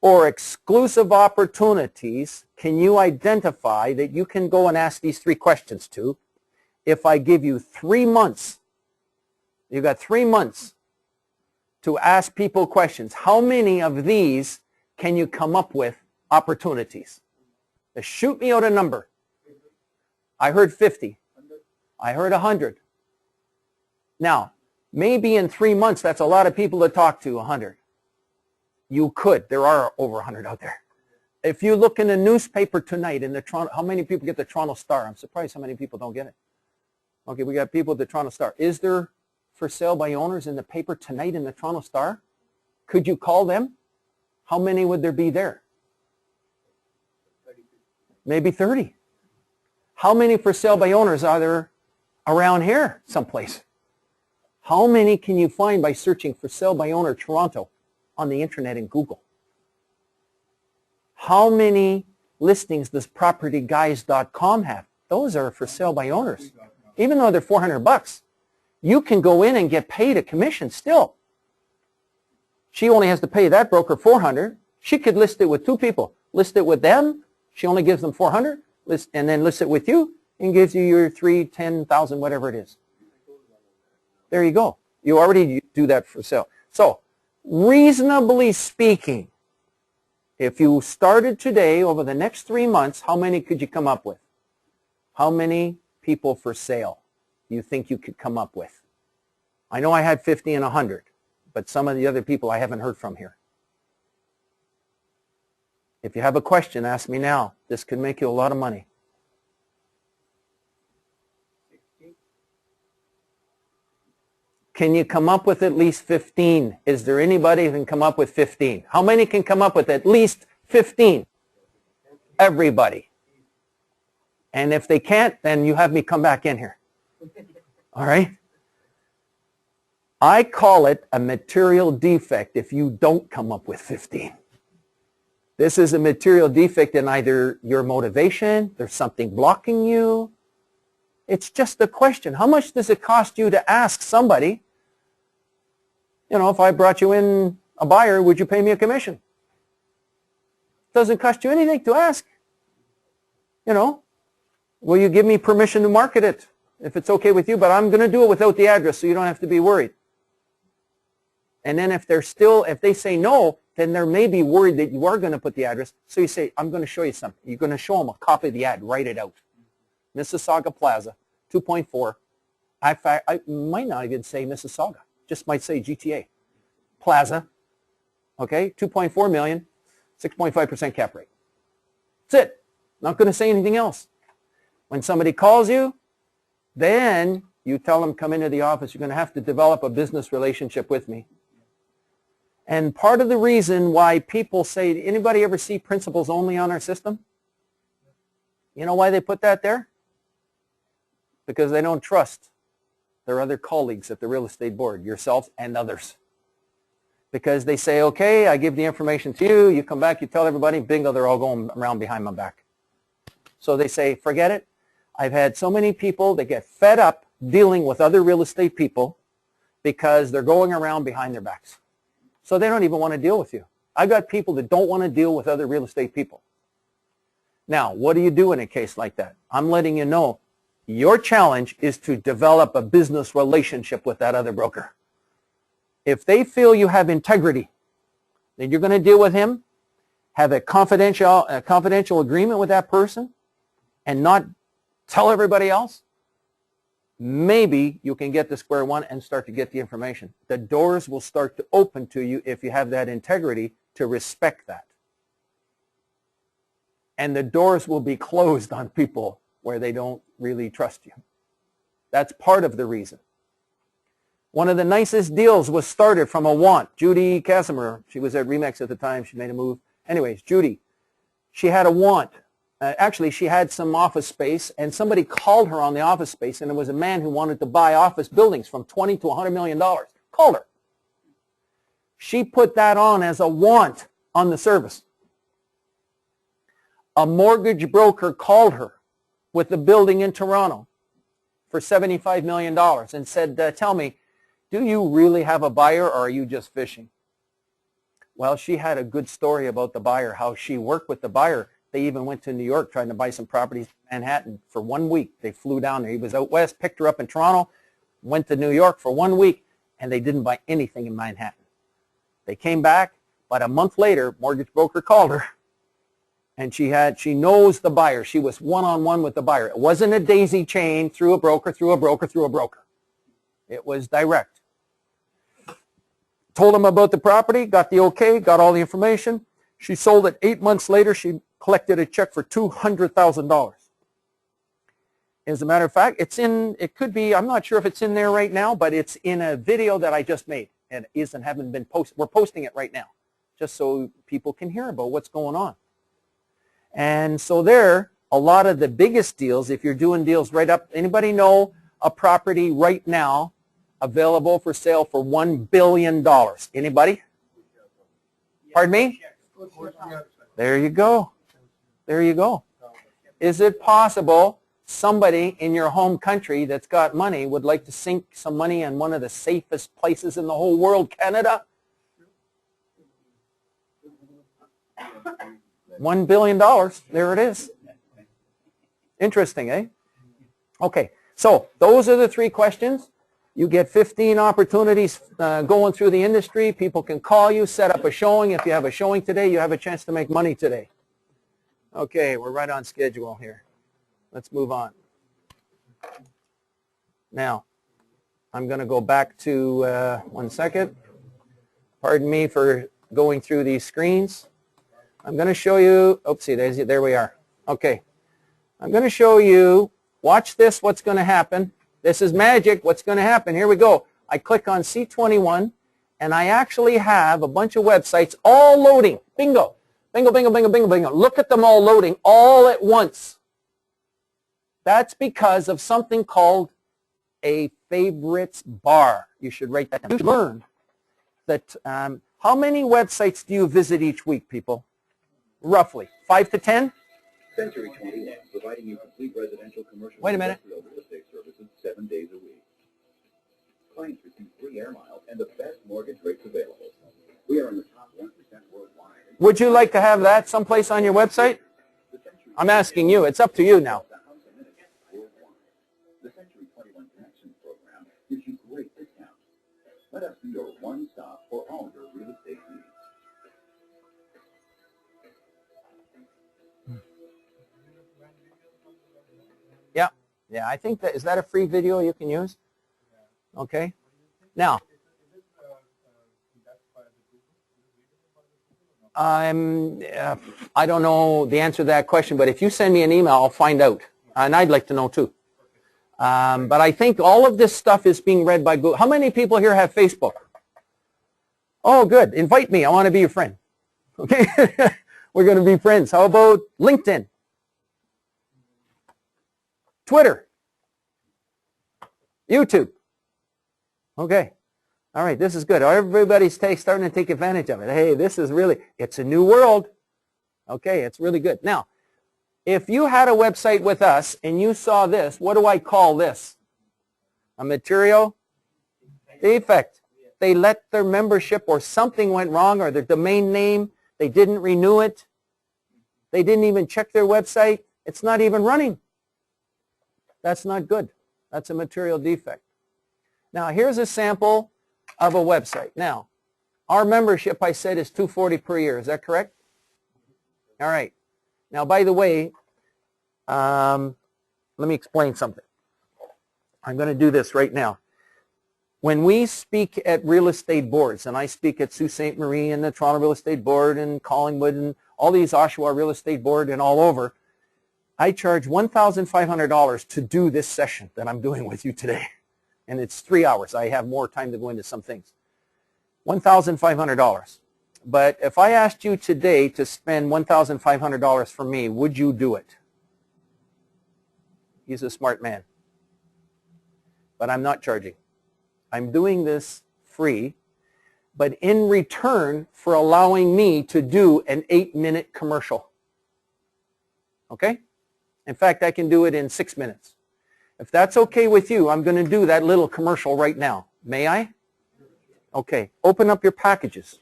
[SPEAKER 1] or exclusive opportunities can you identify that you can go and ask these 3 questions to? If I give you 3 months, you've got 3 months to ask people questions. How many of these can you come up with opportunities? Just shoot me out a number. I heard 50. I heard 100. Now, maybe in 3 months, that's a lot of people to talk to, 100. You could. There are over 100 out there. If you look in the newspaper tonight, in the Toronto, how many people get the Toronto Star? I'm surprised how many people don't get it. Okay, we got people at the Toronto Star. Is there for sale by owners in the paper tonight in the Toronto Star? Could you call them? How many would there be there? Maybe 30. How many for sale by owners are there around here someplace? How many can you find by searching for sale by owner Toronto on the internet in Google? How many listings does PropertyGuys.com have? Those are for sale by owners. Even though they're $400, you can go in and get paid a commission still. She only has to pay that broker $400. She could list it with 2 people. List it with them. She only gives them $400. And then list it with you and gives you your 3, 10,000, whatever it is. There you go. You already do that for sale. So, reasonably speaking, if you started today over the next 3 months, how many could you come up with? How many people for sale you think you could come up with? I know I had 50 and 100, but some of the other people I haven't heard from here. If you have a question, ask me now. This could make you a lot of money. Can you come up with at least 15? Is there anybody who can come up with 15? How many can come up with at least 15? Everybody. And if they can't, then you have me come back in here. All right? I call it a material defect if you don't come up with 15. This is a material defect in either your motivation, there's something blocking you. It's just a question. How much does it cost you to ask somebody, you know, if I brought you in a buyer, would you pay me a commission? It doesn't cost you anything to ask. You know, will you give me permission to market it if it's okay with you? But I'm going to do it without the address so you don't have to be worried. And then if they say no, then they may be worried that you are going to put the address. So you say, I'm going to show you something. You're going to show them a copy of the ad. Write it out. Mississauga Plaza, 2.4. I might not even say Mississauga. Just might say GTA. Plaza, okay, 2.4 million, 6.5% cap rate. That's it. Not going to say anything else. When somebody calls you, then you tell them, come into the office. You're going to have to develop a business relationship with me. And part of the reason why people say, anybody ever see principals only on our system? You know why they put that there? Because they don't trust their other colleagues at the real estate board, yourself and others. Because they say, okay, I give the information to you, you come back, you tell everybody, bingo, they're all going around behind my back. So they say, forget it. I've had so many people that get fed up dealing with other real estate people because they're going around behind their backs. So they don't even want to deal with you. I've got people that don't want to deal with other real estate people. Now, what do you do in a case like that? I'm letting you know your challenge is to develop a business relationship with that other broker. If they feel you have integrity, then you're going to deal with him, have a confidential agreement with that person, and not tell everybody else, maybe you can get to square one and start to get the information. The doors will start to open to you if you have that integrity to respect that. And the doors will be closed on people where they don't really trust you. That's part of the reason. One of the nicest deals was started from a want. Judy Casimir, she was at Remax at the time. She made a move. Anyways, Judy, she had a want. Actually, she had some office space, and somebody called her on the office space, and it was a man who wanted to buy office buildings from $20 to $100 million. Called her. She put that on as a want on the service. A mortgage broker called her with a building in Toronto for $75 million and said, tell me, do you really have a buyer or are you just fishing? Well, she had a good story about the buyer, how she worked with the buyer. They even went to New York trying to buy some properties in Manhattan for 1 week. They flew down there. He was out west, picked her up in Toronto, went to New York for 1 week, and they didn't buy anything in Manhattan. They came back, but a month later, mortgage broker called her, and she knows the buyer. She was one-on-one with the buyer. It wasn't a daisy chain through a broker, through a broker, through a broker. It was direct. Told him about the property, got the okay, got all the information. She sold it 8 months later. She collected a check for $200,000. As a matter of fact, it could be, I'm not sure if it's in there right now, but it's in a video that I just made. And it haven't been posted. We're posting it right now, just so people can hear about what's going on. And so there, a lot of the biggest deals, if you're doing deals right up, anybody know a property right now available for sale for $1 billion? Anybody? Pardon me? There you go. There you go. Is it possible somebody in your home country that's got money would like to sink some money in one of the safest places in the whole world, Canada? $1 billion. There it is. Interesting, eh? Okay, so those are the 3 questions. You get 15 opportunities going through the industry. People can call you, set up a showing. If you have a showing today, you have a chance to make money today. Okay, we're right on schedule here. Let's move on. Now, I'm going to go back to, 1 second. Pardon me for going through these screens. I'm going to show you, oopsie, there we are. Okay, I'm going to show you, watch this, what's going to happen. This is magic. What's going to happen? Here we go. I click on C21, and I actually have a bunch of websites all loading. Bingo. Bingo, bingo, bingo, bingo, bingo. Look at them all loading all at once. That's because of something called a favorites bar. You should write that down. You should learn that how many websites do you visit each week, people? Roughly 5 to 10?
[SPEAKER 9] Century 21, providing you complete residential, commercial,
[SPEAKER 1] Wait a minute.
[SPEAKER 9] and industrial real estate services 7 days a week. Clients receive free air miles and the best mortgage rates available. We are in the top 1% worldwide.
[SPEAKER 1] Would you like to have that someplace on your website? I'm asking you. It's up to you now.
[SPEAKER 9] The Century 21 Connections program gives you great discounts. Let us be your one-stop for all your real estate needs.
[SPEAKER 1] Yeah, I think that, is that a free video you can use? Okay. Now, I don't know the answer to that question, but if you send me an email, I'll find out. And I'd like to know too. But I think all of this stuff is being read by Google. How many people here have Facebook? Oh, good. Invite me. I want to be your friend. Okay? We're going to be friends. How about LinkedIn? Twitter? YouTube? Okay. All right, this is good. Everybody's starting to take advantage of it. Hey, this is really, it's a new world. Okay, it's really good. Now, if you had a website with us and you saw this, what do I call this? A material defect. They let their membership or something went wrong, or their domain name, they didn't renew it. They didn't even check their website. It's not even running. That's not good. That's a material defect. Now, here's a sample of a website. Now, our membership, I said, is $240 per year. Is that correct? All right. Now, by the way, let me explain something. I'm going to do this right now. When we speak at real estate boards, and I speak at Sault Ste. Marie and the Toronto Real Estate Board and Collingwood and all these Oshawa Real Estate Board and all over, I charge $1,500 to do this session that I'm doing with you today. And it's 3 hours. I have more time to go into some things. $1,500. But if I asked you today to spend $1,500 for me, would you do it? He's a smart man. But I'm not charging. I'm doing this free, but in return for allowing me to do an 8-minute commercial. Okay? In fact, I can do it in 6 minutes. If that's okay with you, I'm going to do that little commercial right now. May I? Okay. Open up your packages.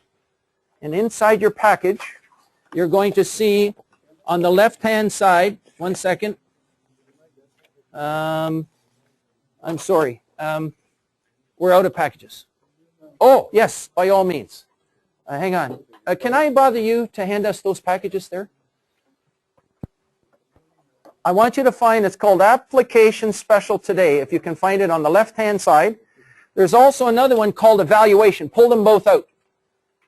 [SPEAKER 1] And inside your package, you're going to see on the left-hand side, one second. I'm sorry. We're out of packages. Oh, yes, by all means. Hang on. Can I bother you to hand us those packages there? I want you to find, it's called Application Special Today. If you can find it on the left-hand side. There's also another one called Evaluation. Pull them both out.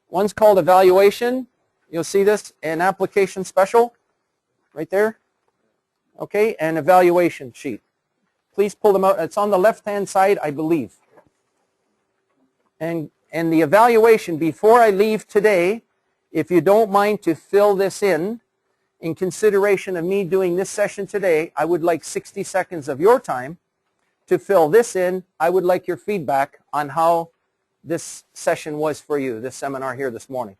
[SPEAKER 1] One's called Evaluation. You'll see this, and Application Special right there. Okay, and Evaluation sheet. Please pull them out. It's on the left-hand side, I believe. And the evaluation, before I leave today, if you don't mind to fill this in consideration of me doing this session today, I would like 60 seconds of your time to fill this in. I would like your feedback on how this session was for you, this seminar here this morning.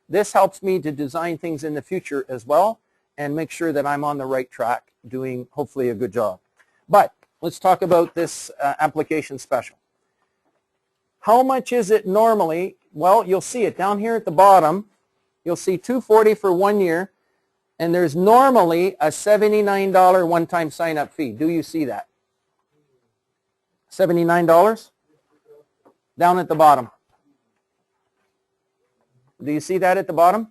[SPEAKER 1] This helps me to design things in the future as well and make sure that I'm on the right track doing hopefully a good job. But let's talk about this application special. How much is it normally? Well, you'll see it down here at the bottom. You'll see $240 for 1 year, and there's normally a $79 one-time sign-up fee. Do you see that? $79? Down at the bottom. Do you see that at the bottom?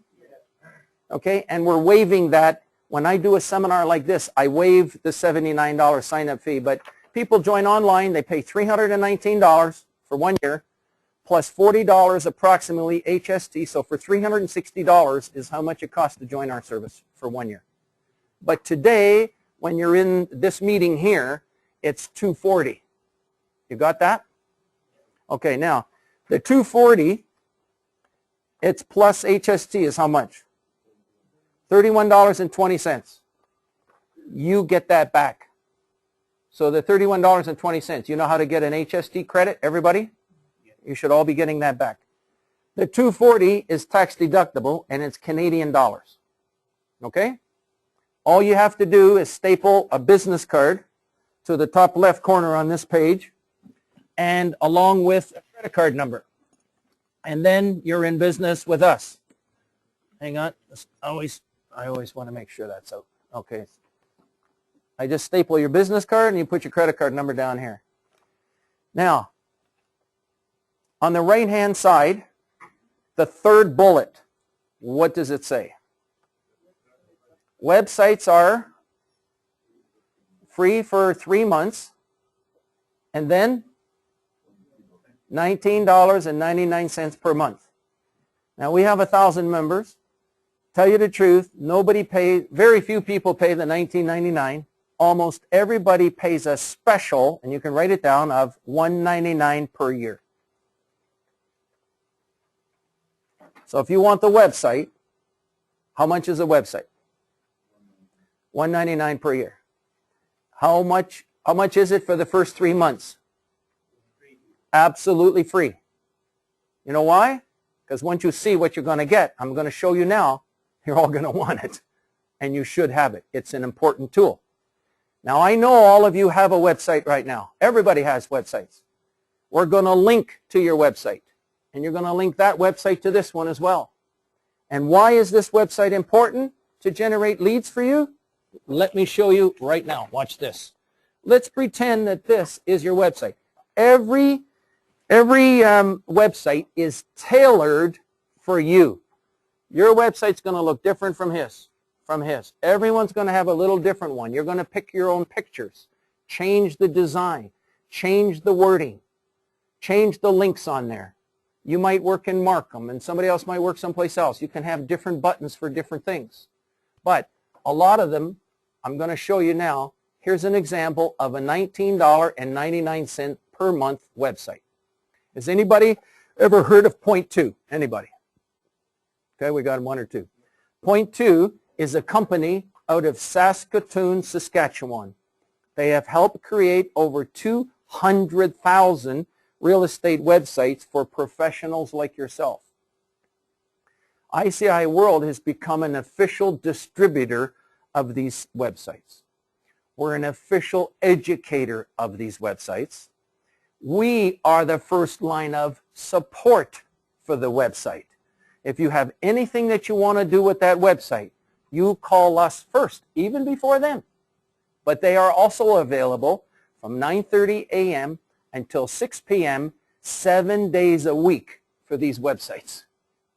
[SPEAKER 1] Okay, and we're waiving that. When I do a seminar like this, I waive the $79 sign-up fee, but people join online, they pay $319 for 1 year, plus $40 approximately HST, so for $360 is how much it costs to join our service for 1 year. But today, when you're in this meeting here, it's $240. You got that? Okay, now, the $240, it's plus HST is how much? $31.20. You get that back. So the $31.20, you know how to get an HST credit, everybody? You should all be getting that back. The $240 is tax deductible, and it's Canadian dollars. Okay? All you have to do is staple a business card to the top left corner on this page, and along with a credit card number. And then you're in business with us. Hang on. I always want to make sure that's out. Okay. I just staple your business card and you put your credit card number down here. Now, on the right-hand side, the third bullet, what does it say? Websites are free for 3 months, and then $19.99 per month. Now, we have 1,000 members. Tell you the truth, very few people pay the $19.99. Almost everybody pays a special, and you can write it down, of $199 per year. So if you want the website, how much is a website? $199 per year. How much is it for the first 3 months? absolutely free. You know why? Because once you see what you're going to get, I'm going to show you now, you're all going to want it. And you should have it. It's an important tool. Now, I know all of you have a website right now. Everybody has websites. We're going to link to your website. And you're going to link that website to this one as well. And why is this website important to generate leads for you? Let me show you right now. Watch this. Let's pretend that this is your website. Every website is tailored for you. Your website's going to look different from his. Everyone's going to have a little different one. You're going to pick your own pictures, change the design, change the wording, change the links on there. You might work in Markham and somebody else might work someplace else. You can have different buttons for different things. But a lot of them, I'm going to show you now. Here's an example of a $19.99 per month website. Has anybody ever heard of Point 2? Anybody? Okay, we got one or two. Point 2 is a company out of Saskatoon, Saskatchewan. They have helped create over 200,000 real estate websites for professionals like yourself. ICI World has become an official distributor of these websites. We're an official educator of these websites. We are the first line of support for the website. If you have anything that you want to do with that website, you call us first, even before them. But they are also available from 9:30 a.m. until 6 p.m. 7 days a week for these websites.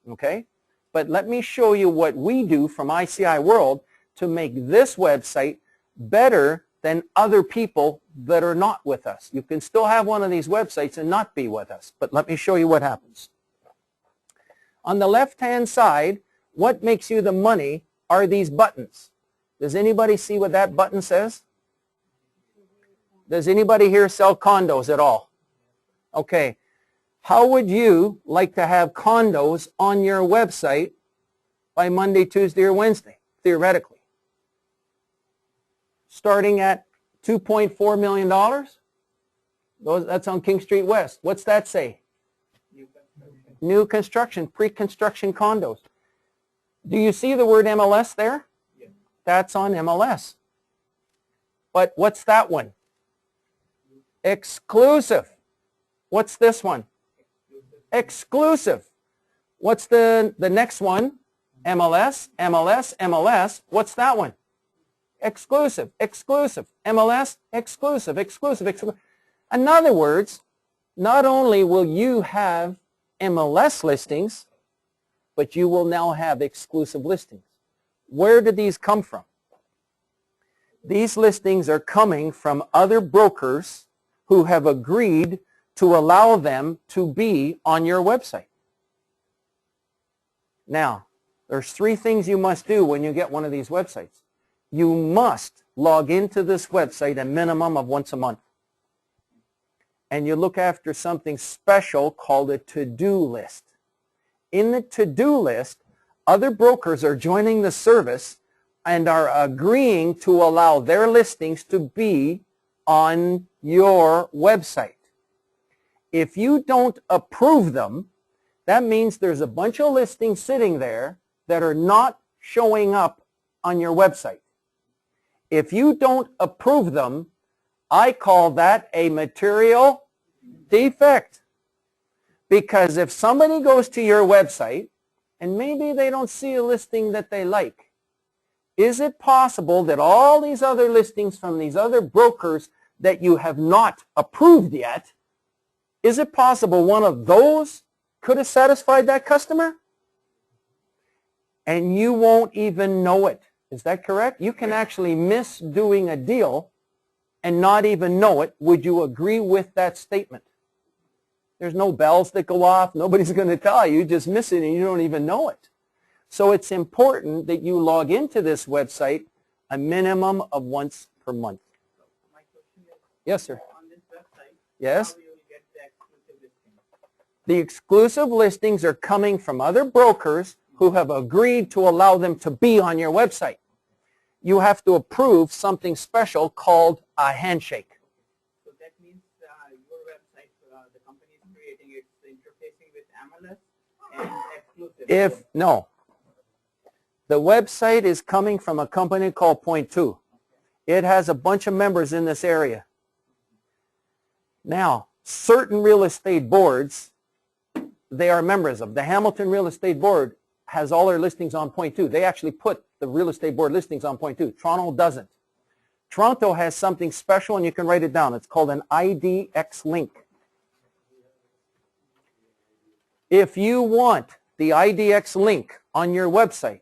[SPEAKER 1] Okay? But let me show you what we do from ICI World to make this website better than other people that are not with us. You can still have one of these websites and not be with us. But let me show you what happens. On the left-hand side, what makes you the money are these buttons. Does anybody see what that button says? Does anybody here sell condos at all? Okay. How would you like to have condos on your website by Monday, Tuesday, or Wednesday, theoretically? Starting at $2.4 million? That's on King Street West. What's that say? New construction, pre-construction condos. Do you see the word MLS there? Yeah. That's on MLS. But what's that one? Exclusive. What's this one? Exclusive. What's the next one? MLS, MLS, MLS. What's that one? Exclusive, exclusive. MLS, exclusive, exclusive, exclusive. In other words, not only will you have MLS listings, but you will now have exclusive listings. Where did these come from? These listings are coming from other brokers who have agreed to allow them to be on your website. Now, there's 3 things you must do when you get one of these websites. You must log into this website a minimum of once a month. And you look after something special called a to-do list. In the to-do list, other brokers are joining the service and are agreeing to allow their listings to be on your website. If you don't approve them, that means there's a bunch of listings sitting there that are not showing up on your website. If you don't approve them, I call that a material defect. Because if somebody goes to your website and maybe they don't see a listing that they like, is it possible that all these other listings from these other brokers that you have not approved yet, is it possible one of those could have satisfied that customer? And you won't even know it. Is that correct? You can actually miss doing a deal and not even know it. Would you agree with that statement? There's no bells that go off. Nobody's going to tell you. You just miss it and you don't even know it. So it's important that you log into this website a minimum of once per month.
[SPEAKER 2] My question is,
[SPEAKER 1] yes, sir.
[SPEAKER 2] On this website,
[SPEAKER 1] yes?
[SPEAKER 2] how do you get the exclusive listings?
[SPEAKER 1] The exclusive listings are coming from other brokers who have agreed to allow them to be on your website. You have to approve something special called a handshake.
[SPEAKER 2] So that means your website, the company and exclusive.
[SPEAKER 1] No. The website is coming from a company called Point2. It has a bunch of members in this area. Now, certain real estate boards, they are members of. The Hamilton Real Estate Board has all their listings on Point2. They actually put the real estate board listings on Point2. Toronto doesn't. Toronto has something special, and you can write it down. It's called an IDX link. If you want the IDX link on your website,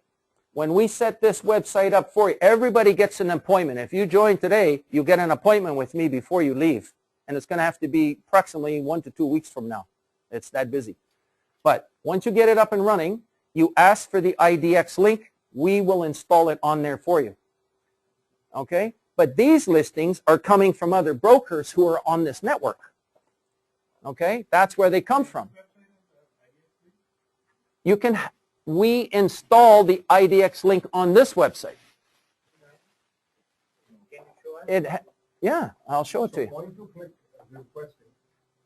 [SPEAKER 1] when we set this website up for you, everybody gets an appointment. If you join today, you get an appointment with me before you leave. And it's going to have to be approximately 1 to 2 weeks from now. It's that busy. But once you get it up and running, you ask for the IDX link. We will install it on there for you. Okay? But these listings are coming from other brokers who are on this network. Okay? That's where they come from. We install the IDX link on this website.
[SPEAKER 2] Can you show us?
[SPEAKER 1] Yeah, I'll show it to you.
[SPEAKER 10] Point2 click, as you requested,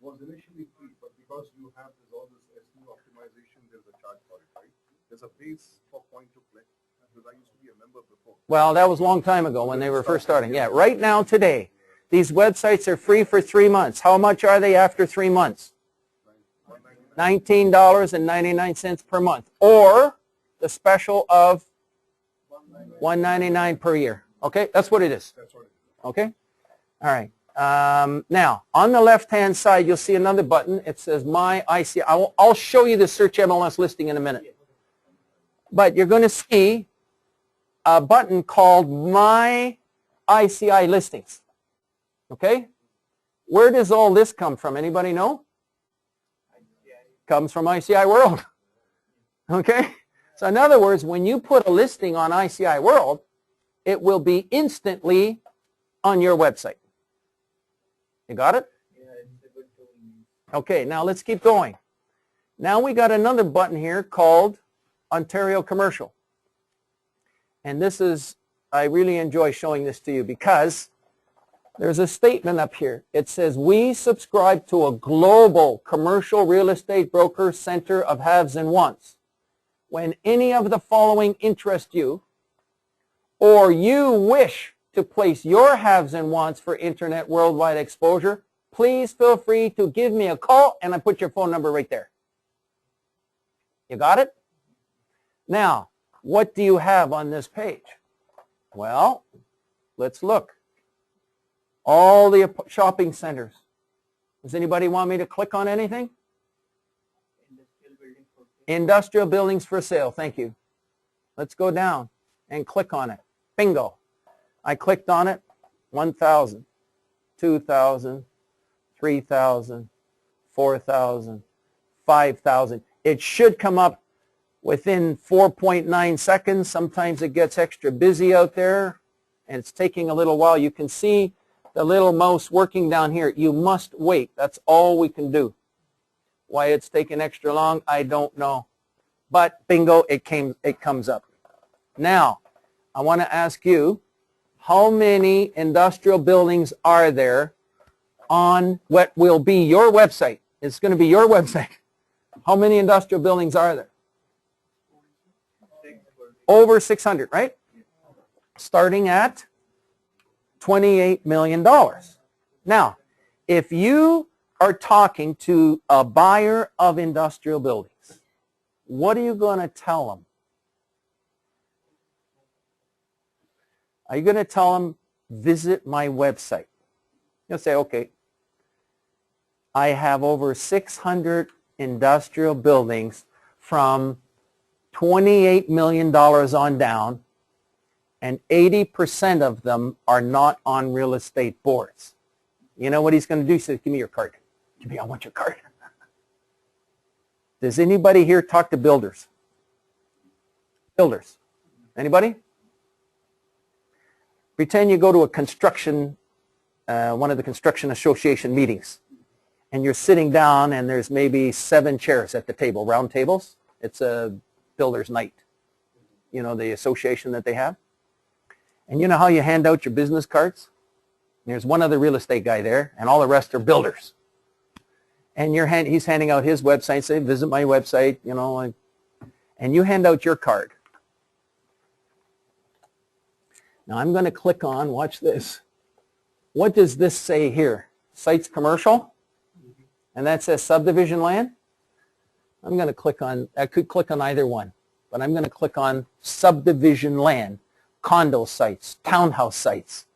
[SPEAKER 10] was initially free, but because you have all this SEO optimization, there's a charge for it, right? There's a base for Point2 click, because I used to be a member before.
[SPEAKER 1] Well, that was a long time ago when they were first starting. Yeah, right now, today, these websites are free for 3 months. How much are they after 3 months? $19.99 per month, or the special of $199 per year. Okay, that's what it is.
[SPEAKER 10] That's what it is.
[SPEAKER 1] Okay, all right. Now, on the left-hand side, you'll see another button. It says My ICI. I'll show you the Search MLS listing in a minute. But you're going to see a button called My ICI Listings. Okay? Where does all this come from? Anybody know? Comes from ICI World. Okay? So in other words, when you put a listing on ICI World, it will be instantly on your website. You got it?
[SPEAKER 2] Yeah, it's a good tool.
[SPEAKER 1] Okay, now let's keep going. Now we got another button here called Ontario Commercial. And this is, I really enjoy showing this to you because there's a statement up here. It says, we subscribe to a global commercial real estate broker center of haves and wants. When any of the following interest you, or you wish to place your haves and wants for internet worldwide exposure, please feel free to give me a call, and I put your phone number right there. You got it? Now, what do you have on this page? Well, let's look. All the shopping centers. Does anybody want me to click on anything?
[SPEAKER 2] Industrial buildings for sale.
[SPEAKER 1] Industrial buildings for sale. Thank you. Let's go down and click on it. Bingo. I clicked on it. 1,000, 2,000, 3,000, 4,000, 5,000. It should come up within 4.9 seconds. Sometimes it gets extra busy out there, and it's taking a little while. You can see the little mouse working down here. You must wait. That's all we can do. Why it's taking extra long, I don't know. But bingo, it comes up. Now, I want to ask you, how many industrial buildings are there on what will be your website? It's going to be your website. How many industrial buildings are there? Over 600, right? Starting at $28 million. Now, if you are talking to a buyer of industrial buildings, what are you going to tell them? Are you going to tell them, visit my website? You'll say, okay, I have over 600 industrial buildings from $28 million on down, and 80% of them are not on real estate boards. You know what he's going to do? He says, give me your card. I want your card. Does anybody here talk to builders? Builders? Anybody? Pretend you go to a construction, one of the construction association meetings, and you're sitting down and there's maybe 7 chairs at the table, round tables. It's a builder's night, you know, the association that they have. And you know how you hand out your business cards? There's one other real estate guy there, and all the rest are builders. and he's handing out his website, say, visit my website, you know, and you hand out your card. Now I'm going to click on, watch this. What does this say here? Sites commercial? And that says subdivision land? I'm going to click on, I could click on either one, but I'm going to click on subdivision land, condo sites, townhouse sites,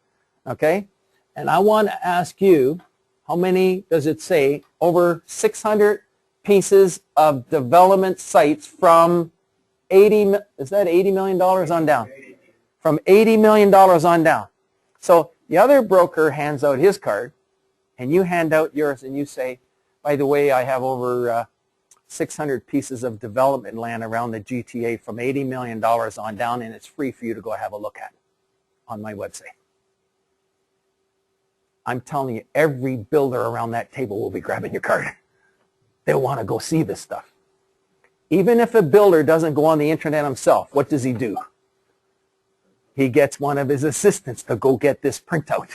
[SPEAKER 1] okay? And I want to ask you, how many does it say? Over 600 pieces of development sites from is that $80 million on down? From $80 million on down. So the other broker hands out his card, and you hand out yours, and you say, by the way, I have over 600 pieces of development land around the GTA from $80 million on down, and it's free for you to go have a look at on my website. I'm telling you, every builder around that table will be grabbing your card. They'll want to go see this stuff. Even if a builder doesn't go on the internet himself, what does he do? He gets one of his assistants to go get this printout.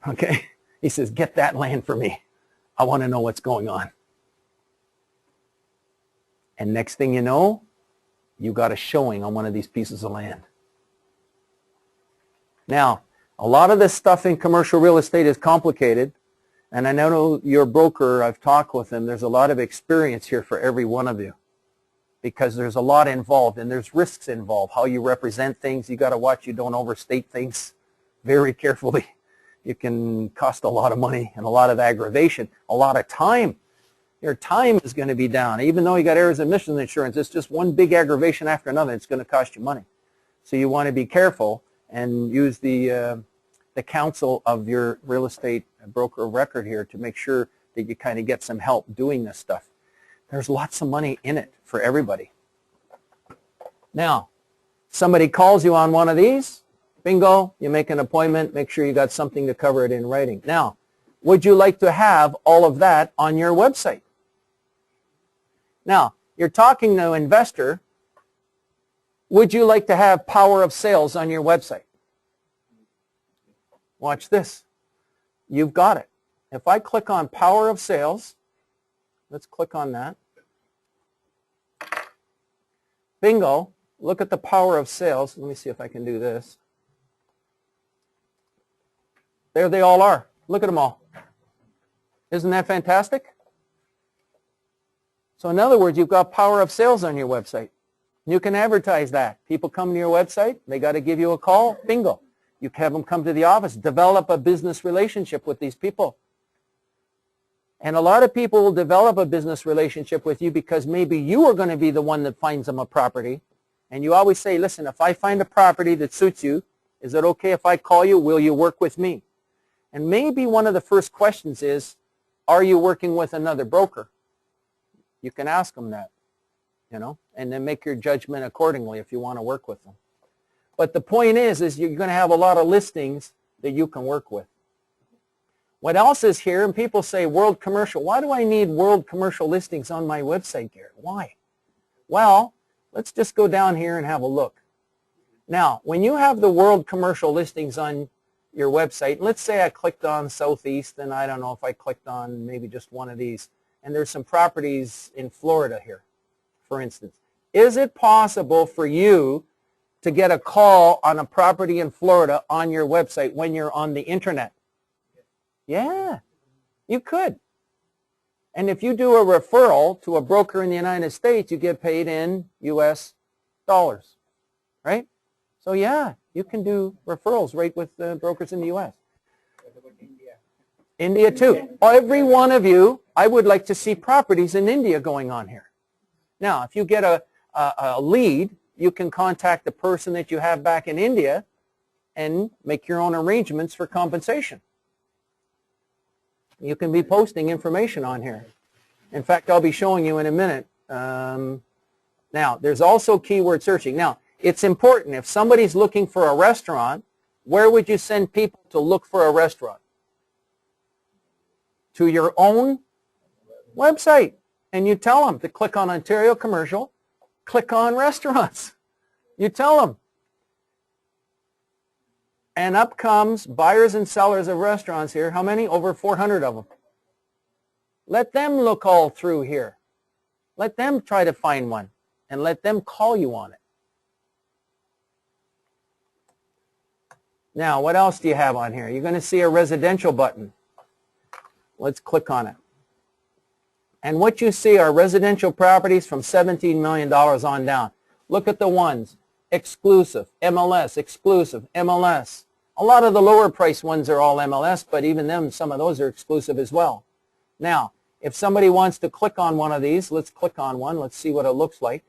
[SPEAKER 1] Okay? He says, get that land for me. I want to know what's going on. And next thing you know, you got a showing on one of these pieces of land. Now, a lot of this stuff in commercial real estate is complicated, and I know your broker, I've talked with him, there's a lot of experience here for every one of you because there's a lot involved and there's risks involved. How you represent things, you got to watch you don't overstate things very carefully. It can cost a lot of money and a lot of aggravation, a lot of time. Your time is going to be down. Even though you got errors and omissions insurance, it's just one big aggravation after another. It's going to cost you money. So you want to be careful and use the counsel of your real estate broker of record here to make sure that you kind of get some help doing this stuff. There's lots of money in it for everybody. Now, somebody calls you on one of these, bingo, you make an appointment, make sure you got something to cover it in writing. Now, would you like to have all of that on your website? Now, you're talking to an investor. Would you like to have power of sales on your website? Watch this. You've got it. If I click on power of sales, let's click on that. Bingo. Look at the power of sales. Let me see if I can do this. There they all are. Look at them all. Isn't that fantastic? So in other words, you've got power of sales on your website. You can advertise that. People come to your website, they got to give you a call, bingo. You can have them come to the office, develop a business relationship with these people. And a lot of people will develop a business relationship with you because maybe you are going to be the one that finds them a property. And you always say, listen, if I find a property that suits you, is it okay if I call you? Will you work with me? And maybe one of the first questions is, are you working with another broker? You can ask them that, you know, and then make your judgment accordingly if you want to work with them. But the point is you're going to have a lot of listings that you can work with. What else is here? And people say world commercial. Why do I need world commercial listings on my website, Garrett? Why? Well, let's just go down here and have a look. Now, when you have the world commercial listings on your website, let's say I clicked on Southeast, and I don't know if I clicked on maybe just one of these, and there's some properties in Florida here, for instance. Is it possible for you to get a call on a property in Florida on your website when you're on the internet? Yeah, you could. And if you do a referral to a broker in the United States, you get paid in US dollars, right? So yeah, you can do referrals right with the brokers in the US. India too. Every one of you, I would like to see properties in India going on here. Now, if you get a lead, you can contact the person that you have back in India and make your own arrangements for compensation. You can be posting information on here. In fact, I'll be showing you in a minute. Now, there's also keyword searching. Now, it's important. If somebody's looking for a restaurant, where would you send people to look for a restaurant? To your own website. And you tell them to click on Ontario Commercial, click on restaurants. You tell them. And up comes buyers and sellers of restaurants here. How many? Over 400 of them. Let them look all through here. Let them try to find one and let them call you on it. Now, what else do you have on here? You're going to see a residential button. Let's click on it. And what you see are residential properties from $17 million on down. Look at the ones. Exclusive, MLS, exclusive, MLS. A lot of the lower price ones are all MLS, but even them, some of those are exclusive as well. Now, if somebody wants to click on one of these, let's click on one. Let's see what it looks like.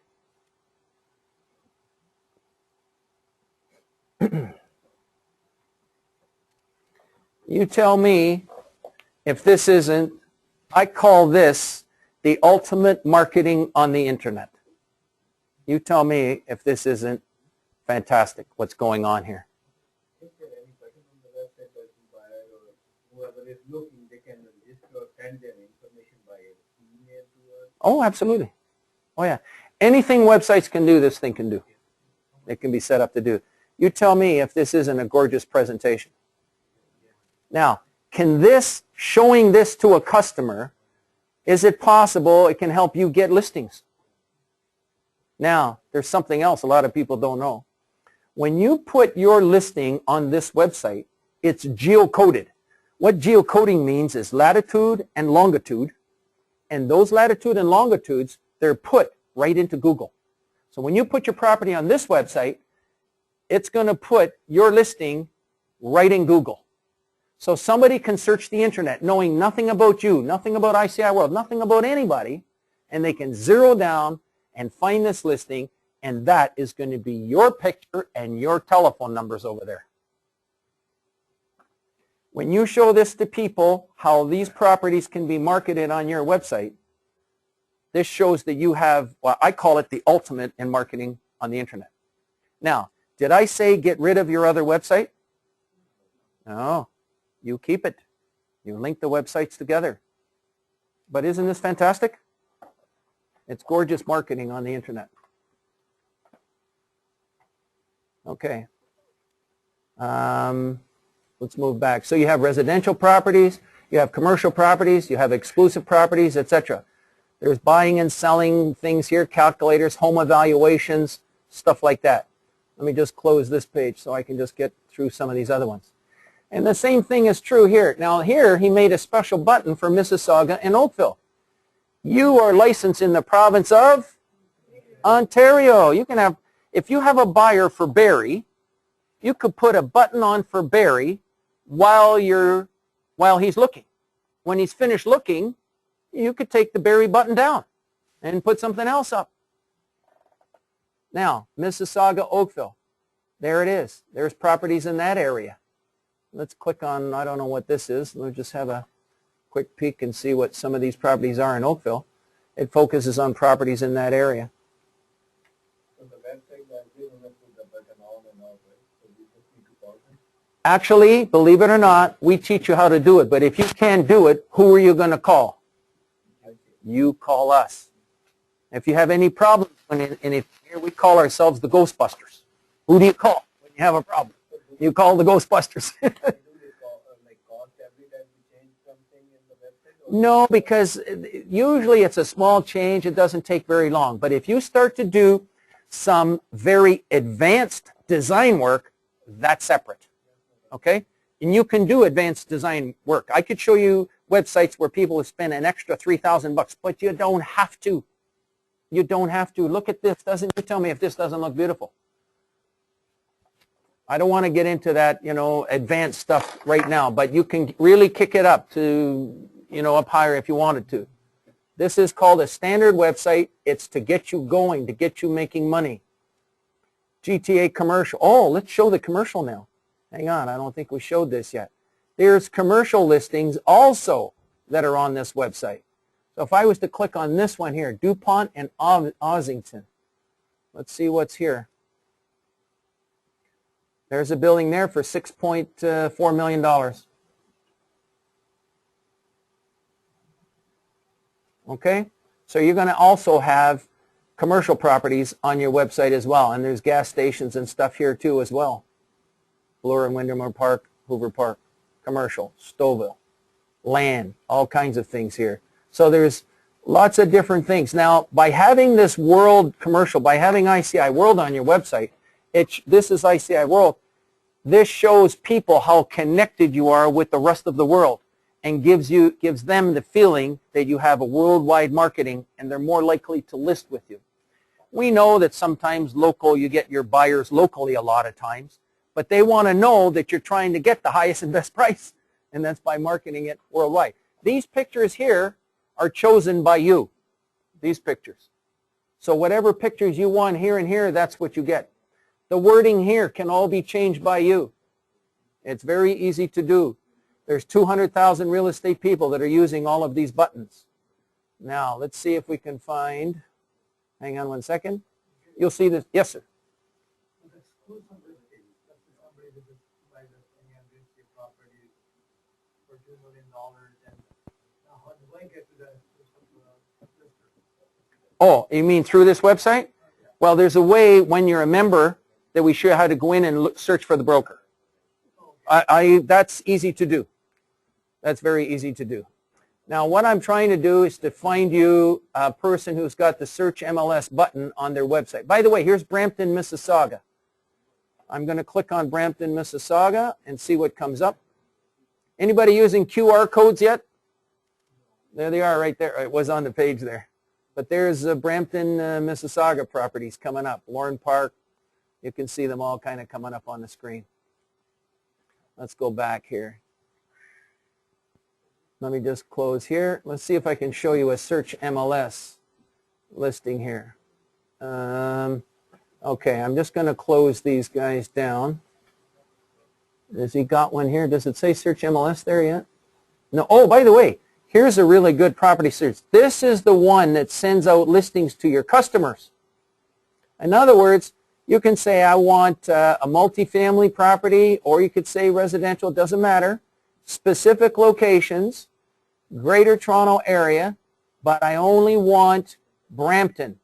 [SPEAKER 1] You tell me if this isn't, I call this the ultimate marketing on the internet. You tell me if this isn't fantastic, what's going on here.
[SPEAKER 8] Is there any button on the website that the buyer or whoever is looking, they can register or send their information by email to us?
[SPEAKER 1] Oh, absolutely. Oh, yeah. Anything websites can do, this thing can do. It can be set up to do. You tell me if this isn't a gorgeous presentation. Now, can this, showing this to a customer, is it possible it can help you get listings? Now, there's something else a lot of people don't know. When you put your listing on this website, it's geocoded. What geocoding means is latitude and longitude, and those latitude and longitudes, they're put right into Google. So when you put your property on this website, it's going to put your listing right in Google. So somebody can search the internet knowing nothing about you, nothing about ICI World, nothing about anybody, and they can zero down and find this listing, and that is going to be your picture and your telephone numbers over there. When you show this to people, how these properties can be marketed on your website, this shows that you have, well, I call it the ultimate in marketing on the internet. Now, did I say get rid of your other website? No. You keep it. You link the websites together. But isn't this fantastic? It's gorgeous marketing on the internet. Okay. Let's move back. So you have residential properties, you have commercial properties, you have exclusive properties, etc. There's buying and selling things here, calculators, home evaluations, stuff like that. Let me just close this page so I can just get through some of these other ones. And the same thing is true here. Now here he made a special button for Mississauga and Oakville. You are licensed in the province of Ontario. You can have, if you have a buyer for Barrie, you could put a button on for Barrie while he's looking. When he's finished looking, you could take the Barrie button down and put something else up. Now, Mississauga, Oakville. There it is. There's properties in that area. Let's click on, I don't know what this is. We'll just have a quick peek and see what some of these properties are in Oakville. It focuses on properties in that area.
[SPEAKER 8] So the website that they want to put the button on and off, right? So we just need to call them.
[SPEAKER 1] Actually, believe it or not, we teach you how to do it. But if you can't do it, who are you going to call? You call us. If you have any problems, and if here we call ourselves the Ghostbusters. Who do you call when you have a problem? You call the Ghostbusters. No, because usually it's a small change. It doesn't take very long. But if you start to do some very advanced design work, that's separate. Okay? And you can do advanced design work. I could show you websites where people have spent an extra $3,000, but you don't have to. You don't have to. Look at this. Doesn't you tell me if this doesn't look beautiful? I don't want to get into that, advanced stuff right now, but you can really kick it up to, up higher if you wanted to. This is called a standard website. It's to get you going, to get you making money. GTA commercial. Oh, let's show the commercial now. Hang on, I don't think we showed this yet. There's commercial listings also that are on this website. So if I was to click on this one here, DuPont and Ossington. Let's see what's here. There's a building there for $6.4 million. Okay? So you're going to also have commercial properties on your website as well. And there's gas stations and stuff here too as well. Bloor and Windermere Park, Hoover Park, commercial, Stouffville, land, all kinds of things here. So there's lots of different things. Now, by having this world commercial, by having ICI World on your website, this is ICI World. This shows people how connected you are with the rest of the world and gives them the feeling that you have a worldwide marketing and they're more likely to list with you. We know that sometimes you get your buyers locally a lot of times, but they want to know that you're trying to get the highest and best price, and that's by marketing it worldwide. These pictures here are chosen by you, these pictures. So whatever pictures you want here and here, that's what you get. The wording here can all be changed by you. It's very easy to do. There's 200,000 real estate people that are using all of these buttons. Now, let's see if we can find, hang on one second. You'll see this. Yes, sir. Oh, you mean through this website? Well, there's a way when you're a member that we show you how to go in and search for the broker. That's easy to do. That's very easy to do. Now, what I'm trying to do is to find you a person who's got the Search MLS button on their website. By the way, here's Brampton, Mississauga. I'm going to click on Brampton, Mississauga and see what comes up. Anybody using QR codes yet? There they are right there. It was on the page there. But there's Brampton, Mississauga properties coming up. Lauren Park. You can see them all kind of coming up on the screen. Let's go back here. Let me just close here. Let's see if I can show you a Search MLS listing here. Okay, I'm just going to close these guys down. Has he got one here? Does it say Search MLS there yet? No. Oh, by the way, here's a really good property search. This is the one that sends out listings to your customers. In other words, you can say, I want a multifamily property, or you could say residential, it doesn't matter. Specific locations, Greater Toronto area, but I only want Brampton.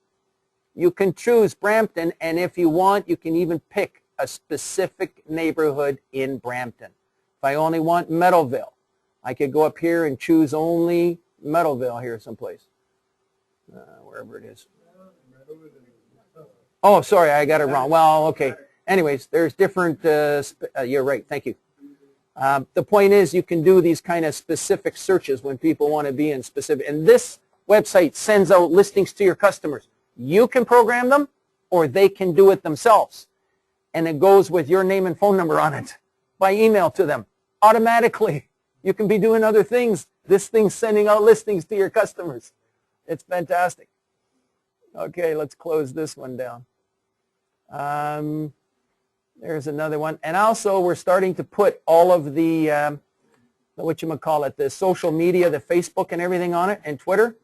[SPEAKER 1] You can choose Brampton, and if you want, you can even pick a specific neighborhood in Brampton. If I only want Meadowville, I could go up here and choose only Meadowville here someplace, wherever it is. Oh, sorry, I got it wrong. Well, okay. Anyways, there's different, you're right, thank you. The point is you can do these kind of specific searches when people want to be in specific, and this website sends out listings to your customers. You can program them, or they can do it themselves. And it goes with your name and phone number on it by email to them automatically. You can be doing other things. This thing's sending out listings to your customers. It's fantastic. Okay, let's close this one down. There's another one. And also, we're starting to put all of the, the social media, the Facebook and everything on it, and Twitter.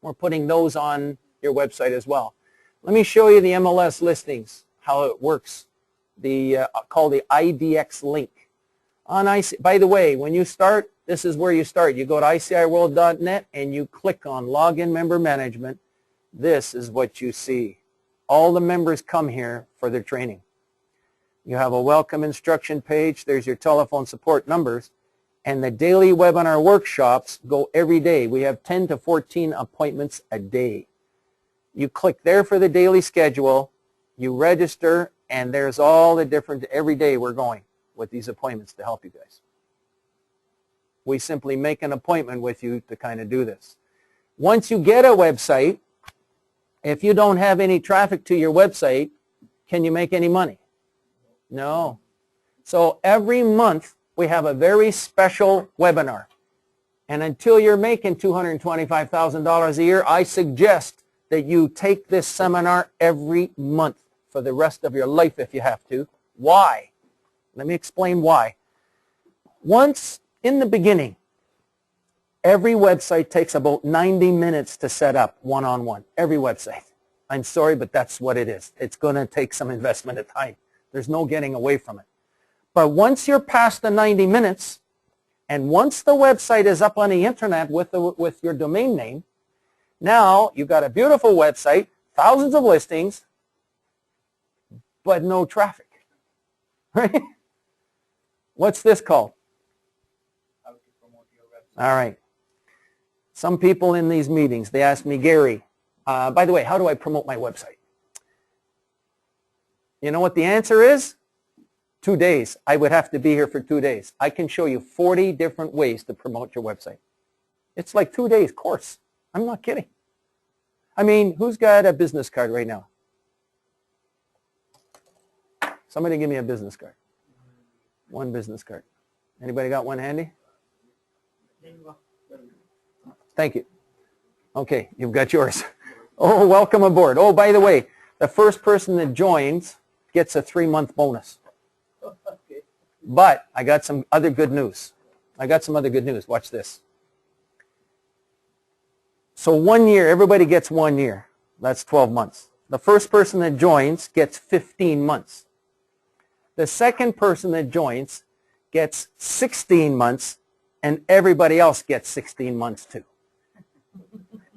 [SPEAKER 1] We're putting those on your website as well. Let me show you the MLS listings, how it works. Called the IDX link. By the way, when you start, this is where you start. You go to ICIWorld.net and you click on Login Member Management. This is what you see. All the members come here for their training. You have a welcome instruction page. There's your telephone support numbers. And the daily webinar workshops go every day. We have 10 to 14 appointments a day. You click there for the daily schedule. You register, and there's all the different, every day we're going with these appointments to help you guys. We simply make an appointment with you to kind of do this. Once you get a website, if you don't have any traffic to your website, can you make any money? No. So every month we have a very special webinar. And until you're making $225,000 a year, I suggest that you take this seminar every month for the rest of your life if you have to. Why? Let me explain why. Once in the beginning, every website takes about 90 minutes to set up one-on-one. Every website. I'm sorry, but that's what it is. It's going to take some investment of time. There's no getting away from it. But once you're past the 90 minutes, and once the website is up on the internet with your domain name, now you've got a beautiful website, thousands of listings, but no traffic. Right? What's this called?
[SPEAKER 2] How to promote your website.
[SPEAKER 1] All right. Some people in these meetings, they ask me, Gary, by the way, how do I promote my website? You know what the answer is? 2 days. I would have to be here for 2 days. I can show you 40 different ways to promote your website. It's like 2 days course. I'm not kidding. I mean, who's got a business card right now? Somebody give me a business card. One business card. Anybody got one handy? Thank you. Okay, you've got yours. Oh, welcome aboard. Oh, by the way, the first person that joins gets a 3-month bonus. But I got some other good news. Watch this. So 1 year, everybody gets 1 year. That's 12 months. The first person that joins gets 15 months. The second person that joins gets 16 months, and everybody else gets 16 months too.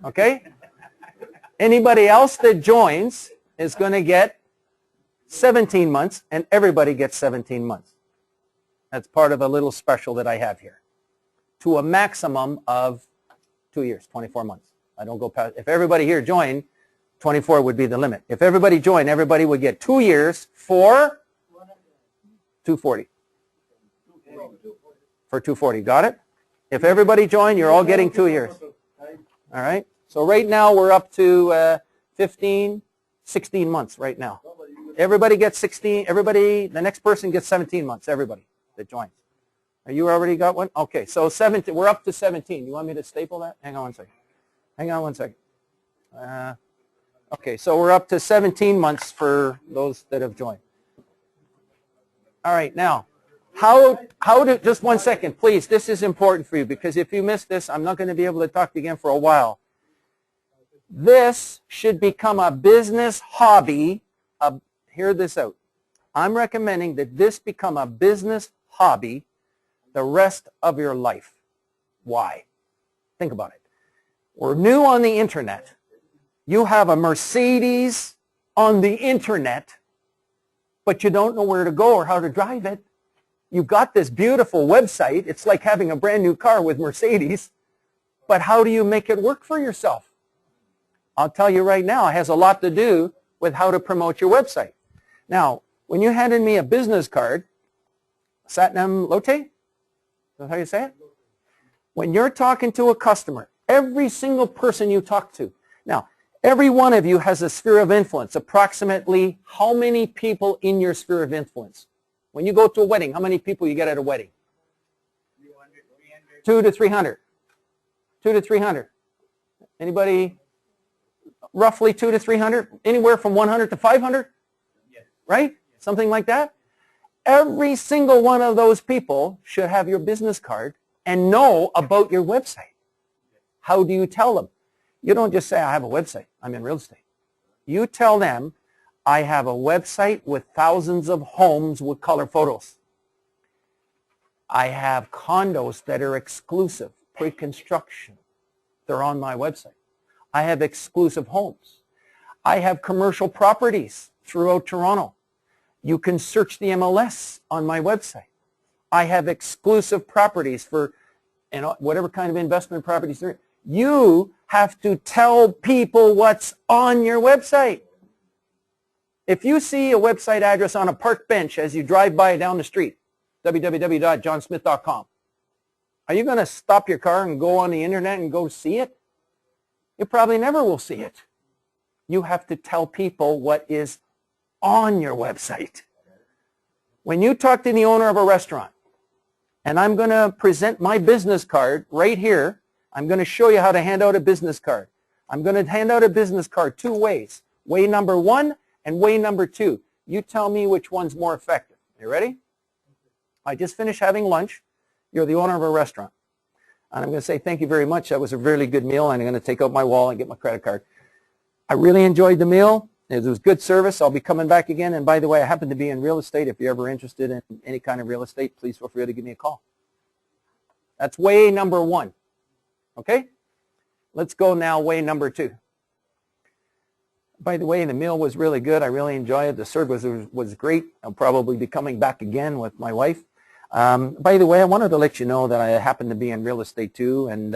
[SPEAKER 1] Okay? Anybody else that joins is going to get 17 months, and everybody gets 17 months. That's part of a little special that I have here. To a maximum of 2 years, 24 months. I don't go past. If everybody here joined, 24 would be the limit. If everybody joined, everybody would get 2 years for 240. For 240. Got it? If everybody joined, you're all getting 2 years. All right? So right now we're up to 16 months right now. Everybody gets 16. Everybody, the next person gets 17 months. Everybody that joins. Are you already got one? Okay, so 17. We're up to 17. You want me to staple that? Hang on one second. Hang on one second. Okay, so we're up to 17 months for those that have joined. All right, now, how do, just 1 second, please. This is important for you because if you miss this, I'm not going to be able to talk to you again for a while. This should become a business hobby. Hear this out. I'm recommending that this become a business hobby the rest of your life. Why? Think about it. We're new on the internet. You have a Mercedes on the internet, but you don't know where to go or how to drive it. You've got this beautiful website. It's like having a brand new car with Mercedes, but how do you make it work for yourself? I'll tell you right now, it has a lot to do with how to promote your website. Now, when you handed me a business card, Satnam Lote, is that how you say it? When you're talking to a customer, every single person you talk to, now, every one of you has a sphere of influence. Approximately how many people in your sphere of influence? When you go to a wedding, how many people you get at a wedding? 200 to 300. 2 to 300. Anybody? Roughly 2 to 300? Anywhere from 100 to 500? Yes. Right? Something like that? Every single one of those people should have your business card and know about your website. How do you tell them? You don't just say, I have a website. I'm in real estate. You tell them, I have a website with thousands of homes with color photos. I have condos that are exclusive, pre-construction. They're on my website. I have exclusive homes. I have commercial properties throughout Toronto. You can search the MLS on my website. I have exclusive properties for whatever kind of investment properties there are. You have to tell people what's on your website. If you see a website address on a park bench as you drive by down the street, www.johnsmith.com, are you going to stop your car and go on the internet and go see it? You probably never will see it. You have to tell people what is on your website. When you talk to the owner of a restaurant, and I'm going to present my business card right here, I'm going to show you how to hand out a business card. I'm going to hand out a business card 2 ways. Way number 1 and way number 2. You tell me which one's more effective. You ready? I just finished having lunch. You're the owner of a restaurant. And I'm going to say thank you very much. That was a really good meal. And I'm going to take out my wallet and get my credit card. I really enjoyed the meal. It was good service. I'll be coming back again. And by the way, I happen to be in real estate. If you're ever interested in any kind of real estate, please feel free to give me a call. That's way number 1. Okay? Let's go now way number 2. By the way, the meal was really good. I really enjoyed it. The service was great. I'll probably be coming back again with my wife. By the way, I wanted to let you know that I happen to be in real estate too. And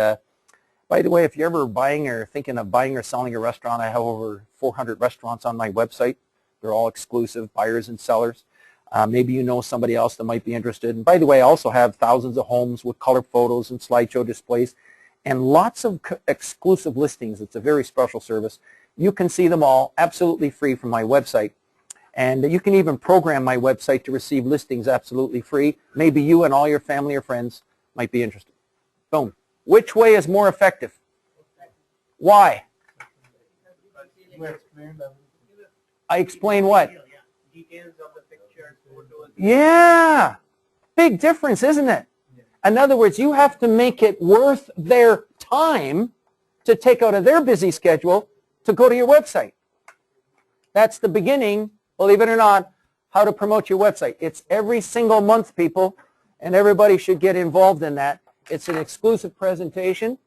[SPEAKER 1] By the way, if you're ever buying or thinking of buying or selling a restaurant, I have over 400 restaurants on my website. They're all exclusive, buyers and sellers. Maybe you know somebody else that might be interested. And by the way, I also have thousands of homes with color photos and slideshow displays and lots of exclusive listings. It's a very special service. You can see them all absolutely free from my website. And you can even program my website to receive listings absolutely free. Maybe you and all your family or friends might be interested. Boom. Which way is more effective? Why? I explain what?
[SPEAKER 2] Details of the pictures, photos.
[SPEAKER 1] Yeah. Big difference, isn't it? In other words, you have to make it worth their time to take out of their busy schedule to go to your website. That's the beginning, believe it or not, how to promote your website. It's every single month, people, and everybody should get involved in that. It's an exclusive presentation,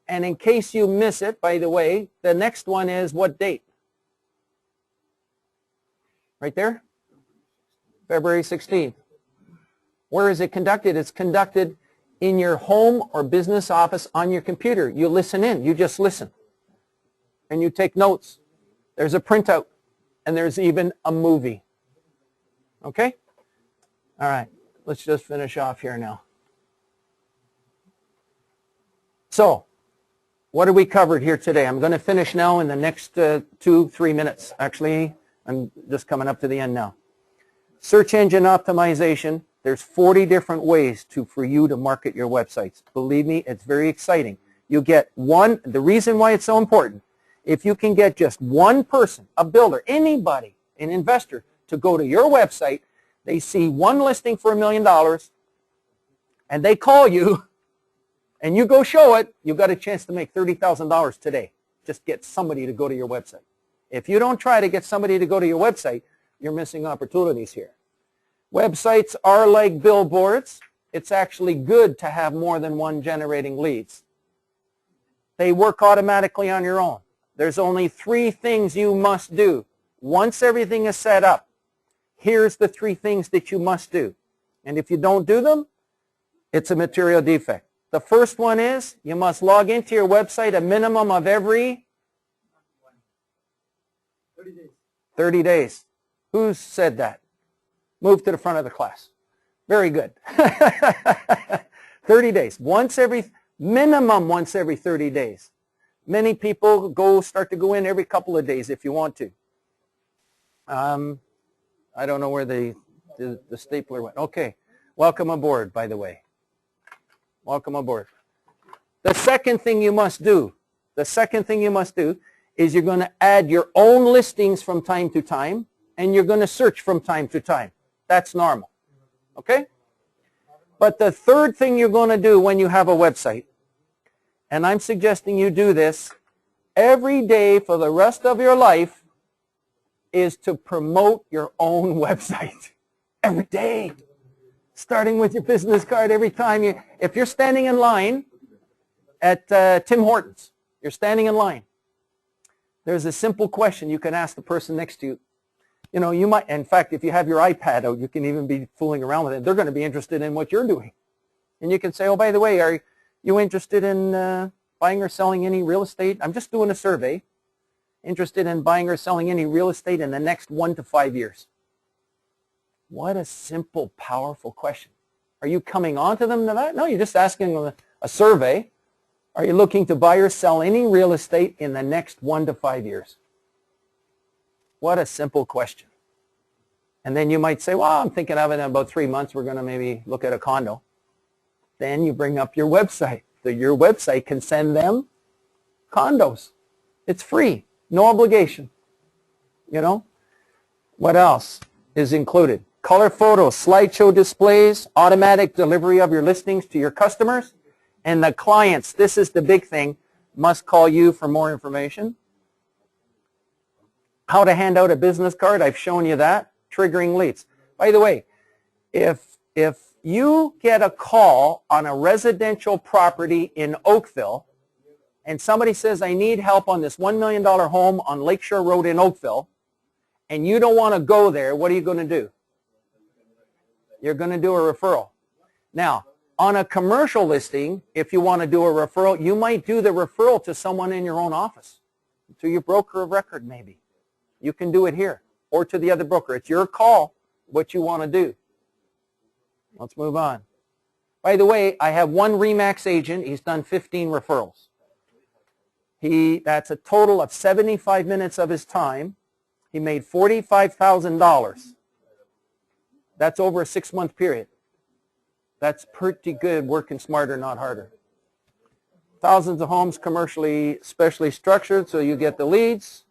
[SPEAKER 1] and in case you miss it, by the way, the next one is what date? Right there? February 16th. Where is it conducted? It's conducted in your home or business office on your computer. You listen in. You just listen. And you take notes. There's a printout. And there's even a movie. Okay? All right. Let's just finish off here now. So, what have we covered here today? I'm going to finish now in the next 2-3 minutes. Actually, I'm just coming up to the end now. Search engine optimization. There's 40 different ways for you to market your websites. Believe me, it's very exciting. You get one, the reason why it's so important, if you can get just one person, a builder, anybody, an investor, to go to your website, they see one listing for $1 million, and they call you, and you go show it, you've got a chance to make $30,000 today. Just get somebody to go to your website. If you don't try to get somebody to go to your website, you're missing opportunities here. Websites are like billboards. It's actually good to have more than one generating leads. They work automatically on your own. There's only 3 things you must do. Once everything is set up, here's the 3 things that you must do. And if you don't do them, it's a material defect. The first one is you must log into your website a minimum of every 30 days. Who said that? Move to the front of the class. Very good. 30 days. Minimum once every 30 days. Many people start to go in every couple of days if you want to. I don't know where the stapler went. Okay. Welcome aboard, by the way. Welcome aboard. The second thing you must do is you're going to add your own listings from time to time, and you're going to search from time to time. That's normal. Okay? But the third thing you're going to do when you have a website, and I'm suggesting you do this every day for the rest of your life, is to promote your own website. Every day. Starting with your business card every time if you're standing in line at Tim Hortons, you're standing in line. There's a simple question you can ask the person next to you. You know, you might, in fact, if you have your iPad out, you can even be fooling around with it. They're going to be interested in what you're doing. And you can say, oh, by the way, are you interested in buying or selling any real estate? I'm just doing a survey. Interested in buying or selling any real estate in the next 1 to 5 years? What a simple, powerful question. Are you coming on to them to that? No, you're just asking them a survey. Are you looking to buy or sell any real estate in the next 1 to 5 years? What a simple question. And then you might say, well, I'm thinking of it in about 3 months. We're going to maybe look at a condo. Then you bring up your website. Your website can send them condos. It's free. No obligation. You know? What else is included? Color photos, slideshow displays, automatic delivery of your listings to your customers. And the clients, this is the big thing, must call you for more information. How to hand out a business card, I've shown you that. Triggering leads. By the way, if you get a call on a residential property in Oakville and somebody says, I need help on this $1 million home on Lakeshore Road in Oakville, and you don't want to go there, what are you going to do? You're going to do a referral. Now, On a commercial listing, if you want to do a referral, you might do the referral to someone in your own office, to your broker of record maybe. You can do it here or to the other broker. It's your call what you want to do. Let's move on. By the way, I have one RE/MAX agent. He's done 15 referrals. That's a total of 75 minutes of his time. He made $45,000. That's over a 6-month period. That's pretty good, working smarter, not harder. Thousands of homes commercially, specially structured, so you get the leads.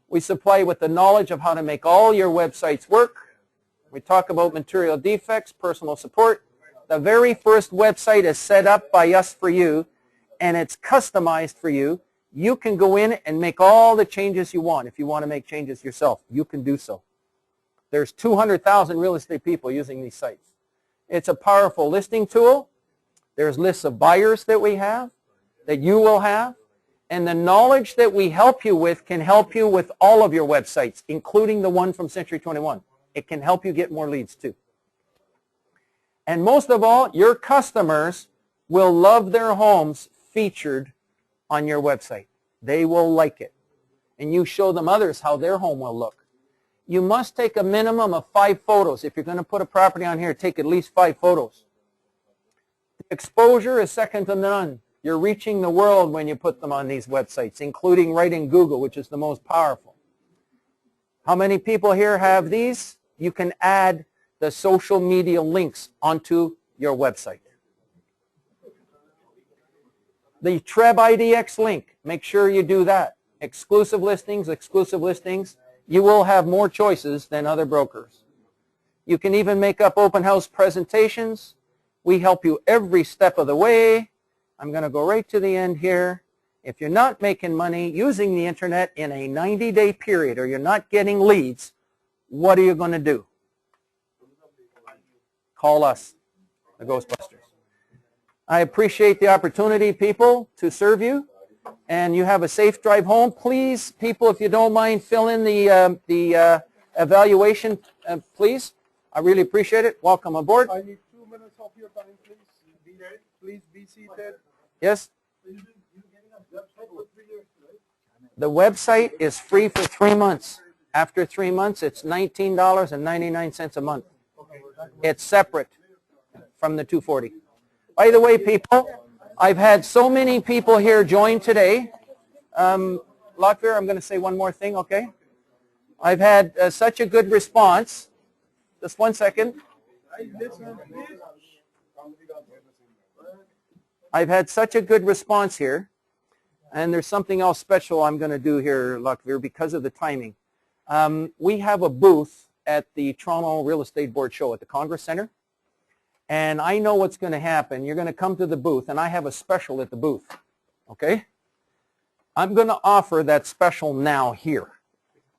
[SPEAKER 1] We supply you with the knowledge of how to make all your websites work. We talk about material defects, personal support. The very first website is set up by us for you, and it's customized for you. You can go in and make all the changes you want. If you want to make changes yourself, you can do so. There's 200,000 real estate people using these sites. It's a powerful listing tool. There's lists of buyers that we have, that you will have, and the knowledge that we help you with can help you with all of your websites, including the one from Century 21. It can help you get more leads too. And most of all, your customers will love their homes featured on your website. They will like it. And you show them others how their home will look. You must take a minimum of 5 photos. If you're going to put a property on here, take at least 5 photos. The exposure is second to none. You're reaching the world when you put them on these websites, including right in Google, which is the most powerful. How many people here have these? You can add the social media links onto your website. The Treb IDX link, make sure you do that. Exclusive listings, exclusive listings. You will have more choices than other brokers. You can even make up open house presentations. We help you every step of the way. I'm going to go right to the end here. If you're not making money using the internet in a 90-day period, or you're not getting leads, what are you going to do? Call us, the Ghostbusters. I appreciate the opportunity, people, to serve you. And you have a safe drive home. Please, people, if you don't mind, fill in the evaluation, please. I really appreciate it. Welcome aboard.
[SPEAKER 10] I need 2 minutes of your time, please. Please be seated.
[SPEAKER 1] Yes? The website is free for 3 months. After 3 months, it's $19.99 a month. It's separate from the $240. By the way, people, I've had so many people here join today. Latvia, I'm going to say one more thing, okay? I've had such a good response. Just 1 second. I've had such a good response here. And there's something else special I'm going to do here, Latvia, because of the timing. We have a booth at the Toronto Real Estate Board show at the Congress Center. And I know what's going to happen. You're going to come to the booth, and I have a special at the booth, okay? I'm going to offer that special now here,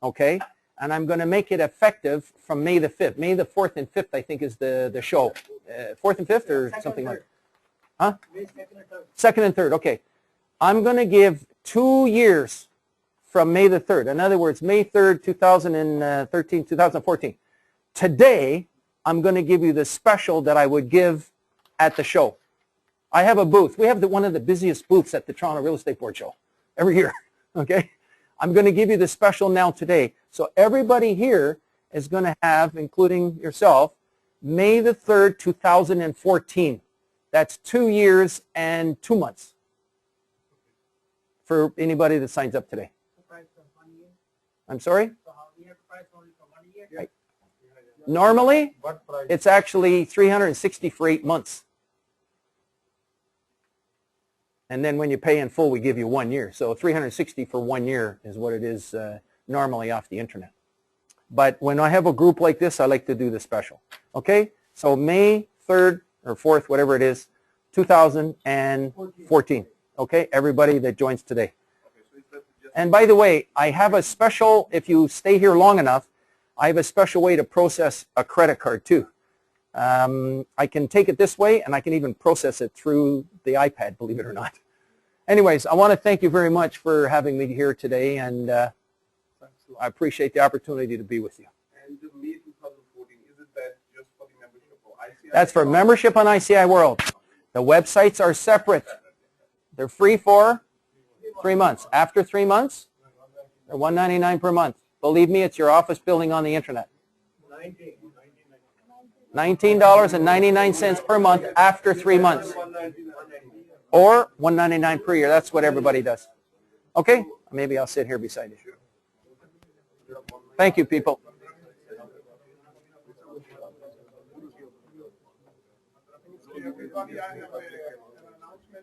[SPEAKER 1] okay? And I'm going to make it effective from May the 5th. May the 4th and 5th, I think, is the show. 4th and 5th or something like that? Huh? May 2nd and 3rd. 2nd and 3rd, okay. I'm going to give 2 years from May the 3rd. In other words, May 3rd, 2013, 2014. Today, I'm going to give you the special that I would give at the show. I have a booth. We have one of the busiest booths at the Toronto Real Estate Board show every year, okay? I'm going to give you the special now today. So everybody here is going to have, including yourself, May the 3rd, 2014. That's 2 years and 2 months for anybody that signs up today. I'm sorry? Normally, it's actually $360 for 8 months. And then when you pay in full, we give you 1 year. So $360 for 1 year is what it is normally off the internet. But when I have a group like this, I like to do the special. Okay? So May 3rd or 4th, whatever it is, 2014. Okay? Everybody that joins today. And by the way, I have a special, if you stay here long enough, I have a special way to process a credit card too. I can take it this way, and I can even process it through the iPad, believe it or not. Anyways, I want to thank you very much for having me here today, and I appreciate the opportunity to be with you.
[SPEAKER 10] And the May 2014, is it that just for the membership, or I see
[SPEAKER 1] That's for membership on ICI World. The websites are separate. They're free for 3 months. After 3 months, they're $199 per month. Believe me, it's your office building on the internet. $19.99 per month after 3 months. Or $199 per year. That's what everybody does. Okay? Maybe I'll sit here beside you. Thank you, people.
[SPEAKER 10] Everybody, I have a